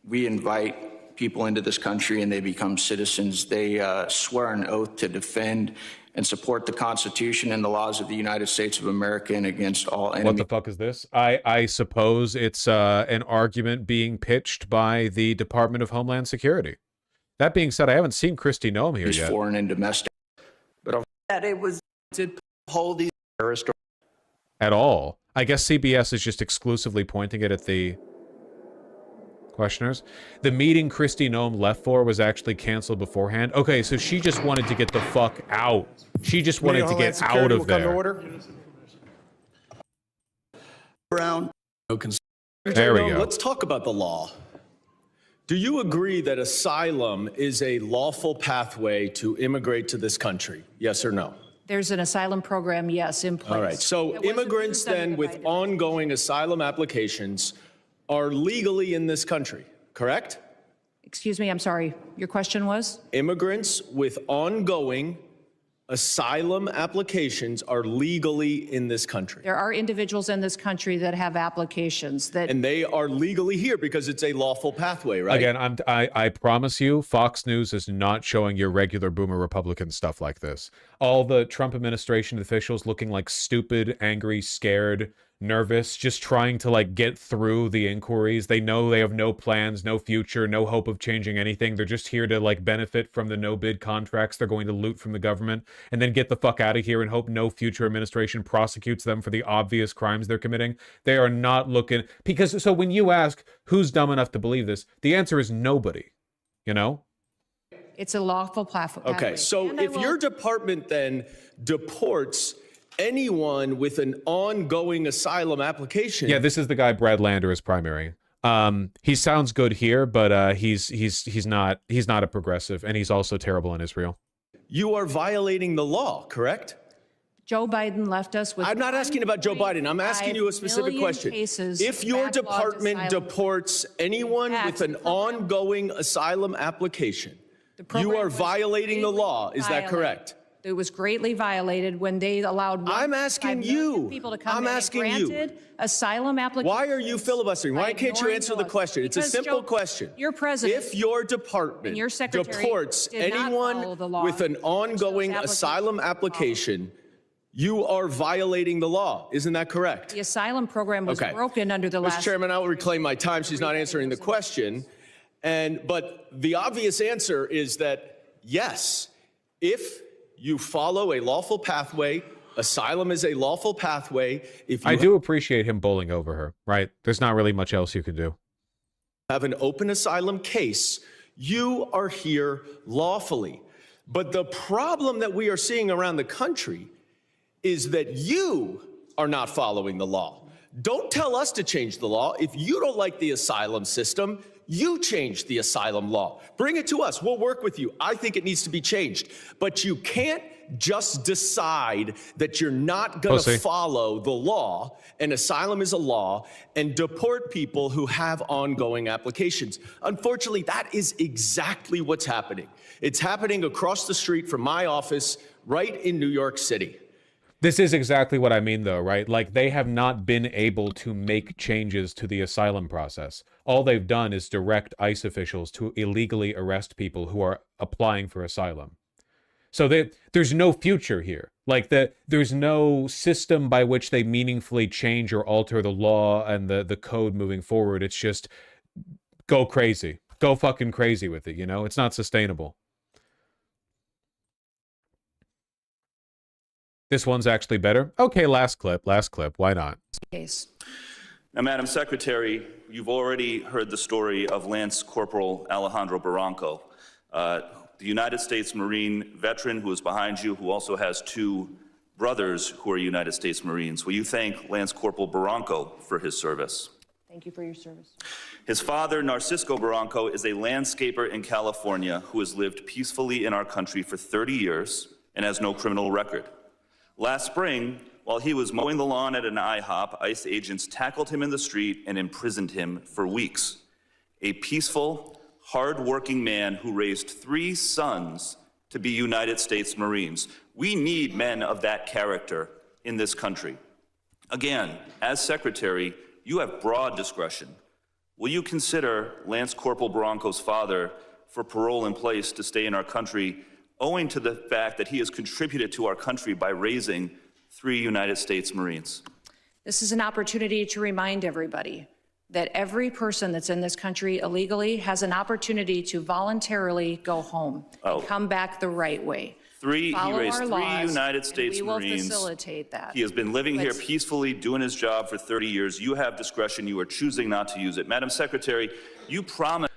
We invite people into this country and they become citizens. They swear an oath to defend and support the Constitution and the laws of the United States of America and against all enemies. What the fuck is this? I suppose it's an argument being pitched by the Department of Homeland Security. That being said, I haven't seen Kristi Noem here yet. Foreign and domestic. But that it was to hold these terrorists at all. I guess CBS is just exclusively pointing it at the questioners. The meeting Kristi Noem left for was actually canceled beforehand. Okay, so she just wanted to get the fuck out. She just wanted to get out of there. Brown. There we go. Let's talk about the law. Do you agree that asylum is a lawful pathway to immigrate to this country? Yes or no? There's an asylum program, yes, in place. All right. So immigrants then with ongoing asylum applications are legally in this country, correct? Excuse me, I'm sorry. Your question was? Immigrants with ongoing asylum applications are legally in this country. There are individuals in this country that have applications that... And they are legally here because it's a lawful pathway, right? Again, I promise you, Fox News is not showing your regular boomer Republican stuff like this. All the Trump administration officials looking like stupid, angry, scared, nervous, just trying to like get through the inquiries. They know they have no plans, no future, no hope of changing anything. They're just here to like benefit from the no bid contracts they're going to loot from the government and then get the fuck out of here and hope no future administration prosecutes them for the obvious crimes they're committing. They are not looking, because so when you ask who's dumb enough to believe this, the answer is nobody, you know? It's a lawful pathway. Okay, so if your department then deports anyone with an ongoing asylum application. Yeah, this is the guy Brad Lander is primary. He sounds good here, but he's not a progressive, and he's also terrible in Israel. You are violating the law, correct? Joe Biden left us with... I'm not asking about Joe Biden. I'm asking you a specific question. If your department deports anyone with an ongoing asylum application, you are violating the law. Is that correct? It was greatly violated when they allowed I'm asking you. People to come I'm asking you. Asylum applications. Why are you filibustering? Why can't you answer the question? It's a simple question. Your president, if your department deports anyone with an ongoing asylum application, You are violating the law. Isn't that correct? The asylum program was broken under the last... Mr. Chairman, I will reclaim my time. She's not answering the question. But the obvious answer is that, yes, if you follow a lawful pathway, asylum is a lawful pathway. If you I do appreciate him bowling over her, right? There's not really much else you could do. Have an open asylum case, you are here lawfully. But the problem that we are seeing around the country is that you are not following the law. Don't tell us to change the law. If you don't like the asylum system, you change the asylum law. Bring it to us. We'll work with you. I think it needs to be changed. But you can't just decide that you're not going to follow the law, and asylum is a law, and deport people who have ongoing applications. Unfortunately, that is exactly what's happening. It's happening across the street from my office right in New York City. This is exactly what I mean, though, right? Like, they have not been able to make changes to the asylum process. All they've done is direct ICE officials to illegally arrest people who are applying for asylum. So there's no future here. Like, there's no system by which they meaningfully change or alter the law and the code moving forward. It's just go crazy. Go fucking crazy with it, you know? It's not sustainable. This one's actually better. Okay, last clip. Why not? Case. Now, Madam Secretary, you've already heard the story of Lance Corporal Alejandro Barranco, the United States Marine veteran who is behind you, who also has two brothers who are United States Marines. Will you thank Lance Corporal Barranco for his service? Thank you for your service. His father, Narcisco Barranco, is a landscaper in California who has lived peacefully in our country for 30 years and has no criminal record. Last spring, while he was mowing the lawn at an IHOP, ICE agents tackled him in the street and imprisoned him for weeks. A peaceful, hard-working man who raised 3 sons to be United States Marines. We need men of that character in this country. Again, as Secretary, you have broad discretion. Will you consider Lance Corporal Barranco's father for parole in place to stay in our country, owing to the fact that he has contributed to our country by raising 3 United States Marines? This is an opportunity to remind everybody that every person that's in this country illegally has an opportunity to voluntarily go home and come back the right way. He raised 3 United States we will Marines. Facilitate that. He has been living here peacefully, doing his job for 30 years. You have discretion. You are choosing not to use it. Madam Secretary, you promised.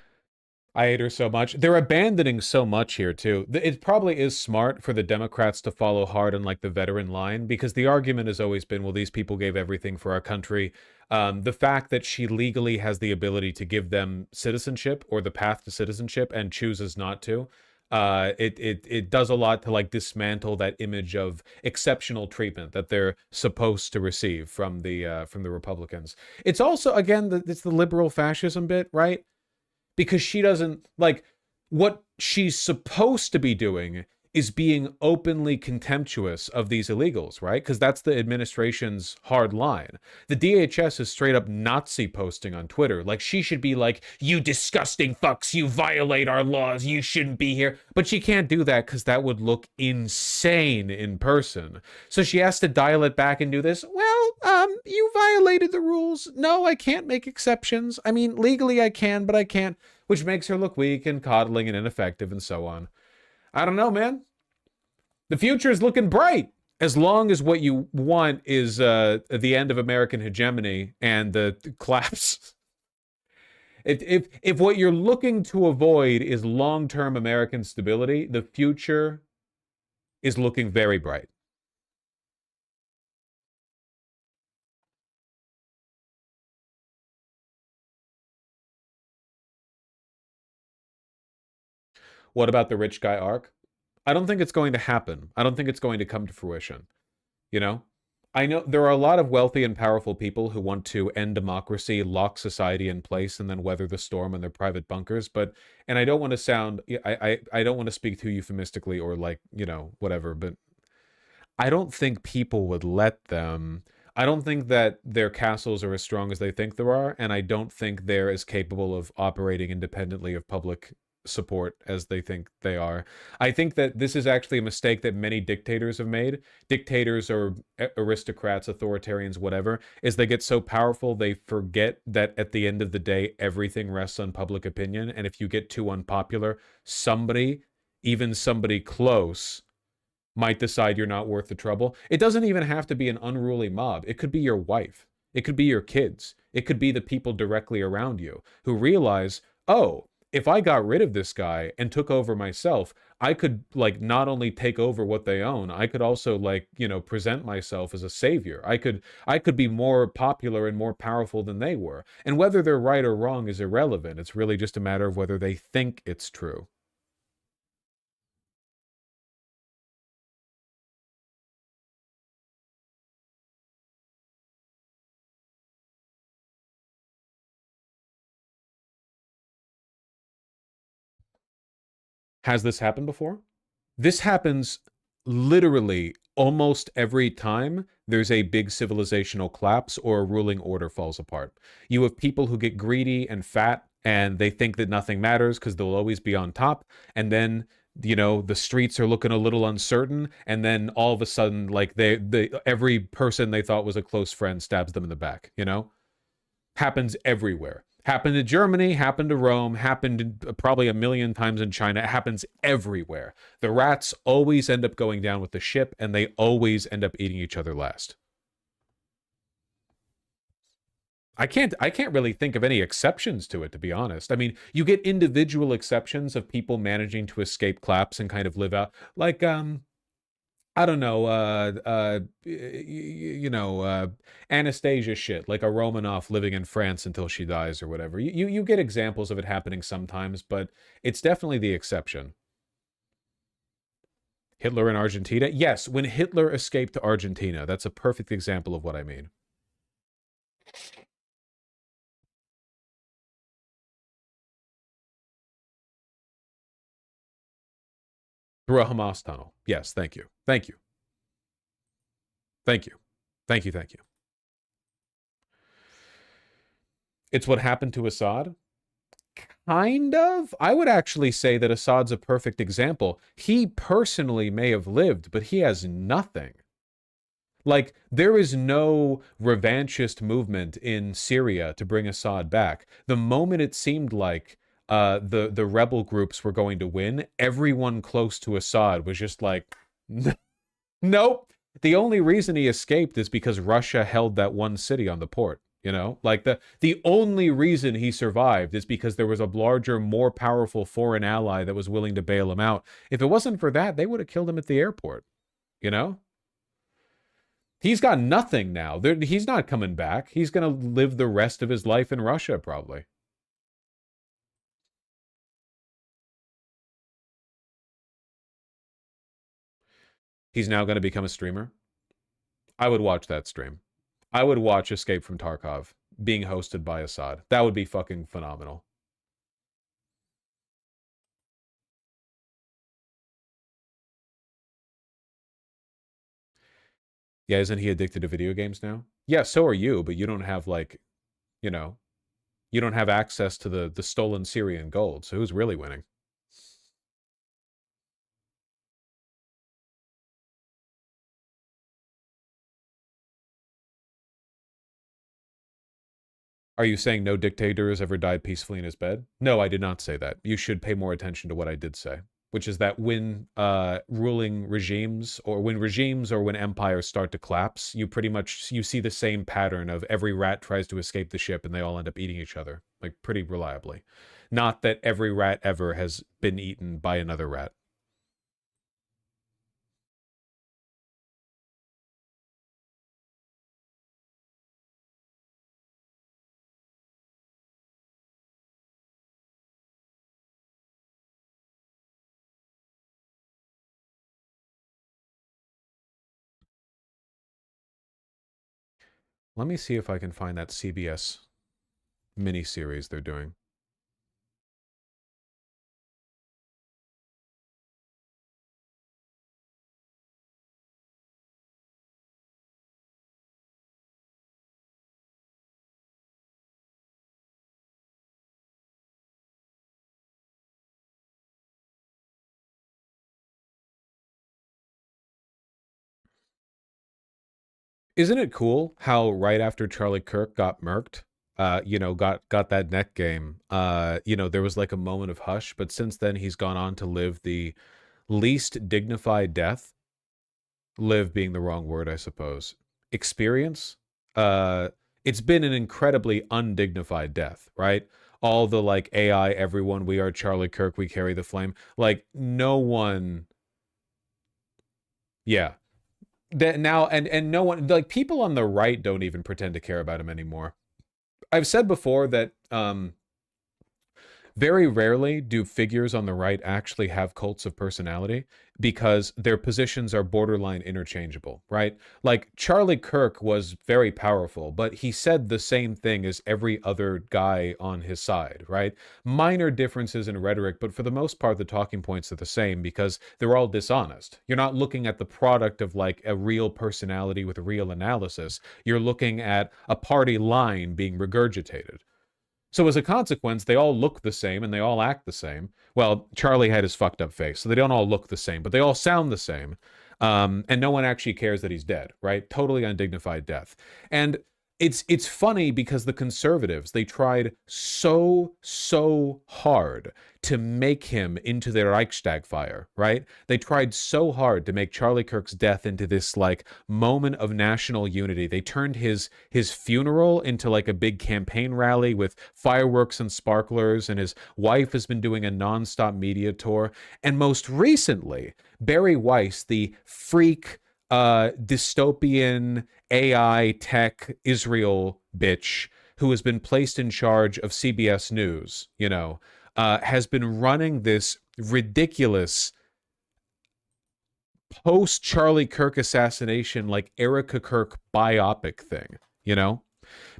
I hate her so much. They're abandoning so much here, too. It probably is smart for the Democrats to follow hard on, like, the veteran line, because the argument has always been, well, these people gave everything for our country. The fact that she legally has the ability to give them citizenship or the path to citizenship and chooses not to, it does a lot to, like, dismantle that image of exceptional treatment that they're supposed to receive from the Republicans. It's also, again, it's the liberal fascism bit, right? Because she doesn't, like, what she's supposed to be doing is being openly contemptuous of these illegals, right? Because that's the administration's hard line. The DHS is straight up Nazi posting on Twitter. Like, she should be like, you disgusting fucks, you violate our laws, you shouldn't be here. But she can't do that because that would look insane in person. So she has to dial it back and do this. Well, you violated the rules. No, I can't make exceptions. I mean, legally I can, but I can't. Which makes her look weak and coddling and ineffective and so on. I don't know, man. The future is looking bright. As long as what you want is the end of American hegemony and the collapse. If what you're looking to avoid is long-term American stability, the future is looking very bright. What about the rich guy arc? I don't think it's going to happen. I don't think it's going to come to fruition. You know? I know there are a lot of wealthy and powerful people who want to end democracy, lock society in place, and then weather the storm in their private bunkers. And I don't want to sound, I don't want to speak too euphemistically or, like, you know, whatever, but I don't think people would let them. I don't think that their castles are as strong as they think there are, and I don't think they're as capable of operating independently of public support as they think they are. I think that this is actually a mistake that many dictators have made. Dictators or aristocrats, authoritarians, whatever, is they get so powerful they forget that at the end of the day, everything rests on public opinion. And if you get too unpopular, somebody, even somebody close, might decide you're not worth the trouble. It doesn't even have to be an unruly mob. It could be your wife. It could be your kids. It could be the people directly around you who realize, oh, if I got rid of this guy and took over myself, I could, like, not only take over what they own, I could also, like, you know, present myself as a savior. I could be more popular and more powerful than they were. And whether they're right or wrong is irrelevant. It's really just a matter of whether they think it's true. Has this happened before? This happens literally almost every time there's a big civilizational collapse or a ruling order falls apart. You have people who get greedy and fat and they think that nothing matters because they'll always be on top. And then, you know, the streets are looking a little uncertain. And then all of a sudden, like every person they thought was a close friend stabs them in the back, you know? Happens everywhere. Happened to Germany, happened to Rome, happened probably a million times in China. It happens everywhere. The rats always end up going down with the ship, and they always end up eating each other last. I can't really think of any exceptions to it, to be honest. I mean, you get individual exceptions of people managing to escape collapse and kind of live out, like I don't know, Anastasia shit, like a Romanov living in France until she dies or whatever. You get examples of it happening sometimes, but it's definitely the exception. Hitler in Argentina? Yes, when Hitler escaped to Argentina. That's a perfect example of what I mean. Through a Hamas tunnel. Yes, thank you. Thank you. Thank you. Thank you, thank you. It's what happened to Assad? Kind of. I would actually say that Assad's a perfect example. He personally may have lived, but he has nothing. Like, there is no revanchist movement in Syria to bring Assad back. The moment it seemed like the rebel groups were going to win, everyone close to Assad was just like, nope. The only reason he escaped is because Russia held that one city on the port. You know, like the only reason he survived is because there was a larger, more powerful foreign ally that was willing to bail him out. If it wasn't for that, they would have killed him at the airport. You know? He's got nothing now. He's not coming back. He's going to live the rest of his life in Russia, probably. He's now going to become a streamer. I would watch that stream. I would watch Escape from Tarkov being hosted by Assad. That would be fucking phenomenal. Yeah, isn't he addicted to video games now? Yeah, so are you, but you don't have, like, you know, you don't have access to the stolen Syrian gold, so who's really winning? Are you saying no dictator has ever died peacefully in his bed? No, I did not say that. You should pay more attention to what I did say, which is that when ruling regimes or when empires start to collapse, you see the same pattern of every rat tries to escape the ship and they all end up eating each other, like, pretty reliably. Not that every rat ever has been eaten by another rat. Let me see if I can find that CBS miniseries they're doing. Isn't it cool how right after Charlie Kirk got murked, got that neck game, there was like a moment of hush, but since then he's gone on to live the least dignified death. Live being the wrong word, I suppose. Experience. It's been an incredibly undignified death, right? All the like AI, everyone, we are Charlie Kirk, we carry the flame. Like no one. Yeah. That now and no one, like people on the right don't even pretend to care about him anymore. I've said before that very rarely do figures on the right actually have cults of personality because their positions are borderline interchangeable, right? Like Charlie Kirk was very powerful, but he said the same thing as every other guy on his side, right? Minor differences in rhetoric, but for the most part, the talking points are the same because they're all dishonest. You're not looking at the product of like a real personality with real analysis. You're looking at a party line being regurgitated. So as a consequence, they all look the same and they all act the same. Well, Charlie had his fucked up face, so they don't all look the same, but they all sound the same. And no one actually cares that he's dead, right? Totally undignified death. And it's funny because the conservatives, they tried so hard to make him into the Reichstag fire, right? They tried so hard to make Charlie Kirk's death into this like moment of national unity. They turned his funeral into like a big campaign rally with fireworks and sparklers, and his wife has been doing a nonstop media tour. And most recently, Barry Weiss, the freak dystopian AI tech Israel bitch who has been placed in charge of CBS News, has been running this ridiculous post Charlie Kirk assassination, like Erica Kirk biopic thing,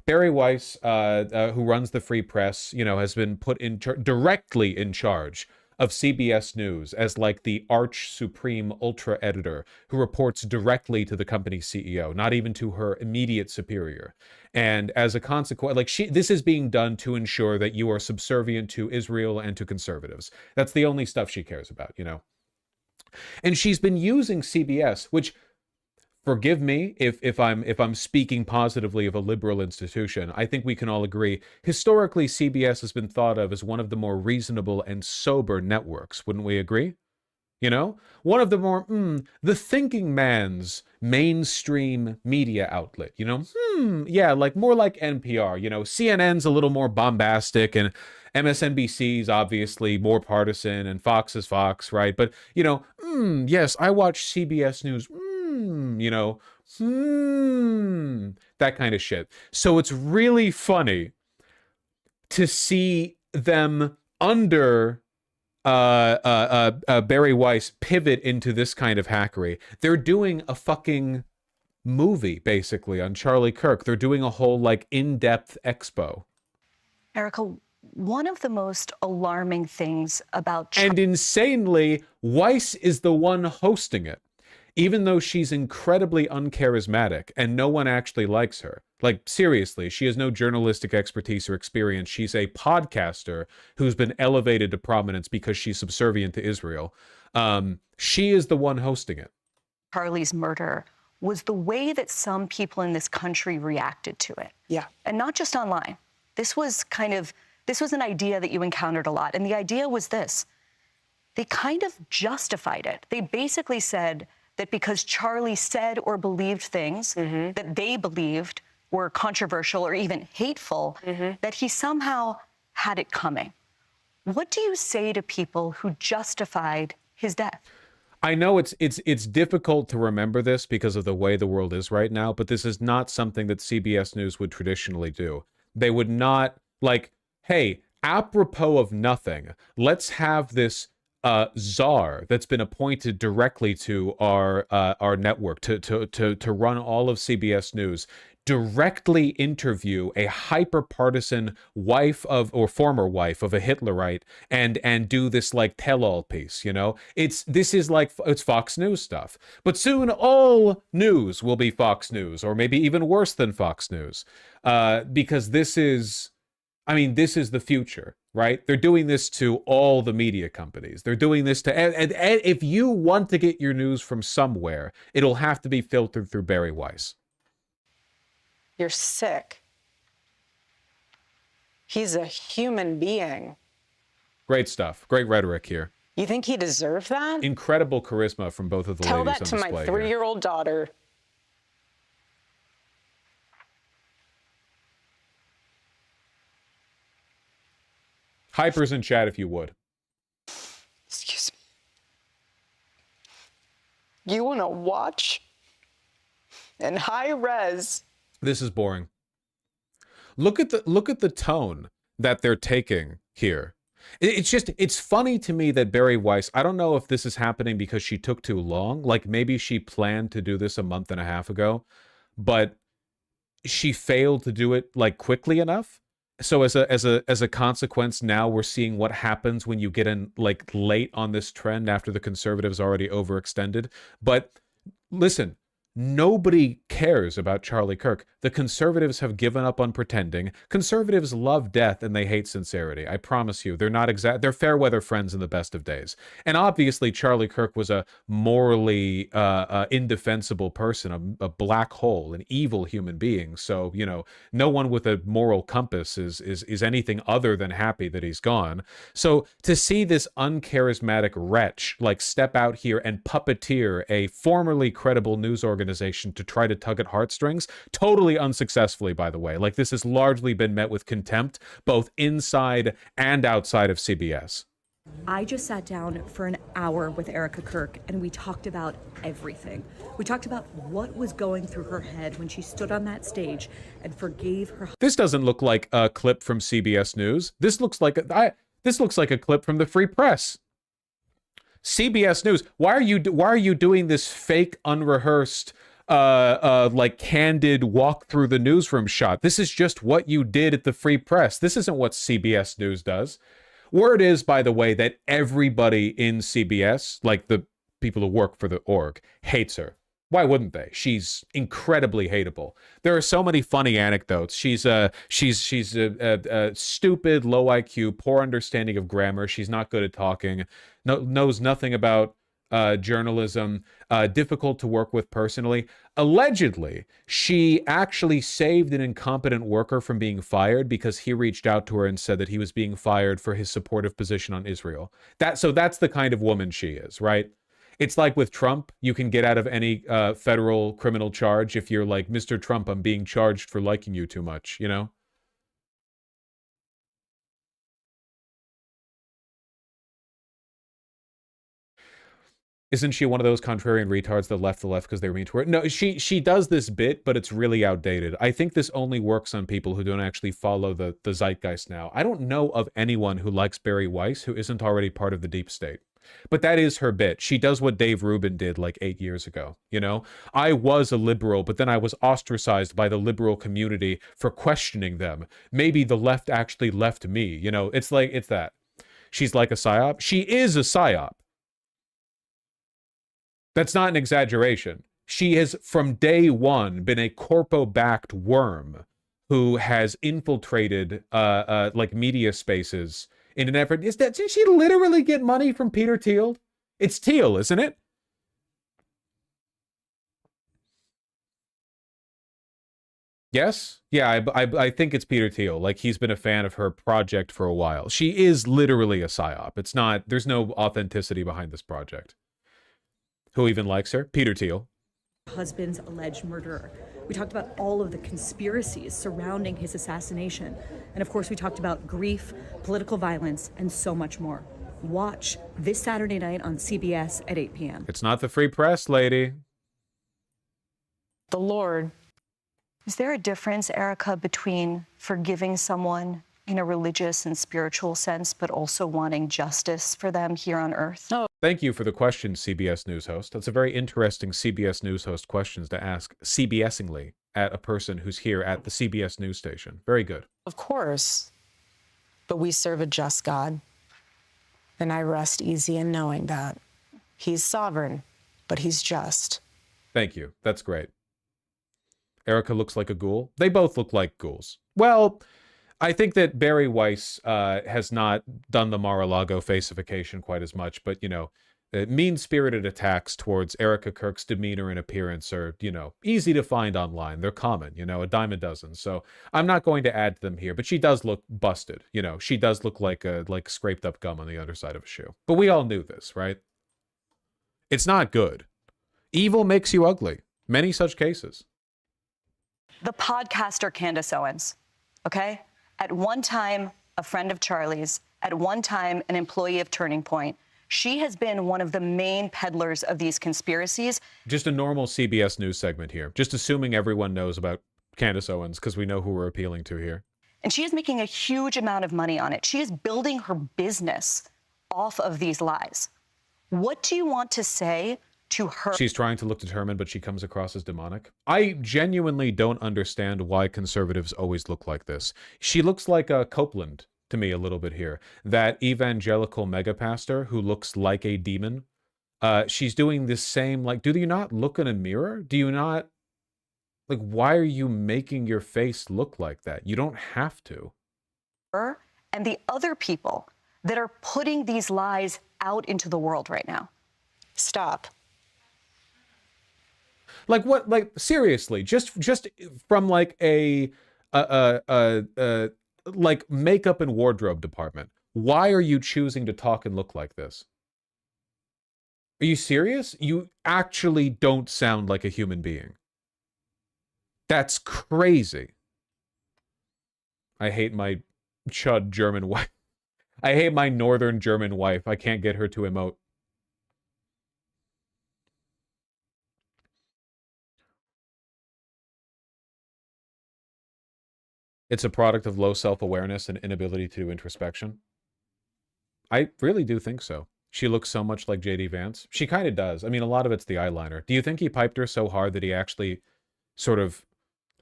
Barry Weiss, who runs the Free Press, has been put directly in charge of CBS News as like the arch supreme ultra editor who reports directly to the company's CEO, not even to her immediate superior. And as a consequence, this is being done to ensure that you are subservient to Israel and to conservatives. That's the only stuff she cares about, And she's been using CBS, which, forgive me if I'm speaking positively of a liberal institution. I think we can all agree, historically, CBS has been thought of as one of the more reasonable and sober networks. Wouldn't we agree? One of the more, the thinking man's mainstream media outlet, yeah, like more like NPR, CNN's a little more bombastic and MSNBC's obviously more partisan and Fox is Fox, right? But, yes, I watch CBS News, that kind of shit. So it's really funny to see them under Barry Weiss pivot into this kind of hackery. They're doing a fucking movie basically on Charlie Kirk. They're doing a whole like in-depth expo. Erica, one of the most alarming things about and insanely, Weiss is the one hosting it, even though she's incredibly uncharismatic and no one actually likes her. Like, seriously, she has no journalistic expertise or experience. She's a podcaster who's been elevated to prominence because she's subservient to Israel. She is the one hosting it. Charlie's murder was the way that some people in this country reacted to it. Yeah. And not just online. This was an idea that you encountered a lot. And the idea was this. They kind of justified it. They basically said that because Charlie said or believed things that they believed were controversial or even hateful, that he somehow had it coming. What do you say to people who justified his death? I know it's difficult to remember this because of the way the world is right now, but this is not something that CBS News would traditionally do. They would not, like, hey, apropos of nothing, let's have this czar that's been appointed directly to our network to run all of CBS News directly interview a hyper-partisan wife of, or former wife of, a Hitlerite and do this like tell-all piece, This is like, it's Fox News stuff. But soon all news will be Fox News, or maybe even worse than Fox News. Because this is the future, right? They're doing this to all the media companies. They're doing this to, and if you want to get your news from somewhere, it'll have to be filtered through Barry Weiss. You're sick. He's a human being. Great stuff. Great rhetoric here. You think he deserved that? Incredible charisma from both of the Tell ladies that on to my display here. 3-year-old daughter. Hypers in chat if you would. Excuse me. You want to watch in high res? This is boring. Look at the tone that they're taking here. It's funny to me that Bari Weiss, I don't know if this is happening because she took too long, like maybe she planned to do this a month and a half ago, but she failed to do it like quickly enough. So as a consequence, now we're seeing what happens when you get in like late on this trend after the conservatives already overextended. But listen, nobody cares about Charlie Kirk. The conservatives have given up on pretending. Conservatives love death and they hate sincerity. I promise you, they're not they're fair weather friends in the best of days. And obviously, Charlie Kirk was a morally indefensible person, a black hole, an evil human being. So, you know, no one with a moral compass is anything other than happy that he's gone. So to see this uncharismatic wretch like step out here and puppeteer a formerly credible news organization to try to tug at heartstrings, totally unsuccessfully, by the way. Like, this has largely been met with contempt, both inside and outside of CBS. I just sat down for an hour with Erica Kirk, and we talked about everything. We talked about what was going through her head when she stood on that stage and forgave her. This doesn't look like a clip from CBS News. This looks like a clip from the Free Press. CBS News. Why are you doing this fake, unrehearsed, like candid walk through the newsroom shot? This is just what you did at the Free Press. This isn't what CBS News does. Word is, by the way, that everybody in CBS, like the people who work for the org, hates her. Why wouldn't they? She's incredibly hateable. There are so many funny anecdotes. She's a stupid, low IQ, poor understanding of grammar. She's not good at talking. Knows nothing about journalism. Difficult to work with personally. Allegedly, she actually saved an incompetent worker from being fired because he reached out to her and said that he was being fired for his supportive position on Israel. So that's the kind of woman she is, right? It's like with Trump, you can get out of any federal criminal charge if you're like, Mr. Trump, I'm being charged for liking you too much, you know? Isn't she one of those contrarian retards that left the left because they were mean to her? No, she does this bit, but it's really outdated. I think this only works on people who don't actually follow the zeitgeist now. I don't know of anyone who likes Bari Weiss who isn't already part of the deep state. But that is her bit. She does what Dave Rubin did like 8 years ago, you know? I was a liberal, but then I was ostracized by the liberal community for questioning them. Maybe the left actually left me, you know? It's that. She's like a psyop. She is a psyop. That's not an exaggeration. She has, from day one, been a corpo-backed worm who has infiltrated like media spaces in an effort. Did she literally get money from Peter Thiel? It's Thiel, isn't it? Yes? Yeah, I think it's Peter Thiel. Like, he's been a fan of her project for a while. She is literally a psyop. It's not, there's no authenticity behind this project. Who even likes her? Peter Thiel. Husband's alleged murderer. We talked about all of the conspiracies surrounding his assassination. And of course, we talked about grief, political violence, and so much more. Watch this Saturday night on CBS at 8 p.m. It's not the Free Press, lady. The Lord. Is there a difference, Erica, between forgiving someone in a religious and spiritual sense, but also wanting justice for them here on earth? No. Thank you for the question, CBS News host. That's a very interesting CBS News host questions to ask CBSingly at a person who's here at the CBS News station. Very good. Of course, but we serve a just God, and I rest easy in knowing that. He's sovereign, but he's just. Thank you. That's great. Erica looks like a ghoul. They both look like ghouls. Well, I think that Bari Weiss has not done the Mar-a-Lago facification quite as much, but, you know, mean-spirited attacks towards Erica Kirk's demeanor and appearance are, you know, easy to find online. They're common, you know, a dime a dozen. So I'm not going to add to them here, but she does look busted. You know, she does look like scraped up gum on the underside of a shoe. But we all knew this, right? It's not good. Evil makes you ugly. Many such cases. The podcaster Candace Owens, okay? At one time, a friend of Charlie's, at one time, an employee of Turning Point. She has been one of the main peddlers of these conspiracies. Just a normal CBS News segment here. Just assuming everyone knows about Candace Owens because we know who we're appealing to here. And she is making a huge amount of money on it. She is building her business off of these lies. What do you want to say to her? She's trying to look determined, but she comes across as demonic. I genuinely don't understand why conservatives always look like this. She looks like a Copeland to me a little bit here. That evangelical mega pastor who looks like a demon. She's doing this same, like, do you not look in a mirror? Do you not, like, why are you making your face look like that? You don't have to. Her and the other people that are putting these lies out into the world right now. Stop. Like what? Like seriously, just from like a like makeup and wardrobe department. Why are you choosing to talk and look like this? Are you serious? You actually don't sound like a human being. That's crazy. I hate my chud German wife. I hate my northern German wife. I can't get her to emote. It's a product of low self-awareness and inability to do introspection. I really do think so. She looks so much like J.D. Vance. She kind of does. I mean, a lot of it's the eyeliner. Do you think he piped her so hard that he actually sort of,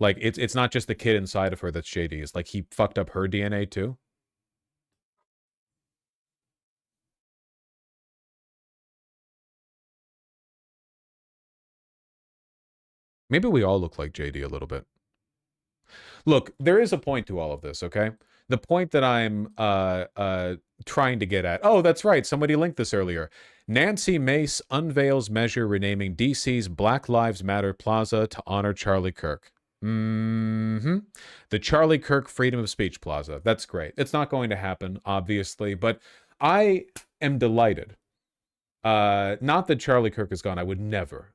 like, it's not just the kid inside of her that's J.D. It's like he fucked up her DNA too? Maybe we all look like J.D. a little bit. Look, there is a point to all of this, okay? The point that I'm trying to get at. Oh, that's right. Somebody linked this earlier. Nancy Mace unveils measure renaming DC's Black Lives Matter Plaza to honor Charlie Kirk. The Charlie Kirk Freedom of Speech Plaza. That's great. It's not going to happen, obviously, but I am delighted. Not that Charlie Kirk is gone. I would never.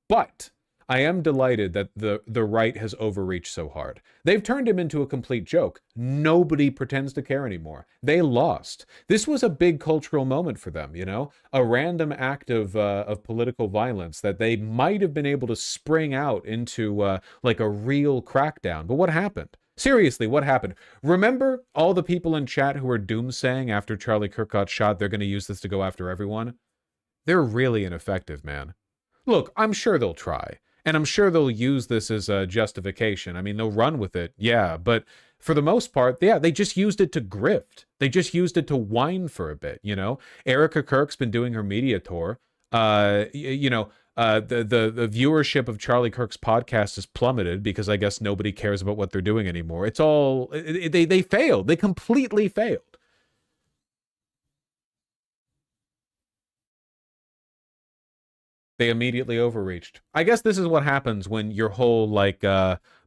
But I am delighted that the right has overreached so hard. They've turned him into a complete joke. Nobody pretends to care anymore. They lost. This was a big cultural moment for them, you know? A random act of political violence that they might have been able to spring out into like a real crackdown. But what happened? Seriously, what happened? Remember all the people in chat who were doomsaying after Charlie Kirk got shot, they're going to use this to go after everyone? They're really ineffective, man. Look, I'm sure they'll try. And I'm sure they'll use this as a justification. I mean, they'll run with it, yeah. But for the most part, yeah, they just used it to grift. They just used it to whine for a bit, you know? Erica Kirk's been doing her media tour. The viewership of Charlie Kirk's podcast has plummeted because I guess nobody cares about what they're doing anymore. It's all, they failed. They completely failed. They immediately overreached. I guess this is what happens when your whole, like,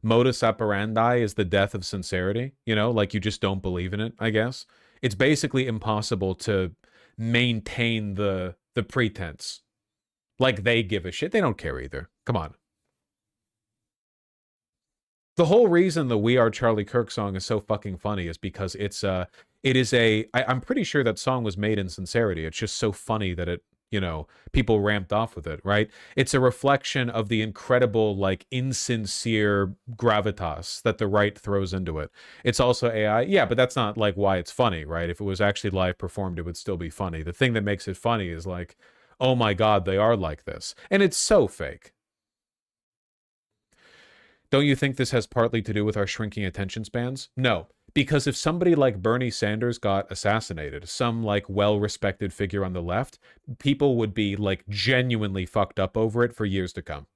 modus operandi is the death of sincerity. You know, like, you just don't believe in it, I guess. It's basically impossible to maintain the pretense. Like, they give a shit. They don't care either. Come on. The whole reason the We Are Charlie Kirk song is so fucking funny is because I'm pretty sure that song was made in sincerity. It's just so funny that it, you know, people ramped off with it, right? It's a reflection of the incredible, like, insincere gravitas that the right throws into it. It's also AI. Yeah, but that's not, like, why it's funny, right? If it was actually live performed, it would still be funny. The thing that makes it funny is, like, oh my God, they are like this. And it's so fake. Don't you think this has partly to do with our shrinking attention spans? No. Because if somebody like Bernie Sanders got assassinated, some like well-respected figure on the left, people would be like genuinely fucked up over it for years to come.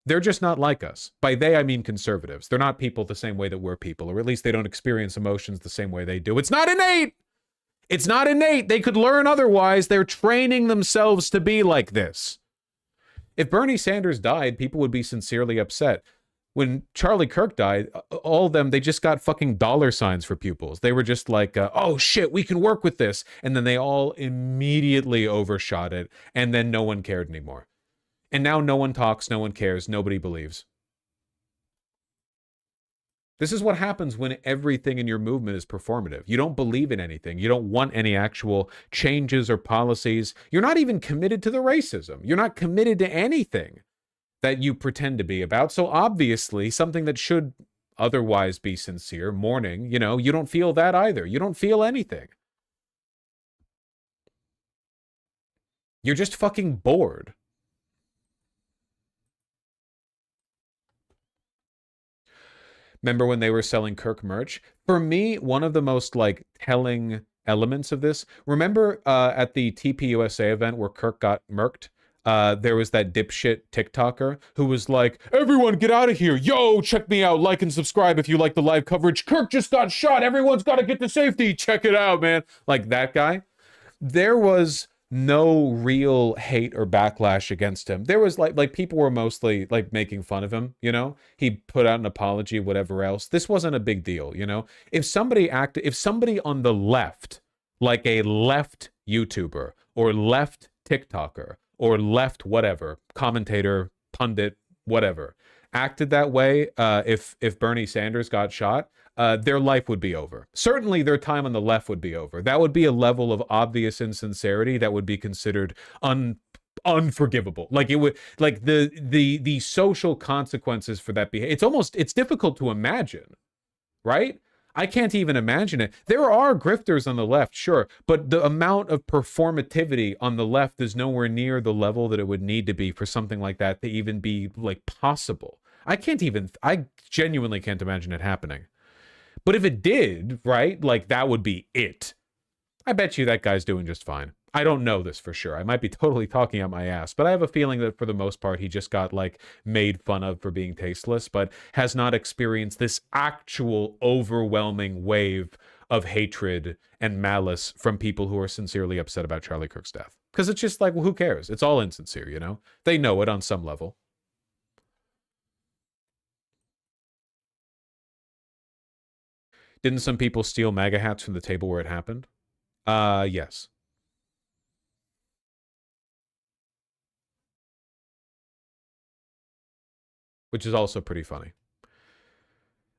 They're just not like us. By they, I mean conservatives. They're not people the same way that we're people, or at least they don't experience emotions the same way they do. It's not innate! It's not innate. They could learn otherwise. They're training themselves to be like this. If Bernie Sanders died, people would be sincerely upset. When Charlie Kirk died, all of them, they just got fucking $signs for pupils. They were just like, oh shit, we can work with this. And then they all immediately overshot it. And then no one cared anymore. And now no one talks, no one cares, nobody believes. This is what happens when everything in your movement is performative. You don't believe in anything. You don't want any actual changes or policies. You're not even committed to the racism. You're not committed to anything that you pretend to be about. So obviously, something that should otherwise be sincere, mourning, you know, you don't feel that either. You don't feel anything. You're just fucking bored. Remember when they were selling Kirk merch? For me, one of the most like telling elements of this, remember at the TPUSA event where Kirk got murked? There was that dipshit TikToker who was like, everyone get out of here. Yo, check me out. Like and subscribe if you like the live coverage. Kirk just got shot. Everyone's got to get to safety. Check it out, man. Like that guy. There was no real hate or backlash against him. There was like people were mostly like making fun of him, you know? He put out an apology, whatever else. This wasn't a big deal, you know? If somebody on the left, like a left YouTuber or left TikToker or left whatever, commentator, pundit, whatever, acted that way, if Bernie Sanders got shot, their life would be over. Certainly their time on the left would be over. That would be a level of obvious insincerity that would be considered unforgivable. Like it would, like the social consequences for that behavior. It's difficult to imagine, right? I can't even imagine it. There are grifters on the left, sure, but the amount of performativity on the left is nowhere near the level that it would need to be for something like that to even be like possible. I genuinely can't imagine it happening. But if it did, right, like that would be it. I bet you that guy's doing just fine. I don't know this for sure. I might be totally talking out my ass, but I have a feeling that for the most part, he just got like made fun of for being tasteless, but has not experienced this actual overwhelming wave of hatred and malice from people who are sincerely upset about Charlie Kirk's death. Because it's just like, well, who cares? It's all insincere, you know? They know it on some level. Didn't some people steal MAGA hats from the table where it happened? Yes. Which is also pretty funny.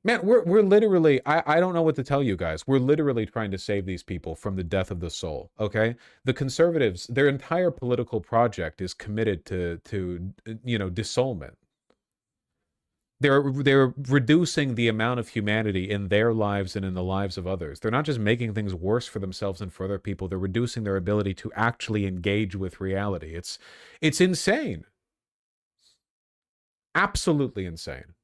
Man, we're literally, I don't know what to tell you guys. We're literally trying to save these people from the death of the soul, okay? The conservatives, their entire political project is committed to you know, dissoulment. They're reducing the amount of humanity in their lives and in the lives of others. They're not just making things worse for themselves and for other people. They're reducing their ability to actually engage with reality. It's insane. Absolutely insane.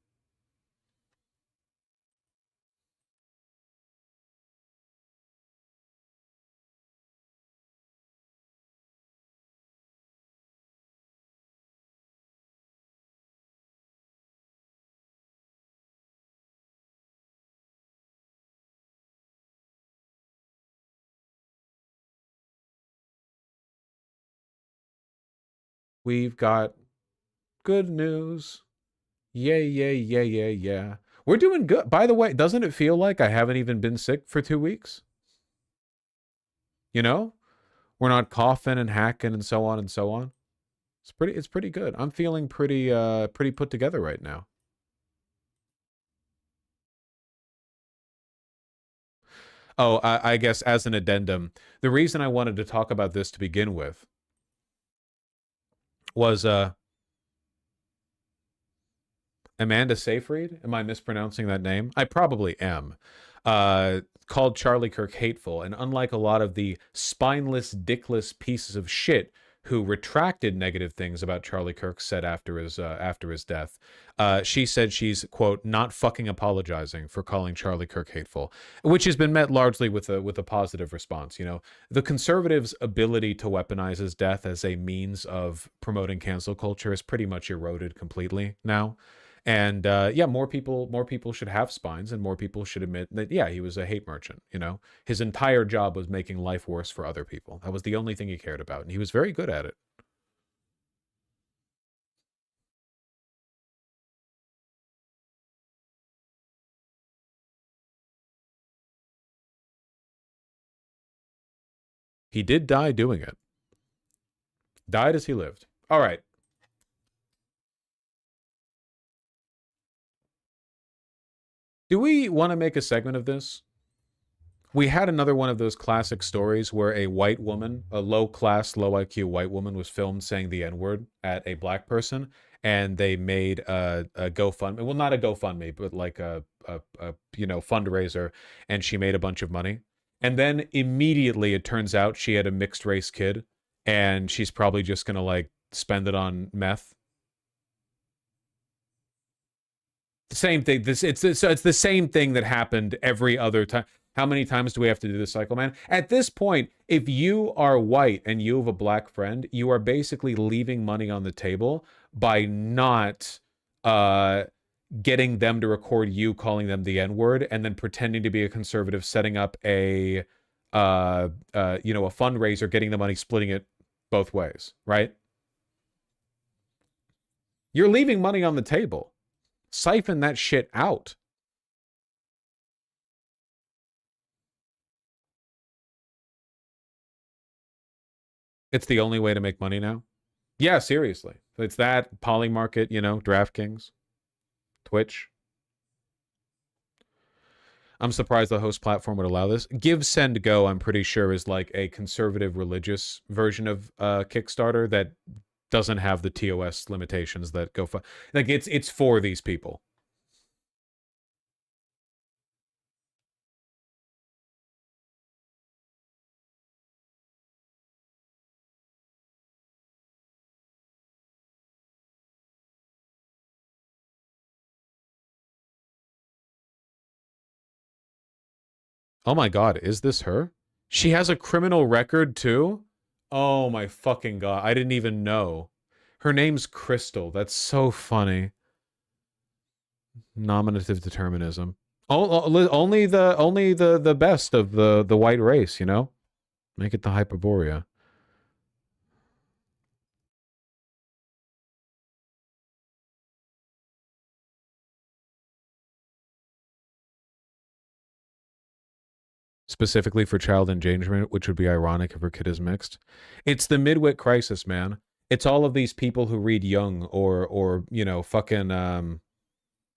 We've got good news. Yay, yay, yay, yay, yeah. We're doing good. By the way, doesn't it feel like I haven't even been sick for 2 weeks? You know? We're not coughing and hacking and so on and so on. It's pretty good. I'm feeling pretty put together right now. Oh, I guess as an addendum, the reason I wanted to talk about this to begin with was Amanda Seyfried. Am I mispronouncing that name? I probably am. Called Charlie Kirk hateful, and unlike a lot of the spineless, dickless pieces of shit who retracted negative things about Charlie Kirk said after his death, she said she's, quote, not fucking apologizing for calling Charlie Kirk hateful, which has been met largely with a positive response. You know, the conservatives' ability to weaponize his death as a means of promoting cancel culture is pretty much eroded completely now. And yeah, more people should have spines, and more people should admit that, yeah, he was a hate merchant, you know? His entire job was making life worse for other people. That was the only thing he cared about, and he was very good at it. He did die doing it. Died as he lived. All right. Do we want to make a segment of this? We had another one of those classic stories where a white woman, a low-class, low-IQ white woman, was filmed saying the N-word at a black person, and they made a GoFundMe. Well, not a GoFundMe, but like a you know, fundraiser, and she made a bunch of money. And then immediately it turns out she had a mixed-race kid, and she's probably just gonna like spend it on meth. Same thing. It's the same thing that happened every other time. How many times do we have to do this cycle, man? At this point, if you are white and you have a black friend, you are basically leaving money on the table by not getting them to record you calling them the N-word and then pretending to be a conservative, setting up a you know, a fundraiser, getting the money, splitting it both ways, right? You're leaving money on the table. Siphon that shit out. It's the only way to make money now. Yeah, seriously. It's that, Polymarket, you know, DraftKings, Twitch. I'm surprised the host platform would allow this. Give, Send, Go, I'm pretty sure, is like a conservative religious version of Kickstarter that doesn't have the TOS limitations that go for. Like, it's for these people. Oh my god, is this her? She has a criminal record too? Oh my fucking god, I didn't even know. Her name's Crystal. That's so funny. Nominative determinism. Only the best of the white race, you know? Make it the Hyperborea. Specifically for child endangerment, which would be ironic if her kid is mixed. It's the midwit crisis, man. It's all of these people who read Jung or you know, fucking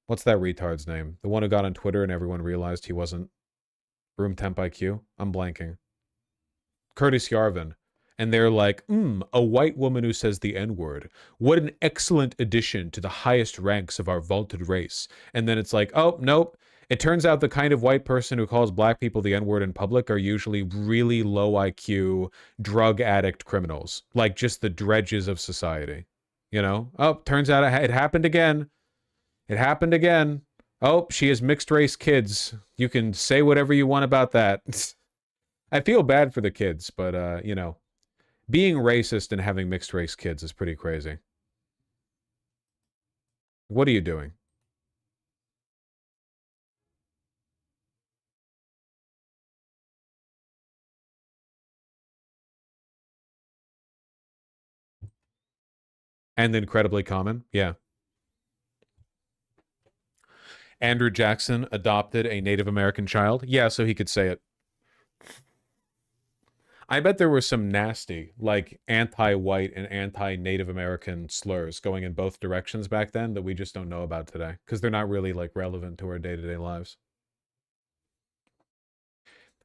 what's that retard's name? The one who got on Twitter and everyone realized he wasn't room temp IQ. I'm blanking. Curtis Yarvin. And they're like, a white woman who says the N-word. What an excellent addition to the highest ranks of our vaulted race. And then it's like, oh, nope. It turns out the kind of white person who calls black people the N-word in public are usually really low IQ, drug addict criminals. Like just the dredges of society. You know? Oh, turns out it happened again. It happened again. Oh, she has mixed race kids. You can say whatever you want about that. I feel bad for the kids, but, you know, being racist and having mixed race kids is pretty crazy. What are you doing? And incredibly common. Yeah. Andrew Jackson adopted a Native American child. Yeah, so he could say it. I bet there were some nasty, like, anti-white and anti-Native American slurs going in both directions back then that we just don't know about today, because they're not really, like, relevant to our day-to-day lives.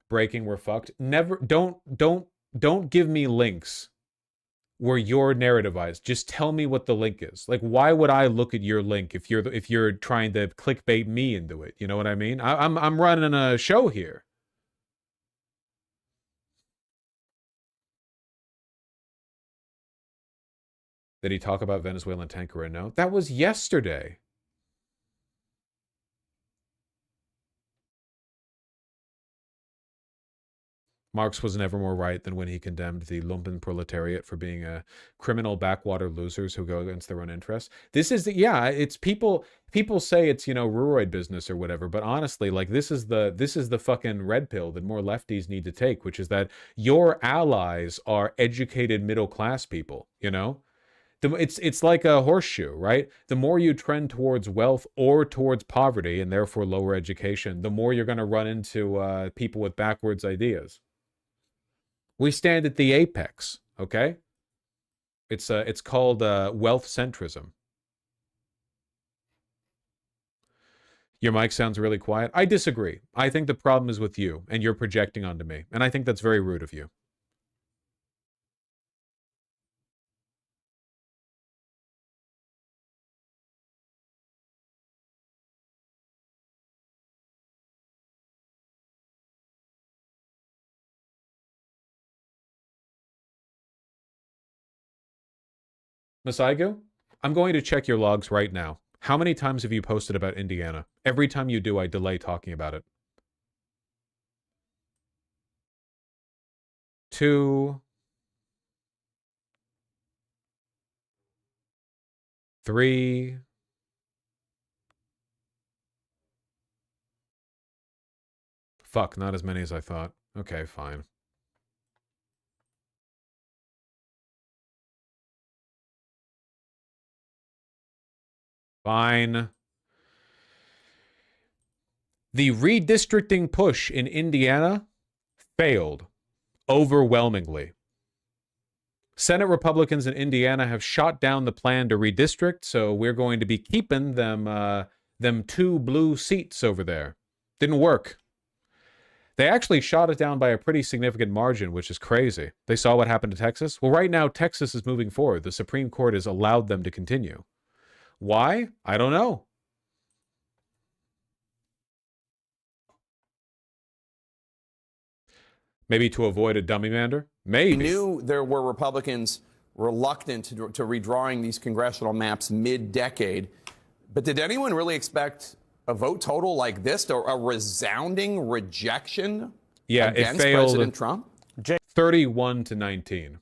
Breaking, we're fucked. Never, don't give me links where you're narrativized. Just tell me what the link is. Like, why would I look at your link if you're trying to clickbait me into it? You know what I mean? I'm running a show here. Did he talk about Venezuelan tanker? No, that was yesterday. Marx was never more right than when he condemned the lumpen proletariat for being criminal backwater losers who go against their own interests. This is it's people say it's, Ruroid business or whatever, but honestly, like this is the fucking red pill that more lefties need to take, which is that your allies are educated middle class people, It's like a horseshoe, right? The more you trend towards wealth or towards poverty and therefore lower education, the more you're going to run into people with backwards ideas. We stand at the apex, okay? It's called wealth centrism. Your mic sounds really quiet. I disagree. I think the problem is with you, and you're projecting onto me. And I think that's very rude of you. Masaigu, I'm going to check your logs right now. How many times have you posted about Indiana? Every time you do, I delay talking about it. 2, 3. Fuck, not as many as I thought. Okay, fine. Fine. The redistricting push in Indiana failed overwhelmingly. Senate Republicans in Indiana have shot down the plan to redistrict, so we're going to be keeping them 2 blue seats over there. Didn't work. They actually shot it down by a pretty significant margin, which is crazy. They saw what happened to Texas. Well, right now, Texas is moving forward. The Supreme Court has allowed them to continue. Why? I don't know. Maybe to avoid a dummy mander? Maybe. We knew there were Republicans reluctant to redrawing these congressional maps mid-decade. But did anyone really expect a vote total like this, or a resounding rejection against it failed. President Trump? 31-19.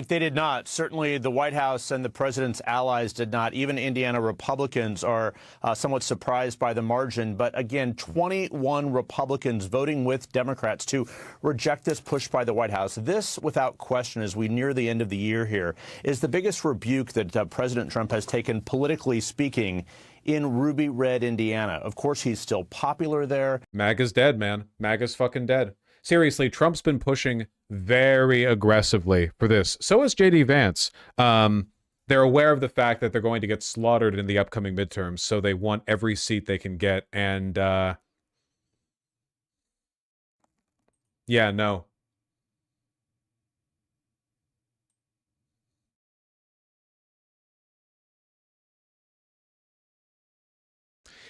They did not. Certainly the White House and the president's allies did not. Even Indiana Republicans are somewhat surprised by the margin. But again, 21 Republicans voting with Democrats to reject this push by the White House. This, without question, as we near the end of the year here, is the biggest rebuke that President Trump has taken, politically speaking, in Ruby Red, Indiana. Of course, he's still popular there. MAGA's dead, man. MAGA's fucking dead. Seriously, Trump's been pushing very aggressively for this. So is J.D. Vance. They're aware of the fact that they're going to get slaughtered in the upcoming midterms, so they want every seat they can get. And, yeah, no.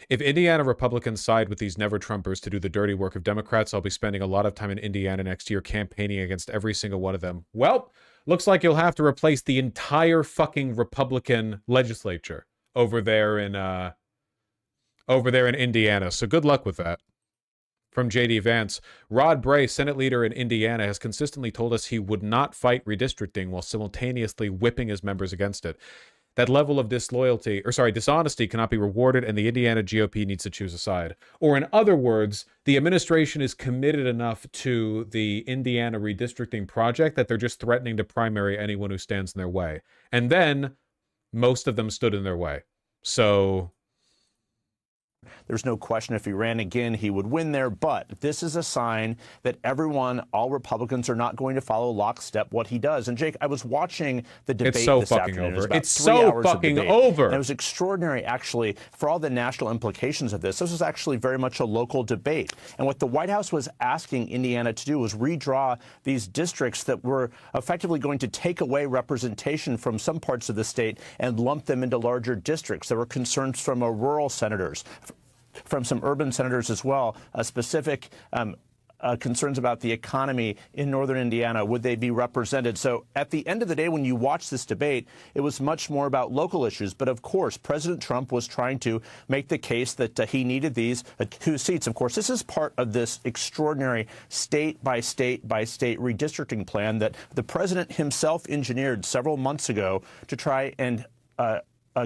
If Indiana Republicans side with these never-Trumpers to do the dirty work of Democrats, I'll be spending a lot of time in Indiana next year campaigning against every single one of them. Well, looks like you'll have to replace the entire fucking Republican legislature over there in Indiana. So good luck with that. From J.D. Vance, Rod Bray, Senate leader in Indiana, has consistently told us he would not fight redistricting while simultaneously whipping his members against it. That level of dishonesty cannot be rewarded, and the Indiana GOP needs to choose a side. Or in other words, the administration is committed enough to the Indiana redistricting project that they're just threatening to primary anyone who stands in their way. And then most of them stood in their way. So there's no question if he ran again, he would win there. But this is a sign that all Republicans are not going to follow lockstep what he does. And Jake, I was watching the debate this afternoon. It's so fucking over. And it was extraordinary, actually, for all the national implications of this. This was actually very much a local debate. And what the White House was asking Indiana to do was redraw these districts that were effectively going to take away representation from some parts of the state and lump them into larger districts. There were concerns from rural senators, from some urban senators as well, a specific concerns about the economy in northern Indiana. Would they be represented? So at the end of the day, when you watch this debate, it was much more about local issues. But of course, President Trump was trying to make the case that he needed these 2 seats. Of course, this is part of this extraordinary state by state redistricting plan that the president himself engineered several months ago to try and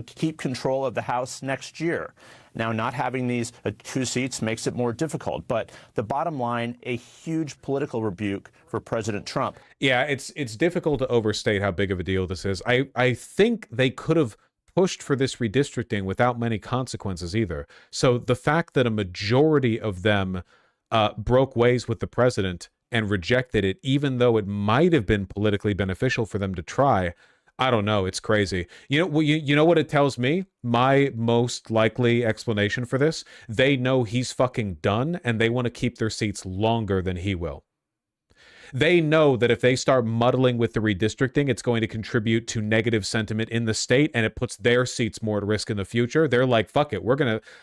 keep control of the House next year. Now, not having these 2 seats makes it more difficult. But the bottom line, a huge political rebuke for President Trump. Yeah, it's difficult to overstate how big of a deal this is. I think they could have pushed for this redistricting without many consequences either. So the fact that a majority of them broke ways with the president and rejected it, even though it might have been politically beneficial for them to try, I don't know. It's crazy. You know what it tells me? My most likely explanation for this: they know he's fucking done, and they want to keep their seats longer than he will. They know that if they start muddling with the redistricting, it's going to contribute to negative sentiment in the state, and it puts their seats more at risk in the future. They're like, fuck it.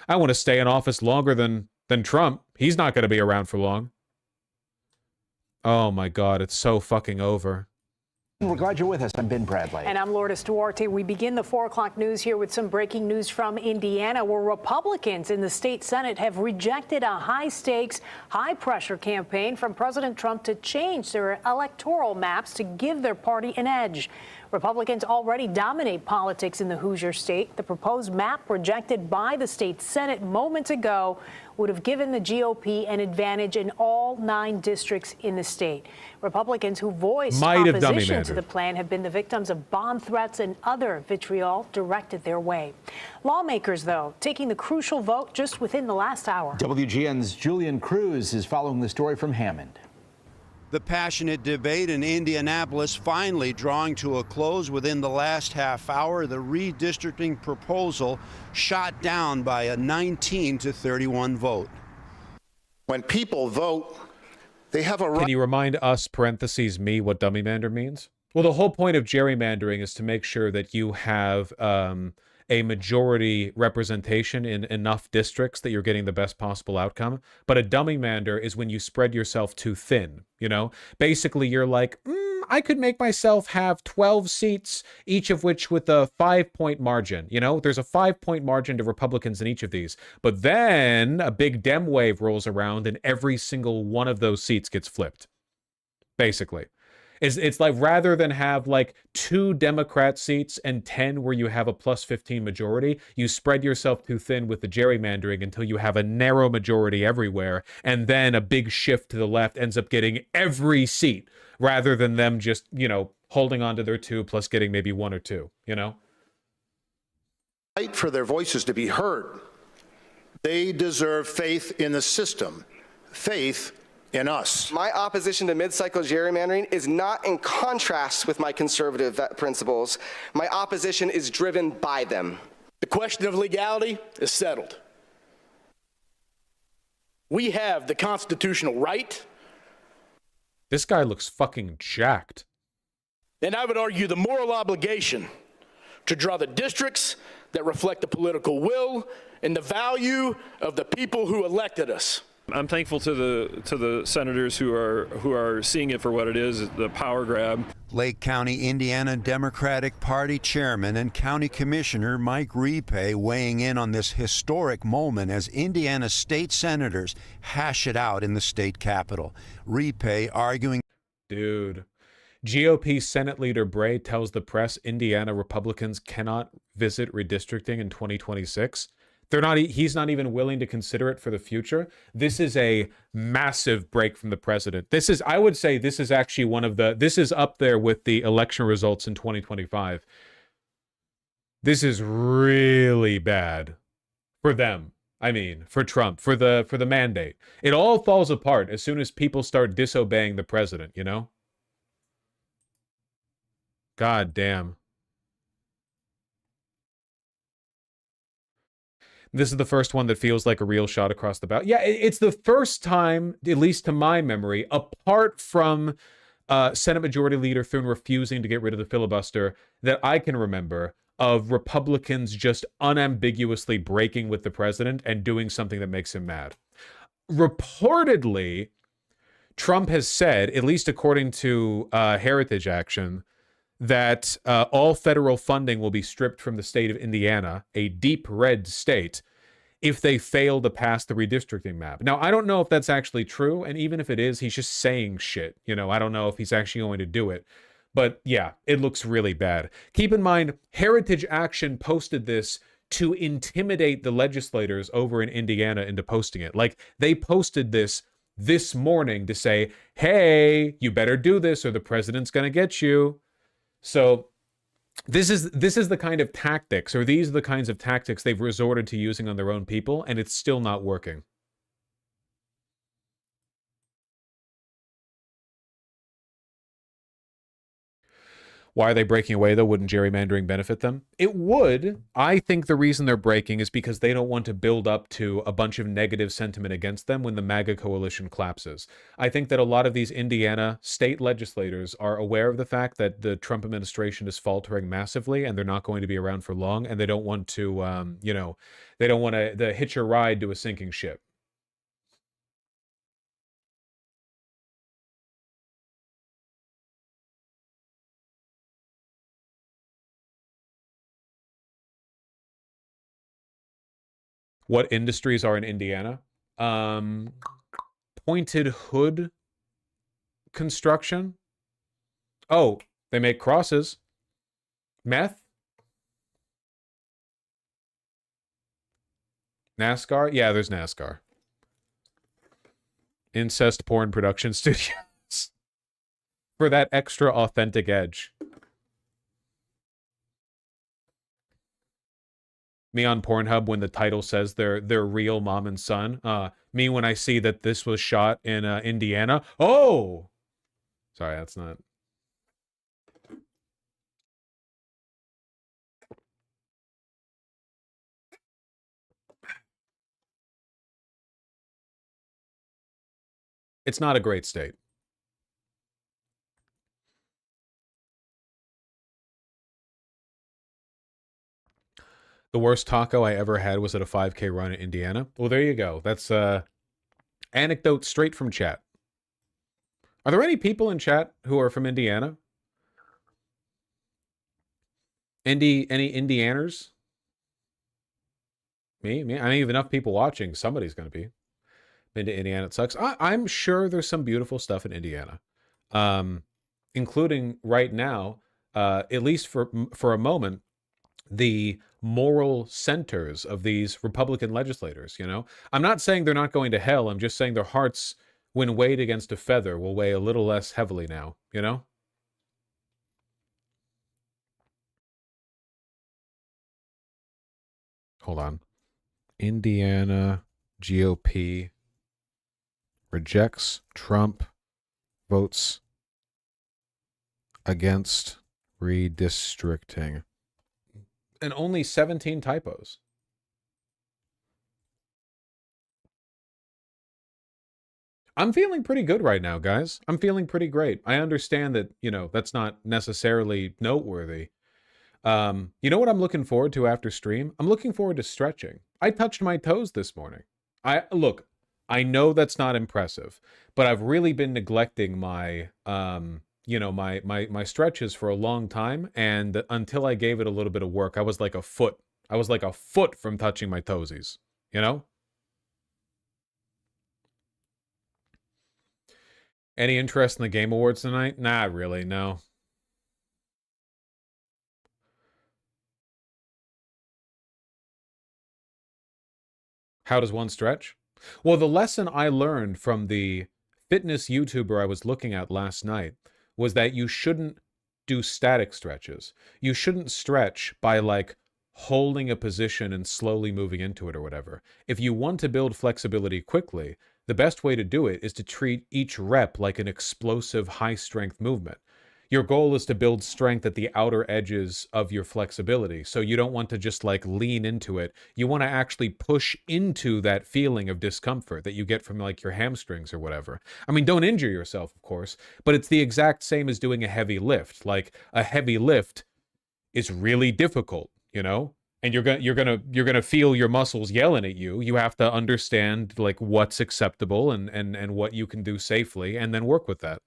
I want to stay in office longer than Trump. He's not going to be around for long. Oh my God, it's so fucking over. We're glad you're with us. I'm Ben Bradley. And I'm Lourdes Duarte. We begin the 4 o'clock news here with some breaking news from Indiana, where Republicans in the state Senate have rejected a high-stakes, high-pressure campaign from President Trump to change their electoral maps to give their party an edge. Republicans already dominate politics in the Hoosier state. The proposed map rejected by the state Senate moments ago would have given the GOP an advantage in all 9 districts in the state. Republicans who voiced opposition to the plan have been the victims of bomb threats and other vitriol directed their way. Lawmakers, though, taking the crucial vote just within the last hour. WGN's Julian Cruz is following the story from Hammond. The passionate debate in Indianapolis finally drawing to a close within the last half hour. The redistricting proposal shot down by a 19-31 vote. When people vote, they have a right. Can you remind us, parentheses, me, what dummymander means? Well, the whole point of gerrymandering is to make sure that you have a majority representation in enough districts that you're getting the best possible outcome. But a dummymander is when you spread yourself too thin, you know? Basically, you're like, I could make myself have 12 seats, each of which with a 5-point margin. You know, there's a 5-point margin to Republicans in each of these. But then a big Dem wave rolls around and every single one of those seats gets flipped, basically. It's like, rather than have like 2 Democrat seats and 10 where you have a +15 majority, you spread yourself too thin with the gerrymandering until you have a narrow majority everywhere, and then a big shift to the left ends up getting every seat, rather than them just, you know, holding on to their 2 plus getting maybe 1 or 2, you know? Fight for their voices to be heard. They deserve faith in the system, faith in us. My opposition to mid-cycle gerrymandering is not in contrast with my conservative principles. My opposition is driven by them. The question of legality is settled. We have the constitutional right. This guy looks fucking jacked. And I would argue the moral obligation to draw the districts that reflect the political will and the value of the people who elected us. I'm thankful to the senators who are seeing it for what it is, the power grab. Lake County, Indiana Democratic Party Chairman and County Commissioner Mike Repay weighing in on this historic moment as Indiana state senators hash it out in the state capitol. Repay arguing. Dude. GOP Senate Leader Bray tells the press Indiana Republicans cannot visit redistricting in 2026. He's not even willing to consider it for the future. This is a massive break from the president. I would say this is actually this is up there with the election results in 2025. This is really bad for them. I mean, for Trump, for the mandate. It all falls apart as soon as people start disobeying the president, you know? God damn. This is the first one that feels like a real shot across the bow. Yeah, it's the first time, at least to my memory, apart from Senate Majority Leader Thune refusing to get rid of the filibuster, that I can remember of Republicans just unambiguously breaking with the president and doing something that makes him mad. Reportedly, Trump has said, at least according to Heritage Action, that all federal funding will be stripped from the state of Indiana, a deep red state, if they fail to pass the redistricting map. Now, I don't know if that's actually true, and even if it is, he's just saying shit. You know, I don't know if he's actually going to do it. But yeah, it looks really bad. Keep in mind, Heritage Action posted this to intimidate the legislators over in Indiana into posting it. Like, they posted this morning to say, hey, you better do this or the president's going to get you. So this is the kind of tactics, or these are the kinds of tactics they've resorted to using on their own people, and it's still not working. Why are they breaking away, though? Wouldn't gerrymandering benefit them? It would. I think the reason they're breaking is because they don't want to build up to a bunch of negative sentiment against them when the MAGA coalition collapses. I think that a lot of these Indiana state legislators are aware of the fact that the Trump administration is faltering massively and they're not going to be around for long, and they don't want to, you know, they don't want to hitch a ride to a sinking ship. What industries are in Indiana? Pointed hood construction. Oh, they make crosses. Meth. NASCAR. Yeah, there's NASCAR. Incest porn production studios. For that extra authentic edge. Me on Pornhub when the title says they're real mom and son. Me when I see that this was shot in Indiana. Oh! Sorry, that's not... It's not a great state. The worst taco I ever had was at a 5K run in Indiana. Well, there you go. That's anecdote straight from chat. Are there any people in chat who are from Indiana? Any Indianers? Me? I mean, if enough people watching, somebody's going to be. Been to Indiana, it sucks. I'm sure there's some beautiful stuff in Indiana. Including right now, at least for a moment, the moral centers of these Republican legislators, you know? I'm not saying they're not going to hell. I'm just saying their hearts, when weighed against a feather, will weigh a little less heavily now, you know? Hold on. Indiana GOP rejects Trump, votes against redistricting. And only 17 typos. I'm feeling pretty good right now, guys. I'm feeling pretty great. I understand that, you know, that's not necessarily noteworthy. You know what I'm looking forward to after stream? I'm looking forward to stretching. I touched my toes this morning. Look, I know that's not impressive, but I've really been neglecting my you know, my stretches for a long time, and until I gave it a little bit of work, I was like a foot. I was like a foot from touching my toesies, you know? Any interest in the Game Awards tonight? Not really, no. How does one stretch? Well, the lesson I learned from the fitness YouTuber I was looking at last night was that you shouldn't do static stretches. You shouldn't stretch by like holding a position and slowly moving into it or whatever. If you want to build flexibility quickly, the best way to do it is to treat each rep like an explosive high-strength movement. Your goal is to build strength at the outer edges of your flexibility. So you don't want to just like lean into it. You want to actually push into that feeling of discomfort that you get from like your hamstrings or whatever. I mean, don't injure yourself, of course, but it's the exact same as doing a heavy lift. Like a heavy lift is really difficult, you know? and you're gonna feel your muscles yelling at you. You have to understand like what's acceptable and what you can do safely, and then work with that.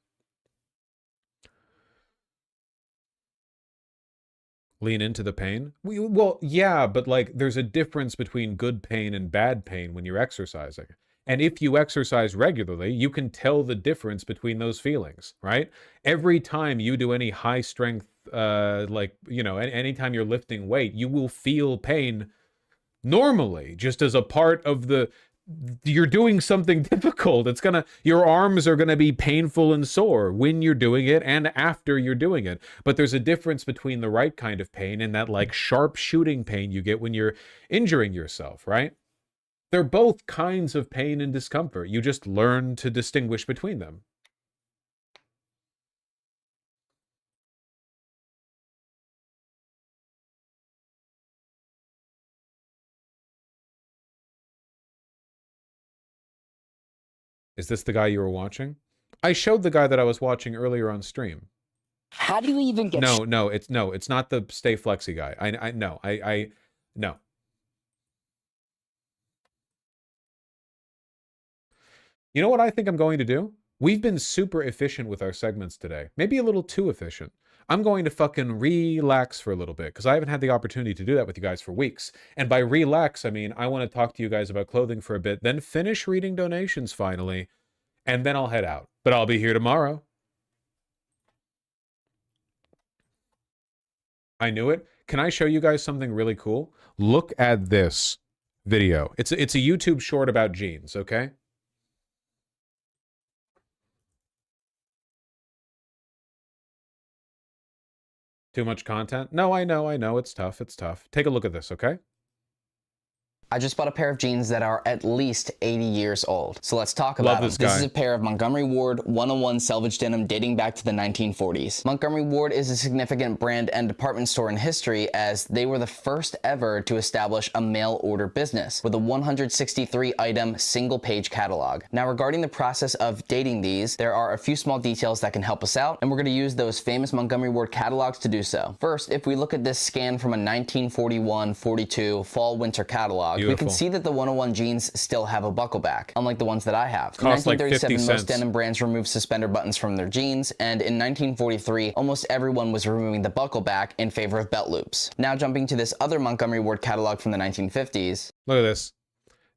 Lean into the pain? Well, yeah, but like there's a difference between good pain and bad pain when you're exercising. And if you exercise regularly, you can tell the difference between those feelings, right? Every time you do any high strength, like, you know, anytime you're lifting weight, you will feel pain normally, just as a part of you're doing something difficult. Your arms are gonna be painful and sore when you're doing it and after you're doing it. But there's a difference between the right kind of pain and that like sharp shooting pain you get when you're injuring yourself, right? They're both kinds of pain and discomfort. You just learn to distinguish between them. Is this the guy you were watching? I showed the guy that I was watching earlier on stream. How do you even get? No, it's not the Stay Flexy guy. No. You know what I think I'm going to do? We've been super efficient with our segments today. Maybe a little too efficient. I'm going to fucking relax for a little bit because I haven't had the opportunity to do that with you guys for weeks. And by relax, I mean I want to talk to you guys about clothing for a bit, then finish reading donations finally, and then I'll head out. But I'll be here tomorrow. I knew it. Can I show you guys something really cool? Look at this video. It's a YouTube short about jeans, okay? Too much content? No, I know. It's tough. Take a look at this, okay? I just bought a pair of jeans that are at least 80 years old. So let's talk about them. This is a pair of Montgomery Ward 101 selvage denim dating back to the 1940s. Montgomery Ward is a significant brand and department store in history as they were the first ever to establish a mail order business with a 163 item single page catalog. Now regarding the process of dating these, there are a few small details that can help us out, and we're going to use those famous Montgomery Ward catalogs to do so. First, if we look at this scan from a 1941-42 fall winter catalog, we can see that the 101 jeans still have a buckle back, unlike the ones that I have. In 1937, most denim brands removed suspender buttons from their jeans, and in 1943, almost everyone was removing the buckle back in favor of belt loops. Now jumping to this other Montgomery Ward catalog from the 1950s. Look at this.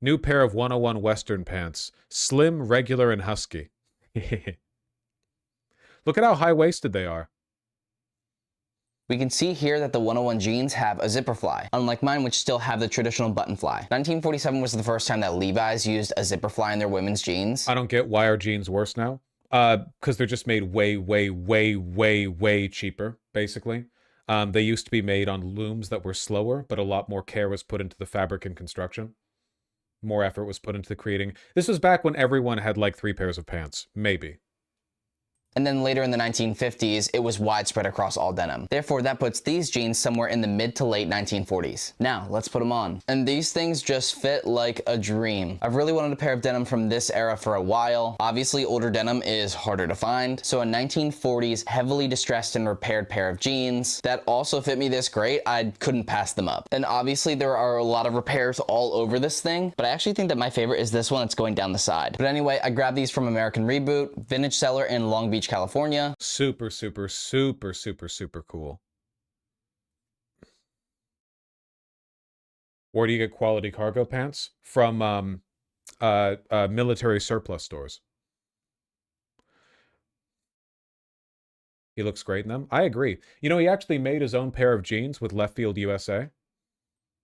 New pair of 101 Western pants. Slim, regular, and husky. Look at how high-waisted they are. We can see here that the 101 jeans have a zipper fly, unlike mine which still have the traditional button fly. 1947 was the first time that Levi's used a zipper fly in their women's jeans. I don't get why are jeans worse now? Because they're just made way cheaper, basically. They used to be made on looms that were slower, but a lot more care was put into the fabric and construction. More effort was put into the creating. This was back when everyone had like 3 pairs of pants, maybe. And then later in the 1950s, it was widespread across all denim. Therefore, that puts these jeans somewhere in the mid to late 1940s. Now, let's put them on. And these things just fit like a dream. I've really wanted a pair of denim from this era for a while. Obviously, older denim is harder to find. So a 1940s heavily distressed and repaired pair of jeans that also fit me this great, I couldn't pass them up. And obviously, there are a lot of repairs all over this thing, but I actually think that my favorite is this one that's going down the side. But anyway, I grabbed these from American Reboot, vintage seller in Long Beach, California. Super cool. Where do you get quality cargo pants? From military surplus stores. He looks great in them. I agree. You know, he actually made his own pair of jeans with Left Field USA.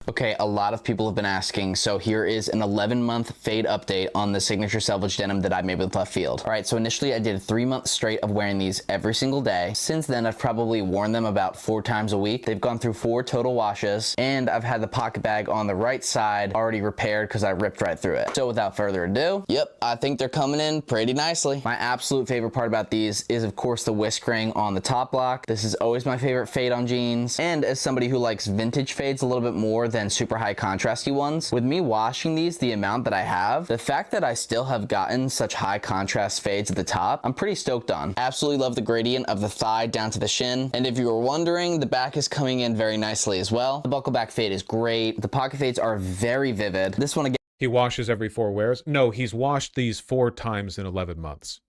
Okay, a lot of people have been asking, so here is an 11-month fade update on the signature selvage denim that I made with Left Field. All right, so initially I did 3 months straight of wearing these every single day. Since then, I've probably worn them about 4 times a week. They've gone through 4 total washes, and I've had the pocket bag on the right side already repaired because I ripped right through it. So without further ado, yep, I think they're coming in pretty nicely. My absolute favorite part about these is, of course, the whisk ring on the top block. This is always my favorite fade on jeans, and as somebody who likes vintage fades a little bit more than super high contrasty ones. With me washing these the amount that I have, the fact that I still have gotten such high contrast fades at the top, I'm pretty stoked on. Absolutely love the gradient of the thigh down to the shin. And if you were wondering, the back is coming in very nicely as well. The buckle back fade is great. The pocket fades are very vivid. This one again. He washes every 4 wears? No, he's washed these 4 times in 11 months.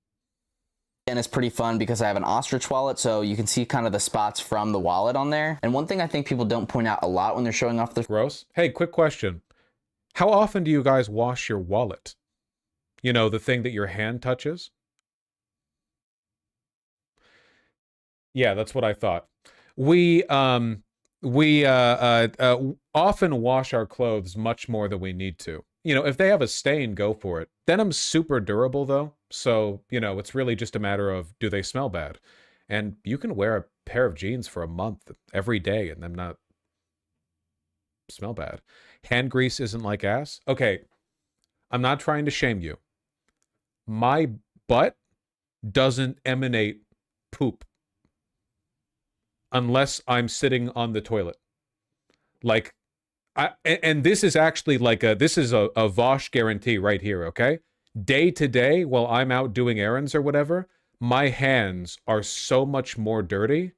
And it's pretty fun because I have an ostrich wallet, so you can see kind of the spots from the wallet on there. And one thing I think people don't point out a lot when they're showing off the... Gross. Hey, quick question. How often do you guys wash your wallet? You know, the thing that your hand touches? Yeah, that's what I thought. We often wash our clothes much more than we need to. You know, if they have a stain, go for it. Denim's super durable, though. So, you know, it's really just a matter of, do they smell bad? And you can wear a pair of jeans for a month every day and them not smell bad. Hand grease isn't like ass. Okay, I'm not trying to shame you. My butt doesn't emanate poop unless I'm sitting on the toilet. Like, and this is actually like this is a Vosh guarantee right here, okay? Day to day, while I'm out doing errands or whatever, my hands are so much more dirty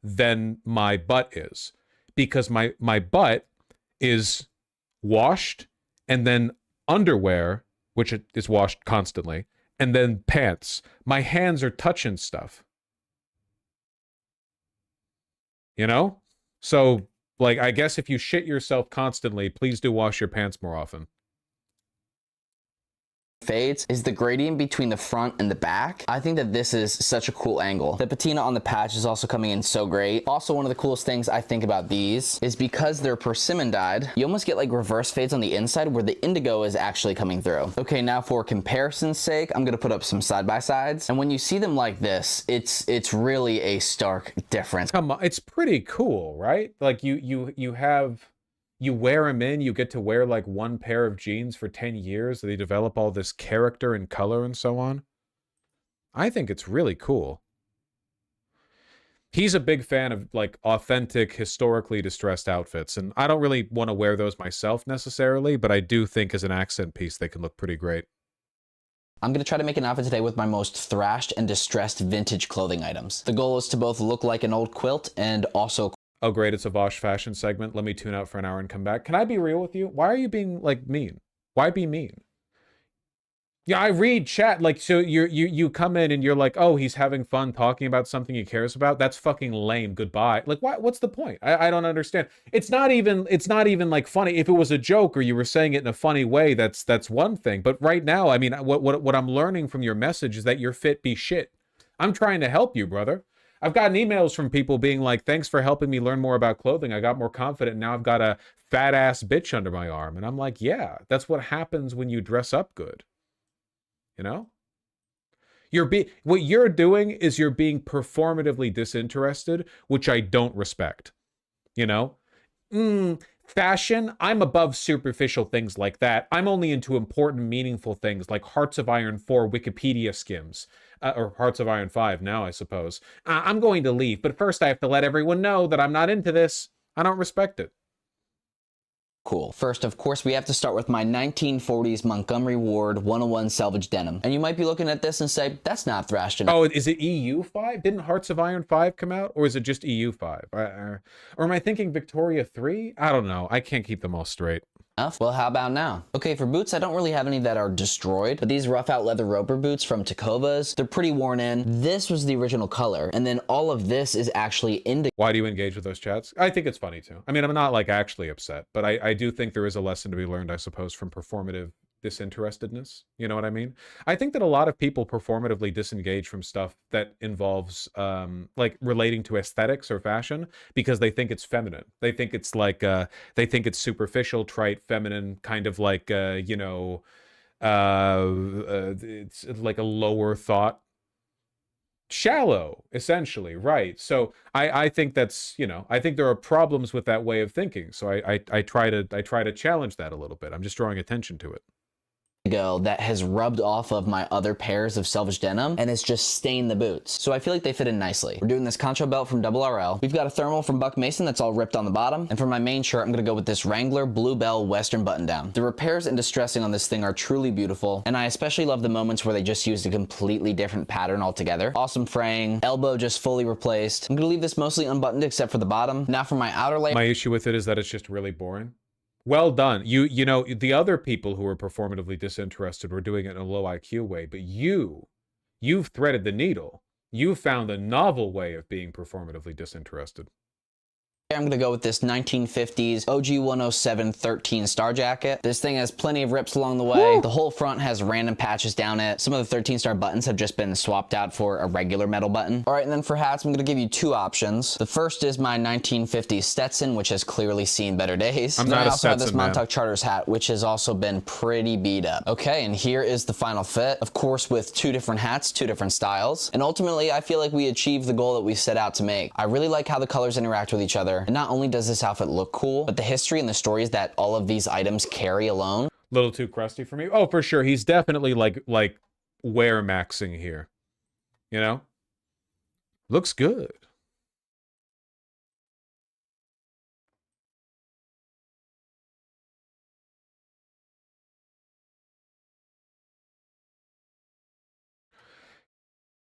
than my butt is. Because my butt is washed, and then underwear, which is washed constantly, and then pants. My hands are touching stuff. You know? So, like, I guess if you shit yourself constantly, please do wash your pants more often. Fades is the gradient between the front and the back. I think that this is such a cool angle. The patina on the patch is also coming in so great. Also, one of the coolest things I think about these is because they're persimmon dyed, you almost get like reverse fades on the inside where the indigo is actually coming through. Okay, now for comparison's sake, I'm gonna put up some side-by-sides. And when you see them like this, it's really a stark difference. Come on, it's pretty cool, right? Like you wear them in, you get to wear like one pair of jeans for 10 years. They develop all this character and color and so on. I think it's really cool. He's a big fan of like authentic, historically distressed outfits. And I don't really want to wear those myself necessarily, but I do think as an accent piece, they can look pretty great. I'm going to try to make an outfit today with my most thrashed and distressed vintage clothing items. The goal is to both look like an old quilt and also... Oh, great, it's a Vosh fashion segment. Let me tune out for an hour and come back. Can I be real with you? Why are you being, like, mean? Why be mean? Yeah, I read chat, like, so you come in and you're like, oh, he's having fun talking about something he cares about? That's fucking lame. Goodbye. Like, what's the point? I don't understand. It's not even, like, funny. If it was a joke or you were saying it in a funny way, that's one thing. But right now, I mean, what I'm learning from your message is that your fit be shit. I'm trying to help you, brother. I've gotten emails from people being like, thanks for helping me learn more about clothing. I got more confident. Now I've got a fat ass bitch under my arm. And I'm like, yeah, that's what happens when you dress up good. You know? What you're doing is you're being performatively disinterested, which I don't respect. You know? Fashion, I'm above superficial things like that. I'm only into important, meaningful things like Hearts of Iron 4 Wikipedia skims. Or Hearts of Iron 5 now, I suppose. I'm going to leave, but first I have to let everyone know that I'm not into this. I don't respect it. Cool. First, of course, we have to start with my 1940s Montgomery Ward 101 selvage denim. And you might be looking at this and say, that's not thrashed enough. Oh, is it EU 5? Didn't Hearts of Iron 5 come out? Or is it just EU 5? Or am I thinking Victoria 3? I don't know. I can't keep them all straight. Well, how about now? Okay, for boots, I don't really have any that are destroyed, but these rough out leather roper boots from Tecovas, they're pretty worn in. This was the original color, and then all of this is actually indigo. Why do you engage with those chats? I think it's funny too. I mean, I'm not like actually upset, but I do think there is a lesson to be learned, I suppose, from performative disinterestedness. You know what I mean? I think that a lot of people performatively disengage from stuff that involves like relating to aesthetics or fashion because they think it's feminine. They think it's like they think it's superficial, trite, feminine, kind of like you know, it's like a lower thought, shallow, essentially, right? So I think that's, you know, I think there are problems with that way of thinking. So I try to challenge that a little bit. I'm just drawing attention to it. ago that has rubbed off of my other pairs of selvage denim and it's just stained the boots. So I feel like they fit in nicely. We're doing this concho belt from Double RL. We've got a thermal from Buck Mason that's all ripped on the bottom. And for my main shirt, I'm gonna go with this Wrangler Blue Bell Western button down. The repairs and distressing on this thing are truly beautiful. And I especially love the moments where they just used a completely different pattern altogether. Awesome fraying, elbow just fully replaced. I'm gonna leave this mostly unbuttoned except for the bottom. Now for my outer layer. My issue with it is that it's just really boring. Well done. You know, the other people who were performatively disinterested were doing it in a low IQ way, but you've threaded the needle. You found a novel way of being performatively disinterested. I'm gonna go with this 1950s OG 107 13 star jacket. This thing has plenty of rips along the way. Woo! The whole front has random patches down it. Some of the 13 star buttons have just been swapped out for a regular metal button. All right, and then for hats, I'm gonna give you two options. The first is my 1950s Stetson, which has clearly seen better days. I'm not a Stetson, I also have this Montauk Charters hat, which has also been pretty beat up. Okay, and here is the final fit. Of course, with two different hats, two different styles. And ultimately, I feel like we achieved the goal that we set out to make. I really like how the colors interact with each other. And not only does this outfit look cool, but the history and the stories that all of these items carry alone. Little too crusty for me. Oh, for sure. He's definitely like wear maxing here. You know? Looks good.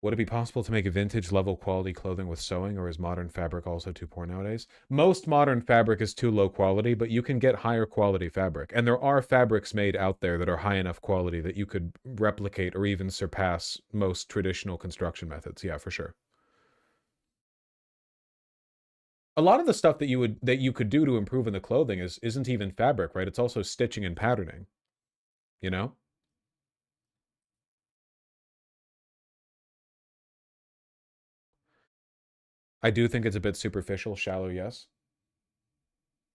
Would it be possible to make a vintage level quality clothing with sewing, or is modern fabric also too poor nowadays? Most modern fabric is too low quality, but you can get higher quality fabric. And there are fabrics made out there that are high enough quality that you could replicate or even surpass most traditional construction methods. Yeah, for sure. A lot of the stuff that you could do to improve in the clothing isn't even fabric, right? It's also stitching and patterning. You know? I do think it's a bit superficial, shallow, yes.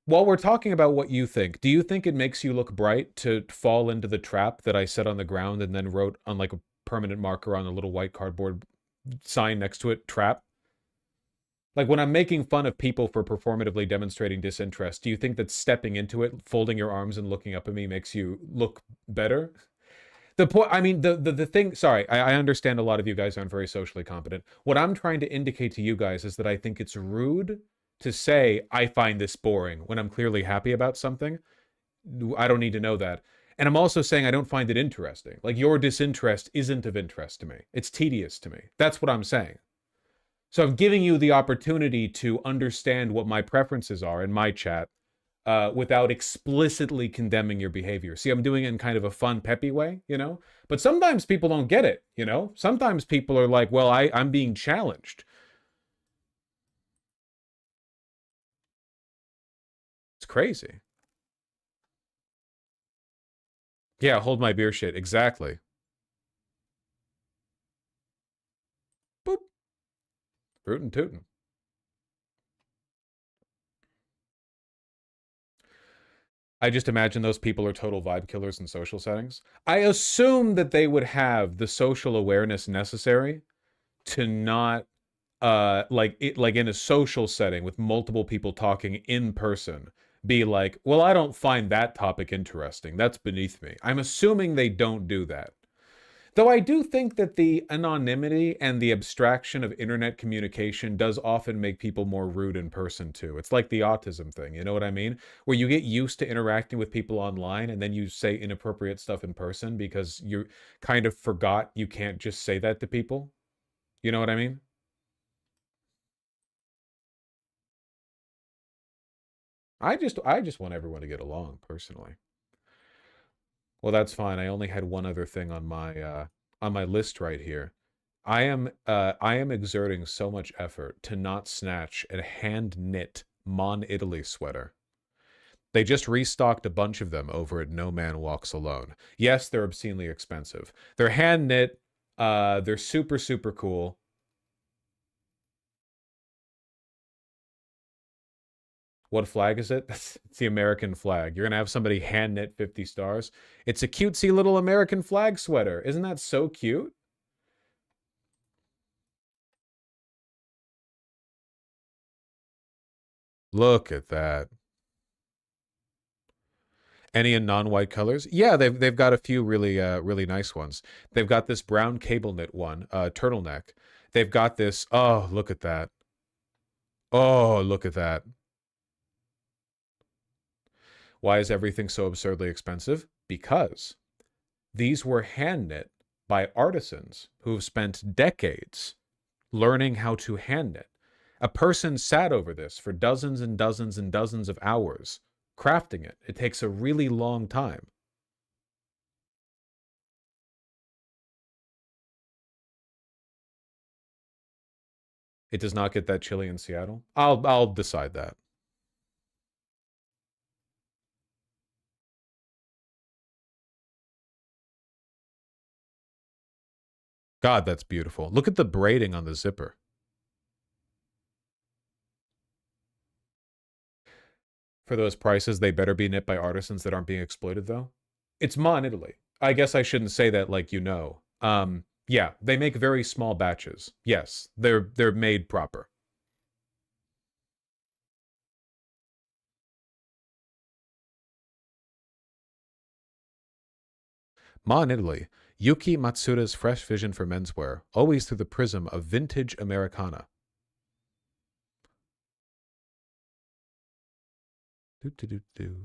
While we're talking about what you think, do you think it makes you look bright to fall into the trap that I set on the ground and then wrote on like a permanent marker on a little white cardboard sign next to it, trap? Like when I'm making fun of people for performatively demonstrating disinterest, do you think that stepping into it, folding your arms and looking up at me makes you look better? The point, I mean, the thing, sorry, I understand a lot of you guys aren't very socially competent. What I'm trying to indicate to you guys is that I think it's rude to say, I find this boring, when I'm clearly happy about something. I don't need to know that. And I'm also saying I don't find it interesting. Like, your disinterest isn't of interest to me. It's tedious to me. That's what I'm saying. So I'm giving you the opportunity to understand what my preferences are in my chat, without explicitly condemning your behavior. See, I'm doing it in kind of a fun, peppy way, you know? But sometimes people don't get it, you know? Sometimes people are like, well, I'm being challenged. It's crazy. Yeah, hold my beer shit. Exactly. Boop. Rootin' tootin'. I just imagine those people are total vibe killers in social settings. I assume that they would have the social awareness necessary to not, like in a social setting with multiple people talking in person, be like, well, I don't find that topic interesting. That's beneath me. I'm assuming they don't do that. Though I do think that the anonymity and the abstraction of internet communication does often make people more rude in person too. It's like the autism thing, you know what I mean? Where you get used to interacting with people online and then you say inappropriate stuff in person because you kind of forgot you can't just say that to people. You know what I mean? I just want everyone to get along, personally. Well, that's fine. I only had one other thing on my list right here. I am exerting so much effort to not snatch a hand-knit Mon Italy sweater. They just restocked a bunch of them over at No Man Walks Alone. Yes, they're obscenely expensive. They're hand-knit. They're super, super cool. What flag is it? It's the American flag. You're going to have somebody hand knit 50 stars. It's a cutesy little American flag sweater. Isn't that so cute? Look at that. Any in non-white colors? Yeah, they've got a few really really nice ones. They've got this brown cable knit one, turtleneck. They've got this. Oh, look at that. Oh, look at that. Why is everything so absurdly expensive? Because these were hand knit by artisans who've spent decades learning how to hand knit. A person sat over this for dozens and dozens and dozens of hours crafting it. It takes a really long time. It does not get that chilly in Seattle. I'll decide that. God, that's beautiful. Look at the braiding on the zipper. For those prices, they better be knit by artisans that aren't being exploited, though. It's Ma in Italy. I guess I shouldn't say that like you know. Yeah, they make very small batches. Yes, they're made proper. Ma in Italy. Yuki Matsuda's fresh vision for menswear, always through the prism of vintage Americana. Do.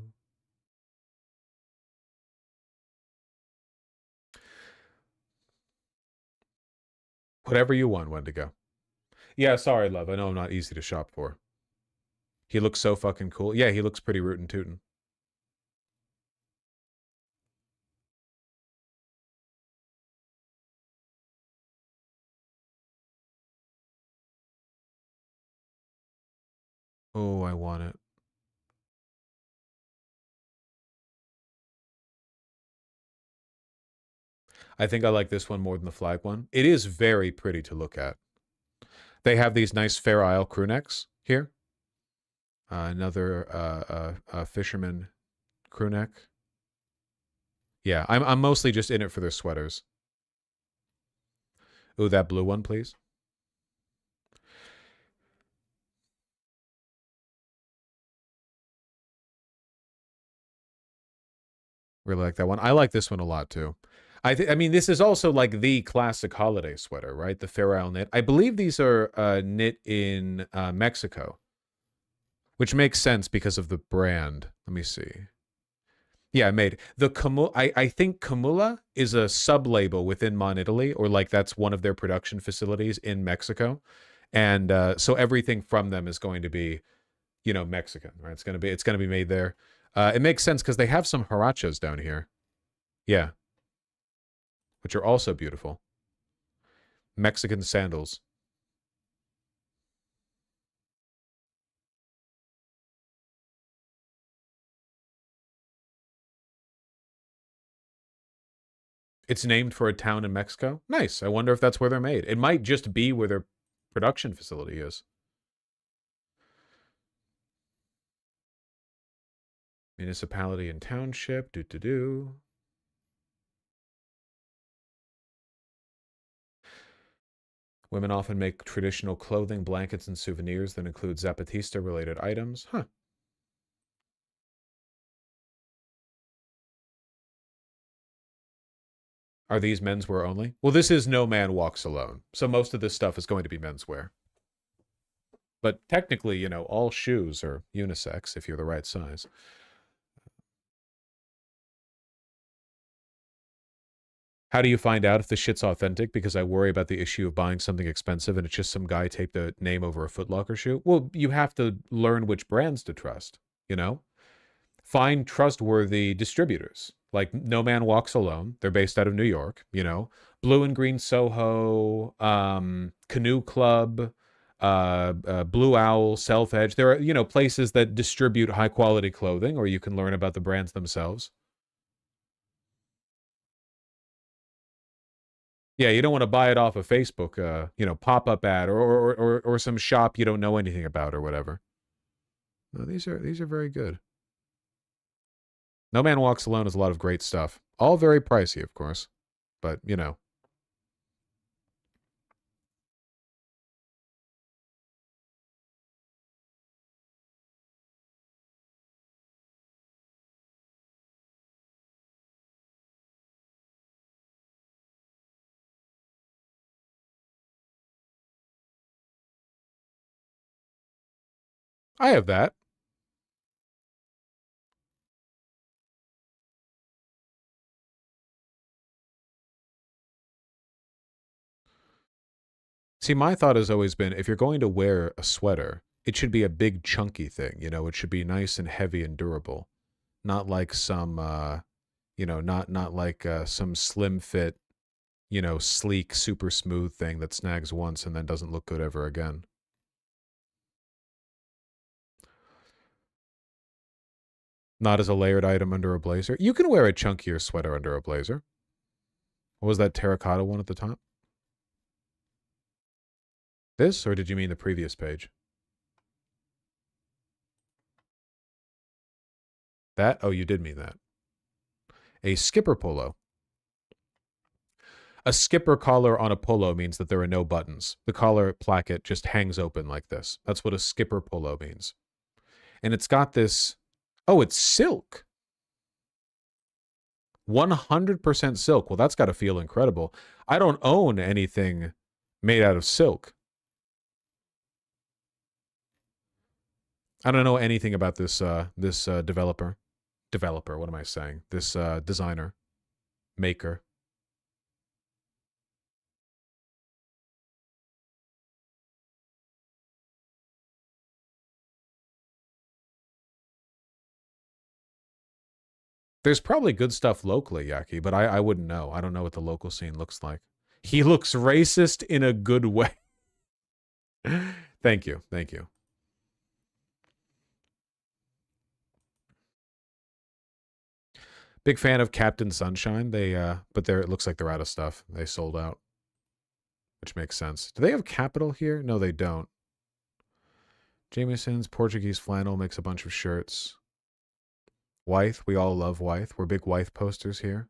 Whatever you want, Wendigo. Yeah, sorry, love. I know I'm not easy to shop for. He looks so fucking cool. Yeah, he looks pretty rootin' tootin'. Oh, I want it. I think I like this one more than the flag one. It is very pretty to look at. They have these nice Fair Isle crew necks here. Another fisherman crew neck. Yeah, I'm mostly just in it for their sweaters. Ooh, that blue one, please. Really like that one. I like this one a lot too. I mean, this is also like the classic holiday sweater, right? The Fair Isle knit. I believe these are knit in Mexico, which makes sense because of the brand. Let me see. Yeah, I made the Camula. I think Camula is a sub-label within Mon Italy, or like that's one of their production facilities in Mexico, and so everything from them is going to be, you know, Mexican, right? It's gonna be made there. It makes sense because they have some huaraches down here. Yeah. Which are also beautiful. Mexican sandals. It's named for a town in Mexico. Nice. I wonder if that's where they're made. It might just be where their production facility is. Municipality and township. Do. Women often make traditional clothing, blankets, and souvenirs that include Zapatista-related items. Huh. Are these menswear only? Well, this is No Man Walks Alone, so most of this stuff is going to be menswear. But technically, you know, all shoes are unisex if you're the right size. How do you find out if the shit's authentic? Because I worry about the issue of buying something expensive and it's just some guy taped a name over a Foot Locker shoe. Well, you have to learn which brands to trust, you know? Find trustworthy distributors. Like No Man Walks Alone. They're based out of New York, you know? Blue and Green Soho, Canoe Club, Blue Owl, Self Edge. There are, you know, places that distribute high quality clothing, or you can learn about the brands themselves. Yeah, you don't want to buy it off of Facebook, you know, pop-up ad or some shop you don't know anything about or whatever. No, these are very good. No Man Walks Alone has a lot of great stuff. All very pricey, of course, but you know. I have that. See, my thought has always been, if you're going to wear a sweater, it should be a big chunky thing, you know, it should be nice and heavy and durable. Not like some, you know, not like some slim fit, you know, sleek, super smooth thing that snags once and then doesn't look good ever again. Not as a layered item under a blazer. You can wear a chunkier sweater under a blazer. What was that terracotta one at the top? This, or did you mean the previous page? That? Oh, you did mean that. A skipper polo. A skipper collar on a polo means that there are no buttons. The collar placket just hangs open like this. That's what a skipper polo means. And it's got this... Oh, it's silk. 100% silk. Well, that's got to feel incredible. I don't own anything made out of silk. I don't know anything about this developer. What am I saying? This designer, maker. There's probably good stuff locally, Yaki, but I wouldn't know. I don't know what the local scene looks like. He looks racist in a good way. Thank you. Thank you. Big fan of Captain Sunshine. But it looks like they're out of stuff. They sold out, which makes sense. Do they have Capital here? No, they don't. Jameson's Portuguese flannel makes a bunch of shirts. Wythe, we all love Wythe. We're big Wythe posters here.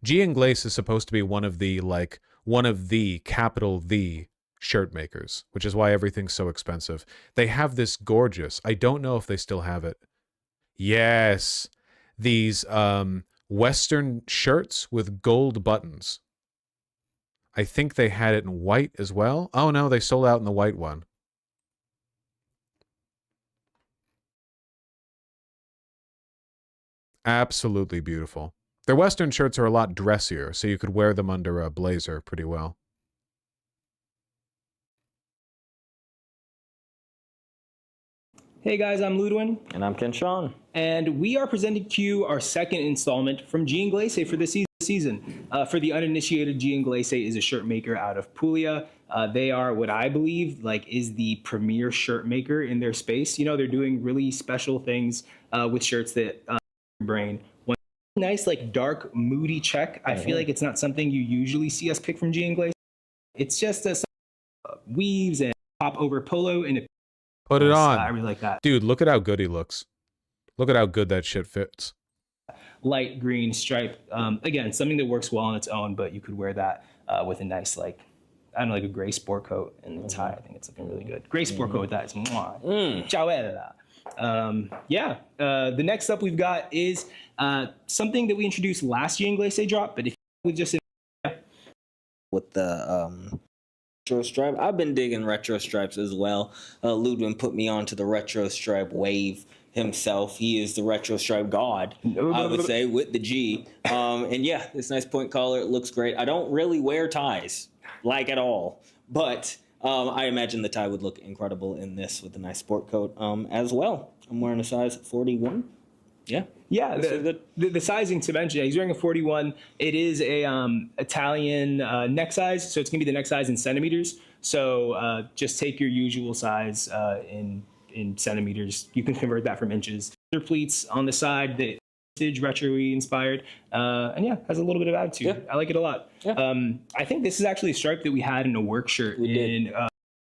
G. Ingles is supposed to be one of the capital the shirt makers, which is why everything's so expensive. They have this gorgeous, I don't know if they still have it. Yes. These Western shirts with gold buttons. I think they had it in white as well. Oh no, they sold out in the white one. Absolutely beautiful. Their Western shirts are a lot dressier, so you could wear them under a blazer pretty well. Hey guys, I'm Ludwin. And I'm Ken Sean. And we are presenting to you our second installment from G. Ingles for this season. For the uninitiated, G. Ingles is a shirt maker out of Puglia. They are what I believe is the premier shirt maker in their space. You know, they're doing really special things with shirts that brain. One nice, dark, moody check. I feel like it's not something you usually see us pick from G. Ingles. It's just weaves and pop over polo and put it on. I really like that. Dude, look at how good he looks. Look at how good that shit fits. Light green stripe. Again, something that works well on its own, but you could wear that with a nice, I don't know, a gray sport coat and a tie. I think it's looking really good. Gray sport coat with that is mwah. The next up we've got is something that we introduced last G. Ingles drop, but if you just with the retro stripe. I've been digging retro stripes as well. Ludwin put me onto the retro stripe wave himself. He is the retro stripe god, I would say, with the G. And yeah, this nice point collar. It looks great. I don't really wear ties, at all. But I imagine the tie would look incredible in this with a nice sport coat as well. I'm wearing a size 41. Yeah. Yeah, the sizing to mention, he's wearing a 41. It is a Italian neck size, so it's going to be the neck size in centimeters. So just take your usual size in centimeters. You can convert that from inches. There are pleats on the side that vintage, retro-y inspired, and yeah, has a little bit of attitude. Yeah. I like it a lot. Yeah. I think this is actually a stripe that we had in a work shirt in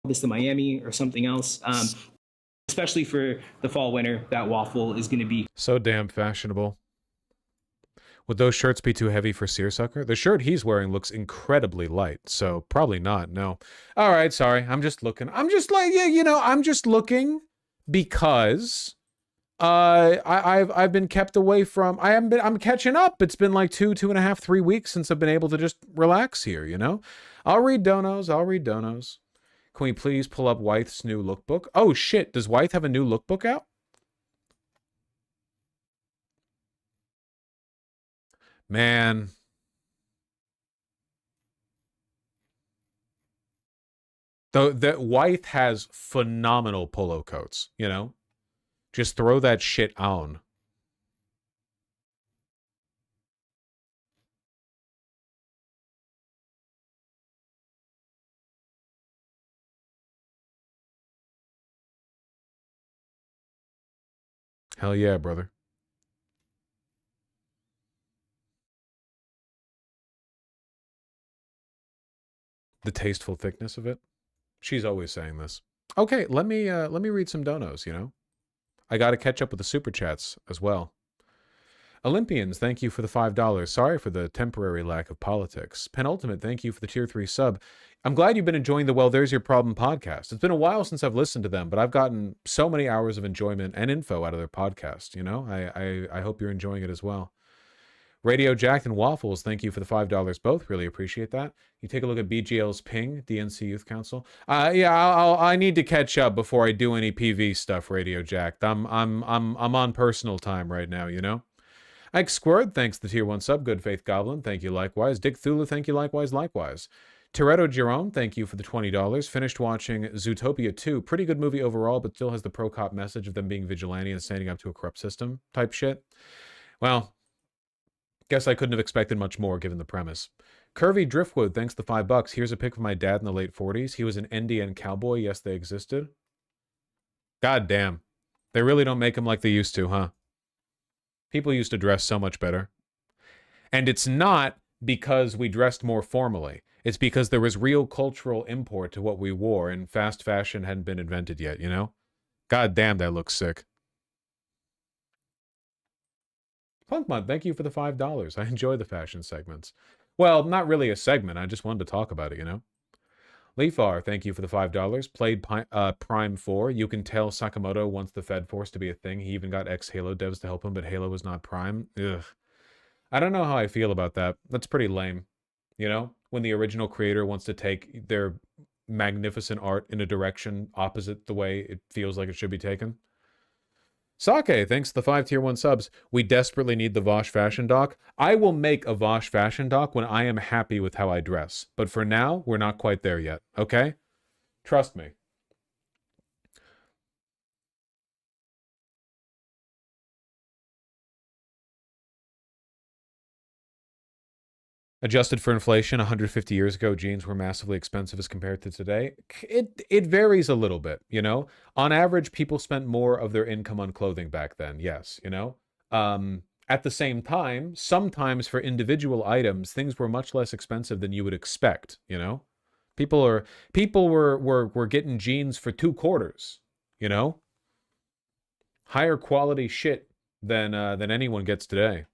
this to Miami or something else. Especially for the fall winter, that waffle is going to be so damn fashionable. Would those shirts be too heavy for seersucker? The shirt he's wearing looks incredibly light, so probably not. No. All right, sorry. I'm just looking. I'm just looking because I've been kept away from. I'm catching up. It's been 2.5, 3 weeks since I've been able to just relax here. I'll read donos. Can we please pull up Wythe's new lookbook? Oh, shit. Does Wythe have a new lookbook out? Man. Though that Wythe has phenomenal polo coats, you know? Just throw that shit on. Hell yeah, brother. The tasteful thickness of it. She's always saying this. Okay, let me read some donos, you know? I got to catch up with the super chats as well. Olympians, thank you for the $5. Sorry for the temporary lack of politics. Penultimate, thank you for the tier 3 sub. I'm glad you've been enjoying the Well, There's Your Problem podcast. It's been a while since I've listened to them, but I've gotten so many hours of enjoyment and info out of their podcast, you know? I hope you're enjoying it as well. Radio Jack and Waffles, thank you for the $5 both. Really appreciate that. You take a look at BGL's ping, DNC Youth Council. Yeah, I need to catch up before I do any PV stuff, Radio Jack. I'm on personal time right now, you know? Ike Squared, thanks the tier 1 sub. Good Faith Goblin, thank you likewise. Dick Thulu, thank you likewise. Toretto Jerome, thank you for the $20. Finished watching Zootopia 2. Pretty good movie overall, but still has the pro-cop message of them being vigilante and standing up to a corrupt system type shit. Well, guess I couldn't have expected much more given the premise. Curvy Driftwood, thanks the $5. Here's a pic of my dad in the late 40s. He was an NDN cowboy. Yes, they existed. God damn. They really don't make them like they used to, huh? People used to dress so much better. And it's not because we dressed more formally. It's because there was real cultural import to what we wore, and fast fashion hadn't been invented yet, you know? God damn, that looks sick. Punkmud, thank you for the $5. I enjoy the fashion segments. Well, not really a segment. I just wanted to talk about it, you know? Leafar, thank you for the $5. Played Prime 4. You can tell Sakamoto wants the Fed Force to be a thing. He even got ex-Halo devs to help him, but Halo was not Prime. Ugh. I don't know how I feel about that. That's pretty lame. You know? When the original creator wants to take their magnificent art in a direction opposite the way it feels like it should be taken. Sake, thanks to the 5 tier 1 subs. We desperately need the Vosh fashion doc. I will make a Vosh fashion doc when I am happy with how I dress. But for now, we're not quite there yet, okay? Trust me. Adjusted for inflation, 150 years ago, jeans were massively expensive as compared to today. It varies a little bit, you know? On average, people spent more of their income on clothing back then, yes, you know? At the same time, sometimes for individual items, things were much less expensive than you would expect, you know? People were getting jeans for $2, you know? Higher quality shit than anyone gets today.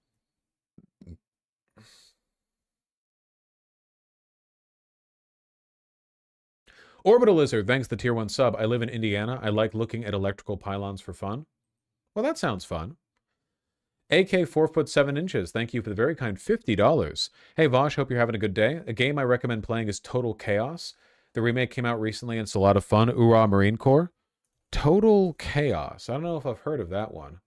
Orbital Lizard, thanks the tier 1 sub. I live in Indiana. I like looking at electrical pylons for fun. Well, that sounds fun. AK 4'7". Thank you for the very kind $50. Hey Vosh, hope you're having a good day. A game I recommend playing is Total Chaos. The remake came out recently and it's a lot of fun. Hoorah Marine Corps. Total Chaos. I don't know if I've heard of that one.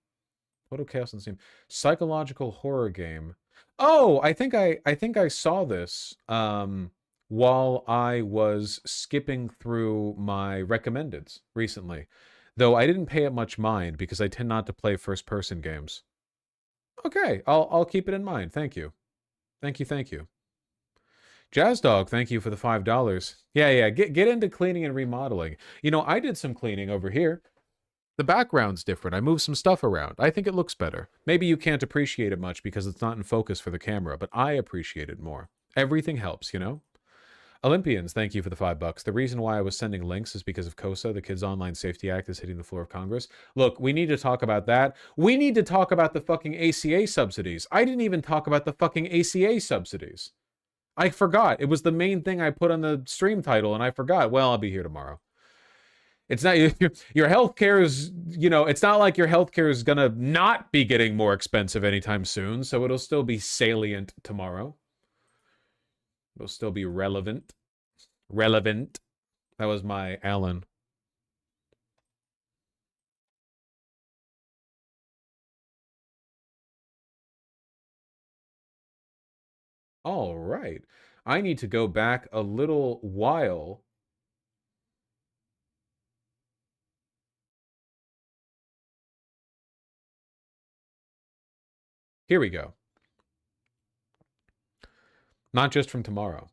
Total Chaos on Steam. Psychological horror game. Oh, I think I saw this. While I was skipping through my recommendeds recently. Though I didn't pay it much mind because I tend not to play first-person games. Okay, I'll keep it in mind. Thank you. Thank you. Jazz Dog, thank you for the $5. Yeah, get into cleaning and remodeling. You know, I did some cleaning over here. The background's different. I moved some stuff around. I think it looks better. Maybe you can't appreciate it much because it's not in focus for the camera, but I appreciate it more. Everything helps, you know? Olympians, thank you for the $5. The reason why I was sending links is because of COSA. The Kids Online Safety Act is hitting the floor of Congress. Look, we need to talk about that. We need to talk about the fucking ACA subsidies. I didn't even talk about the fucking ACA subsidies. I forgot. It was the main thing I put on the stream title, and I forgot. Well, I'll be here tomorrow. It's not your healthcare is, you know, it's not like your healthcare is gonna not be getting more expensive anytime soon, so it'll still be salient tomorrow. It'll still be relevant. That was my Alan. All right. I need to go back a little while. Here we go. Not just from tomorrow.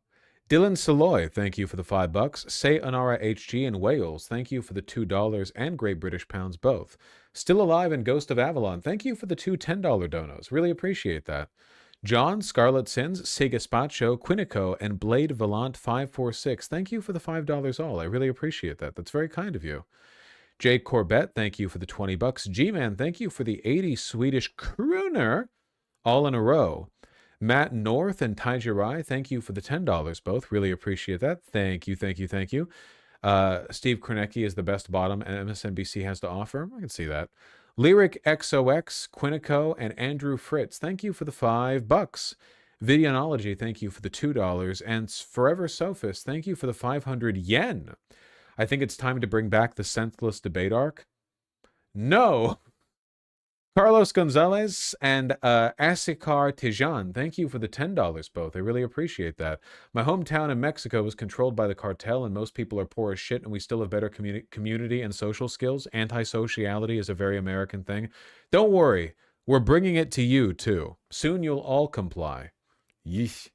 Dylan Saloy, thank you for the $5. Say Anara HG in Wales, thank you for the $2 and Great British Pounds both. Still Alive and Ghost of Avalon, thank you for the two $10 donos. Really appreciate that. John, Scarlet Sins, Segaspacho, Quinico, and Blade Valant 546, thank you for the $5 all. I really appreciate that. That's very kind of you. Jake Corbett, thank you for the $20. G-Man, thank you for the 80 Swedish kroner all in a row. Matt North and Taijirai, thank you for the $10 both. Really appreciate that. Thank you, thank you, thank you. Steve Kornecki is the best bottom and MSNBC has to offer. I can see that. Lyric XOX, Quinico, and Andrew Fritz, thank you for the $5. Videonology, thank you for the $2. And Forever Sophist, thank you for the 500 yen. I think it's time to bring back the senseless debate arc. No! Carlos Gonzalez and Asikar Tijan, thank you for the $10 both. I really appreciate that. My hometown in Mexico is controlled by the cartel and most people are poor as shit and we still have better community and social skills. Anti-sociality is a very American thing. Don't worry, we're bringing it to you too. Soon you'll all comply. Yeesh.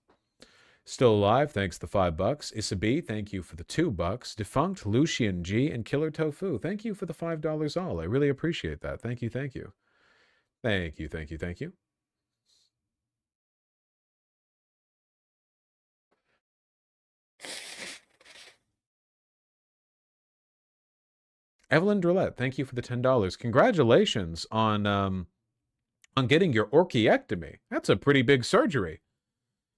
Still Alive, thanks the $5. Isabi, thank you for the $2. Defunct, Lucian G, and Killer Tofu, thank you for the $5 all. I really appreciate that. Thank you, thank you. Thank you, thank you, thank you. Evelyn Drillette, thank you for the $10. Congratulations on getting your orchiectomy. That's a pretty big surgery.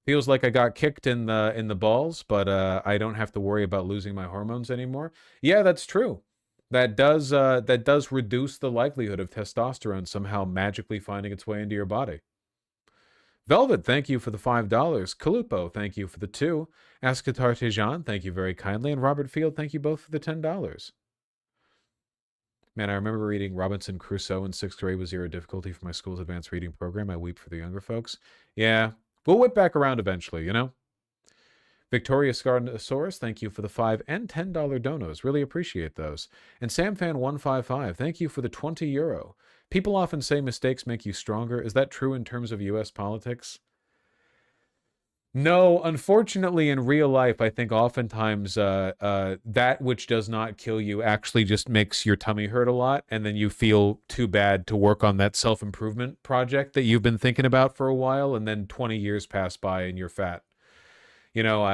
Feels like I got kicked in the balls, but I don't have to worry about losing my hormones anymore. Yeah, that's true. That does reduce the likelihood of testosterone somehow magically finding its way into your body. Velvet, thank you for the $5. Kalupo, thank you for the 2. Askatar Tejan, thank you very kindly. And Robert Field, thank you both for the $10. Man, I remember reading Robinson Crusoe in 6th grade with zero difficulty for my school's advanced reading program. I weep for the younger folks. Yeah, we'll whip back around eventually, you know? Victoria Scarnosaurus, thank you for the $5 and $10 donos. Really appreciate those. And SamFan155, thank you for the €20. People often say mistakes make you stronger. Is that true in terms of U.S. politics? No, unfortunately, in real life, I think oftentimes that which does not kill you actually just makes your tummy hurt a lot, and then you feel too bad to work on that self-improvement project that you've been thinking about for a while, and then 20 years pass by and you're fat. You know,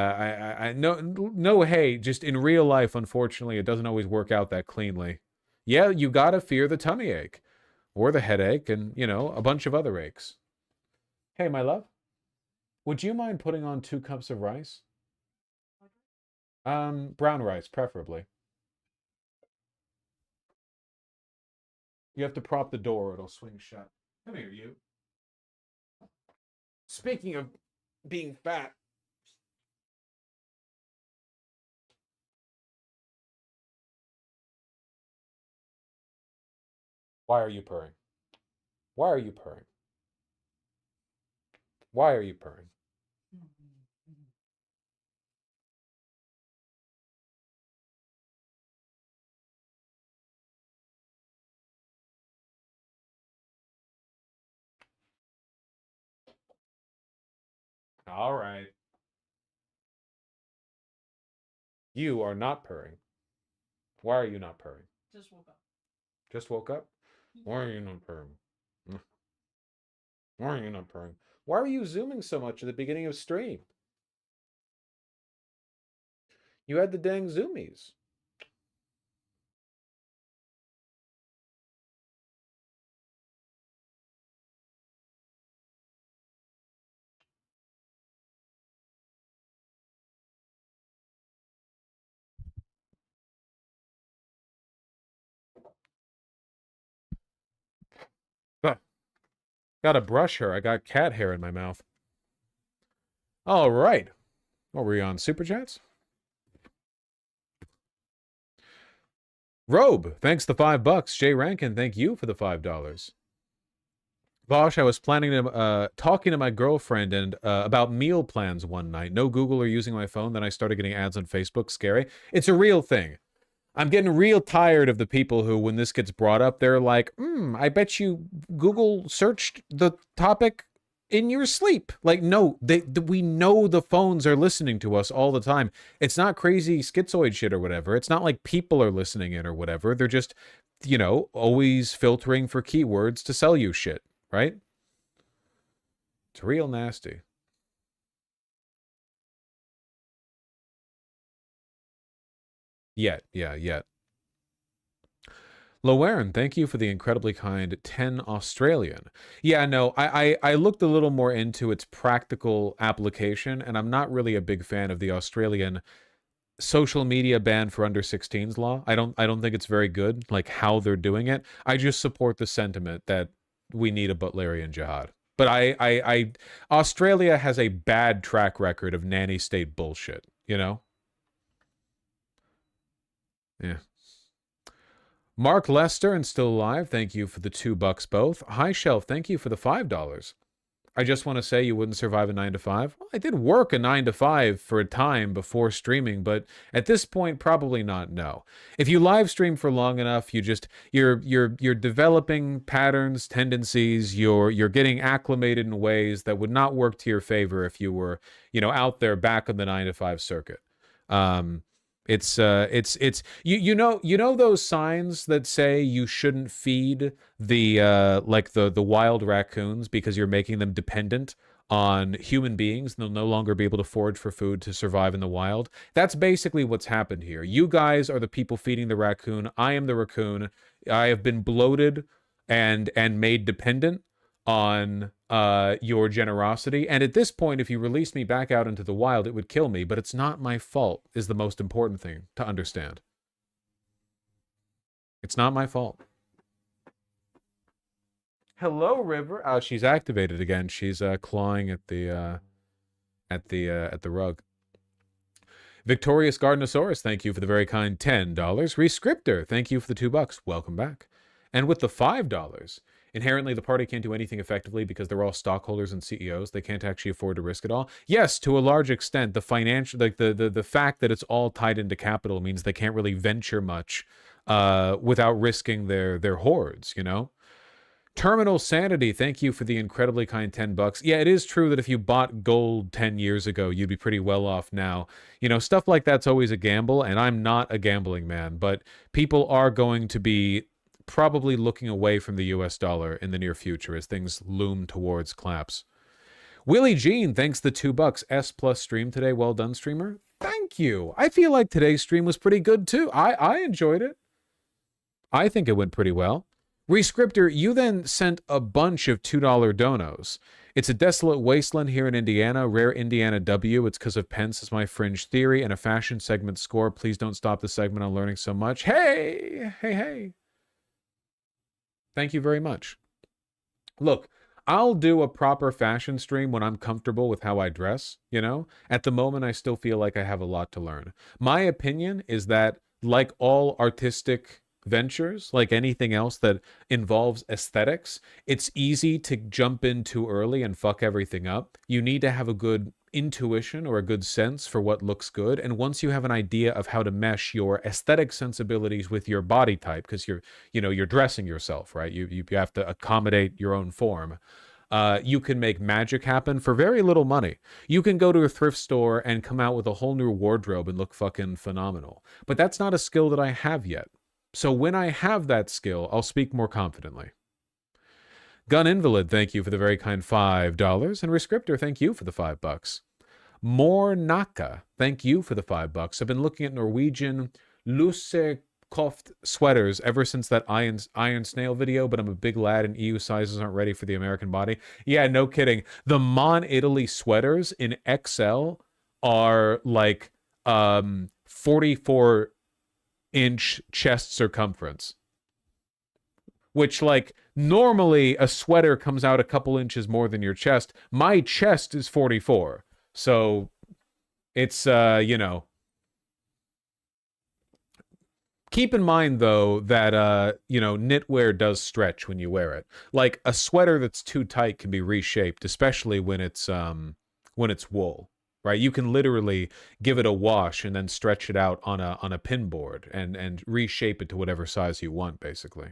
hey, just in real life, unfortunately, it doesn't always work out that cleanly. Yeah, you gotta fear the tummy ache, or the headache, and, you know, a bunch of other aches. Hey, my love, would you mind putting on 2 cups of rice? Brown rice, preferably. You have to prop the door, it'll swing shut. Come here, you. Speaking of being fat, why are you purring? Why are you purring? Why are you purring? All right. You are not purring. Why are you not purring? Just woke up. Just woke up? Why are you not purring? Why are you not purring? Why were you zooming so much at the beginning of stream? You had the dang zoomies. Gotta brush her. I got cat hair in my mouth. All right. What were we on? Super Chats? Robe, thanks the $5. Jay Rankin, thank you for the $5. Bosh, I was planning to talking to my girlfriend and about meal plans one night. No Google or using my phone. Then I started getting ads on Facebook. Scary. It's a real thing. I'm getting real tired of the people who, when this gets brought up, they're like, I bet you Google searched the topic in your sleep. Like, no, we know the phones are listening to us all the time. It's not crazy schizoid shit or whatever. It's not like people are listening in or whatever. They're just, you know, always filtering for keywords to sell you shit, right? It's real nasty. Yet. Lowen, thank you for the incredibly kind 10 Australian. Yeah, no, I looked a little more into its practical application, and I'm not really a big fan of the Australian social media ban for under 16s law. I don't think it's very good, like how they're doing it. I just support the sentiment that we need a Butlerian jihad. But Australia has a bad track record of nanny state bullshit, you know? Yeah. Mark Lester and still alive, thank you for the $2 both. High Shelf, thank you for the $5. I just want to say you wouldn't survive a 9 to 5. Well, I did work a 9 to 5 for a time before streaming, but at this point, probably not. No. If you live stream for long enough, you're developing patterns, tendencies. You're getting acclimated in ways that would not work to your favor if you were, you know, out there back on the 9 to 5 circuit. It's you know those signs that say you shouldn't feed the like the wild raccoons because you're making them dependent on human beings. They'll no longer be able to forage for food to survive in the wild. That's basically what's happened here. You guys are the people feeding the raccoon. I am the raccoon. I have been bloated and made dependent on your generosity, and at this point, if you release me back out into the wild, it would kill me, but it's not my fault, is the most important thing to understand. It's not my fault. Hello, River. Oh, she's activated again. She's clawing at the rug. Victorious Gardenosaurus, thank you for the very kind $10. Rescriptor, thank you for the $2. Welcome back. And with the $5, inherently, the party can't do anything effectively because they're all stockholders and CEOs. They can't actually afford to risk it all. Yes, to a large extent, the financial, like the fact that it's all tied into capital means they can't really venture much without risking their hoards, you know? Terminal Sanity, thank you for the incredibly kind $10. Yeah, it is true that if you bought gold 10 years ago, you'd be pretty well off now. You know, stuff like that's always a gamble, and I'm not a gambling man, but people are going to be probably looking away from the US dollar in the near future as things loom towards collapse. Willie Jean, thanks the $2. S+ stream today. Well done, streamer. Thank you. I feel like today's stream was pretty good too. I enjoyed it. I think it went pretty well. Rescriptor, you then sent a bunch of $2 donos. It's a desolate wasteland here in Indiana. Rare Indiana W. It's because of Pence is my fringe theory and a fashion segment score. Please don't stop the segment. I'm learning so much. Hey. Thank you very much. Look, I'll do a proper fashion stream when I'm comfortable with how I dress, you know? At the moment, I still feel like I have a lot to learn. My opinion is that, like all artistic ventures, like anything else that involves aesthetics, it's easy to jump in too early and fuck everything up. You need to have a good intuition or a good sense for what looks good, and once you have an idea of how to mesh your aesthetic sensibilities with your body type, because you're dressing yourself, right? You have to accommodate your own form. You can make magic happen for very little money. You can go to a thrift store and come out with a whole new wardrobe and look fucking phenomenal. But that's not a skill that I have yet. So when I have that skill, I'll speak more confidently. Gun Invalid, thank you for the very kind $5. And Rescriptor, thank you for the $5. Mornaka, thank you for the $5. I've been looking at Norwegian Lusekoft sweaters ever since that Iron Snail video, but I'm a big lad and EU sizes aren't ready for the American body. Yeah, no kidding. The Mon Italy sweaters in XL are like 44-inch chest circumference. Which, like, normally a sweater comes out a couple inches more than your chest. My chest is 44. So it's, Keep in mind, though, that, you know, knitwear does stretch when you wear it. Like, a sweater that's too tight can be reshaped, especially when it's wool, right? You can literally give it a wash and then stretch it out on a pin board and reshape it to whatever size you want, basically.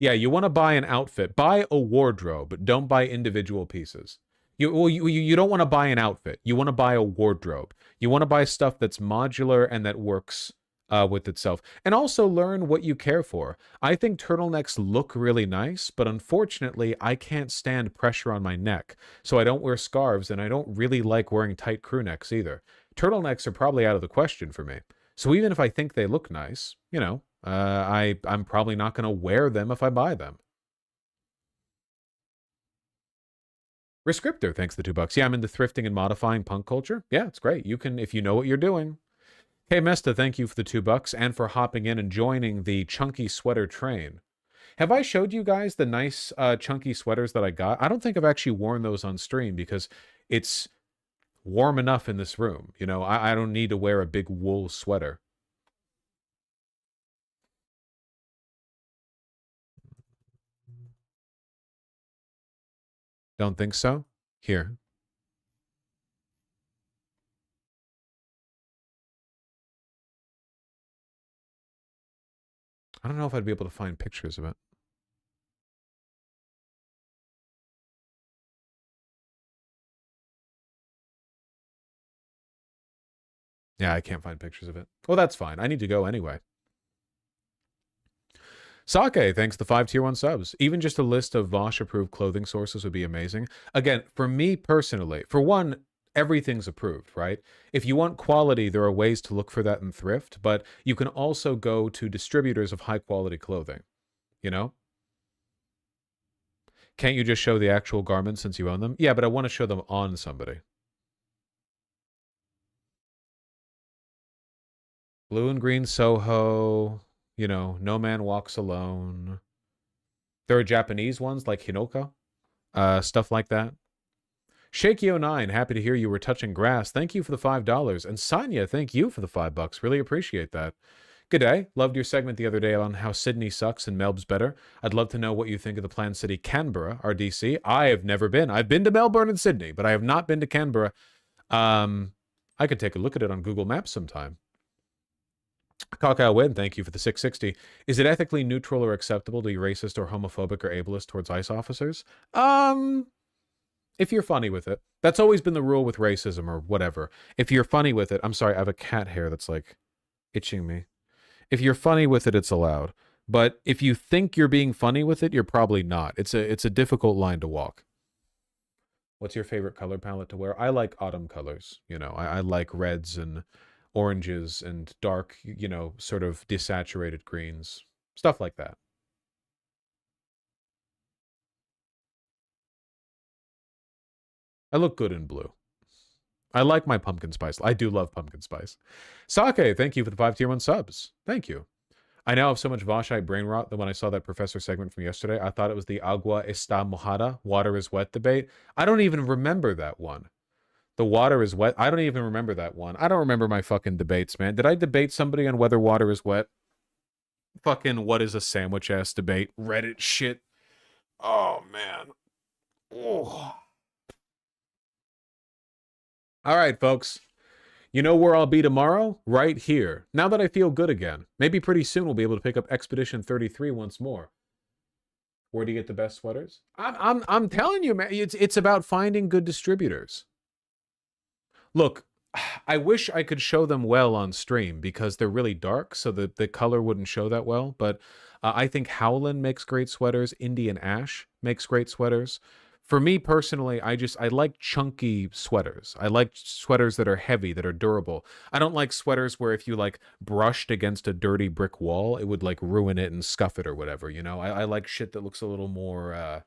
Yeah, you want to buy an outfit. Buy a wardrobe, but don't buy individual pieces. You don't want to buy an outfit. You want to buy a wardrobe. You want to buy stuff that's modular and that works with itself. And also learn what you care for. I think turtlenecks look really nice, but unfortunately, I can't stand pressure on my neck. So I don't wear scarves, and I don't really like wearing tight crew necks either. Turtlenecks are probably out of the question for me. So even if I think they look nice, you know, I'm probably not going to wear them if I buy them. Rescriptor, thanks the $2. Yeah, I'm into thrifting and modifying punk culture. Yeah, it's great. You can, if you know what you're doing. Hey, Mesta, thank you for the $2 and for hopping in and joining the chunky sweater train. Have I showed you guys the nice chunky sweaters that I got? I don't think I've actually worn those on stream because it's warm enough in this room. You know, I don't need to wear a big wool sweater. Don't think so? Here. I don't know if I'd be able to find pictures of it. Yeah, I can't find pictures of it. Well, that's fine. I need to go anyway. Sake, thanks the 5 tier 1 subs. Even just a list of Vosh-approved clothing sources would be amazing. Again, for me personally, for one, everything's approved, right? If you want quality, there are ways to look for that in thrift, but you can also go to distributors of high-quality clothing, you know? Can't you just show the actual garments since you own them? Yeah, but I want to show them on somebody. Blue and green Soho... You know, No Man Walks Alone. There are Japanese ones like Hinoka. Stuff like that. Shaky09, happy to hear you were touching grass. Thank you for the $5. And Sanya, thank you for the $5. Really appreciate that. Good day. Loved your segment the other day on how Sydney sucks and Melb's better. I'd love to know what you think of the planned city Canberra, our DC. I have never been. I've been to Melbourne and Sydney, but I have not been to Canberra. I could take a look at it on Google Maps sometime. Kakao Win, thank you for the 660. Is it ethically neutral or acceptable to be racist or homophobic or ableist towards ICE officers? If you're funny with it. That's always been the rule with racism or whatever. If you're funny with it, I'm sorry, I have a cat hair that's like itching me. If you're funny with it, it's allowed. But if you think you're being funny with it, you're probably not. It's a difficult line to walk. What's your favorite color palette to wear? I like autumn colors. You know, I like reds and oranges and dark, you know, sort of desaturated greens, stuff like that. I look good in blue. I like my pumpkin spice. I do love pumpkin spice. Sake, thank you for the 5 tier 1 subs. Thank you. I now have so much Voshite brain rot that when I saw that professor segment from yesterday, I thought it was the agua está mojada, water is wet debate. I don't even remember that one. The water is wet. I don't even remember that one. I don't remember my fucking debates, man. Did I debate somebody on whether water is wet? Fucking what is a sandwich ass debate? Reddit shit. Oh, man. Oh. All right, folks. You know where I'll be tomorrow? Right here. Now that I feel good again. Maybe pretty soon we'll be able to pick up Expedition 33 once more. Where do you get the best sweaters? I'm telling you, man. It's about finding good distributors. Look, I wish I could show them well on stream because they're really dark, so the color wouldn't show that well. But I think Howland makes great sweaters. Indian Ash makes great sweaters. For me personally, I like chunky sweaters. I like sweaters that are heavy, that are durable. I don't like sweaters where if you like brushed against a dirty brick wall, it would like ruin it and scuff it or whatever. You know, I like shit that looks a little more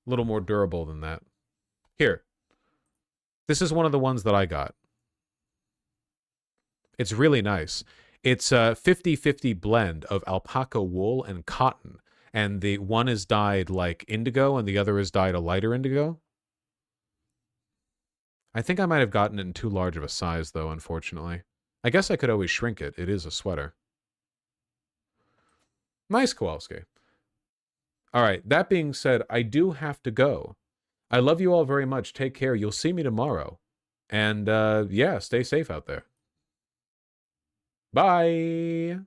durable than that. Here. This is one of the ones that I got. It's really nice. It's a 50-50 blend of alpaca wool and cotton. and the one is dyed like indigo and the other is dyed a lighter indigo. I think I might have gotten it in too large of a size, though, unfortunately. I guess I could always shrink it. It is a sweater. Nice, Kowalski. All right, that being said, I do have to go. I love you all very much. Take care. You'll see me tomorrow. And, yeah, stay safe out there. Bye.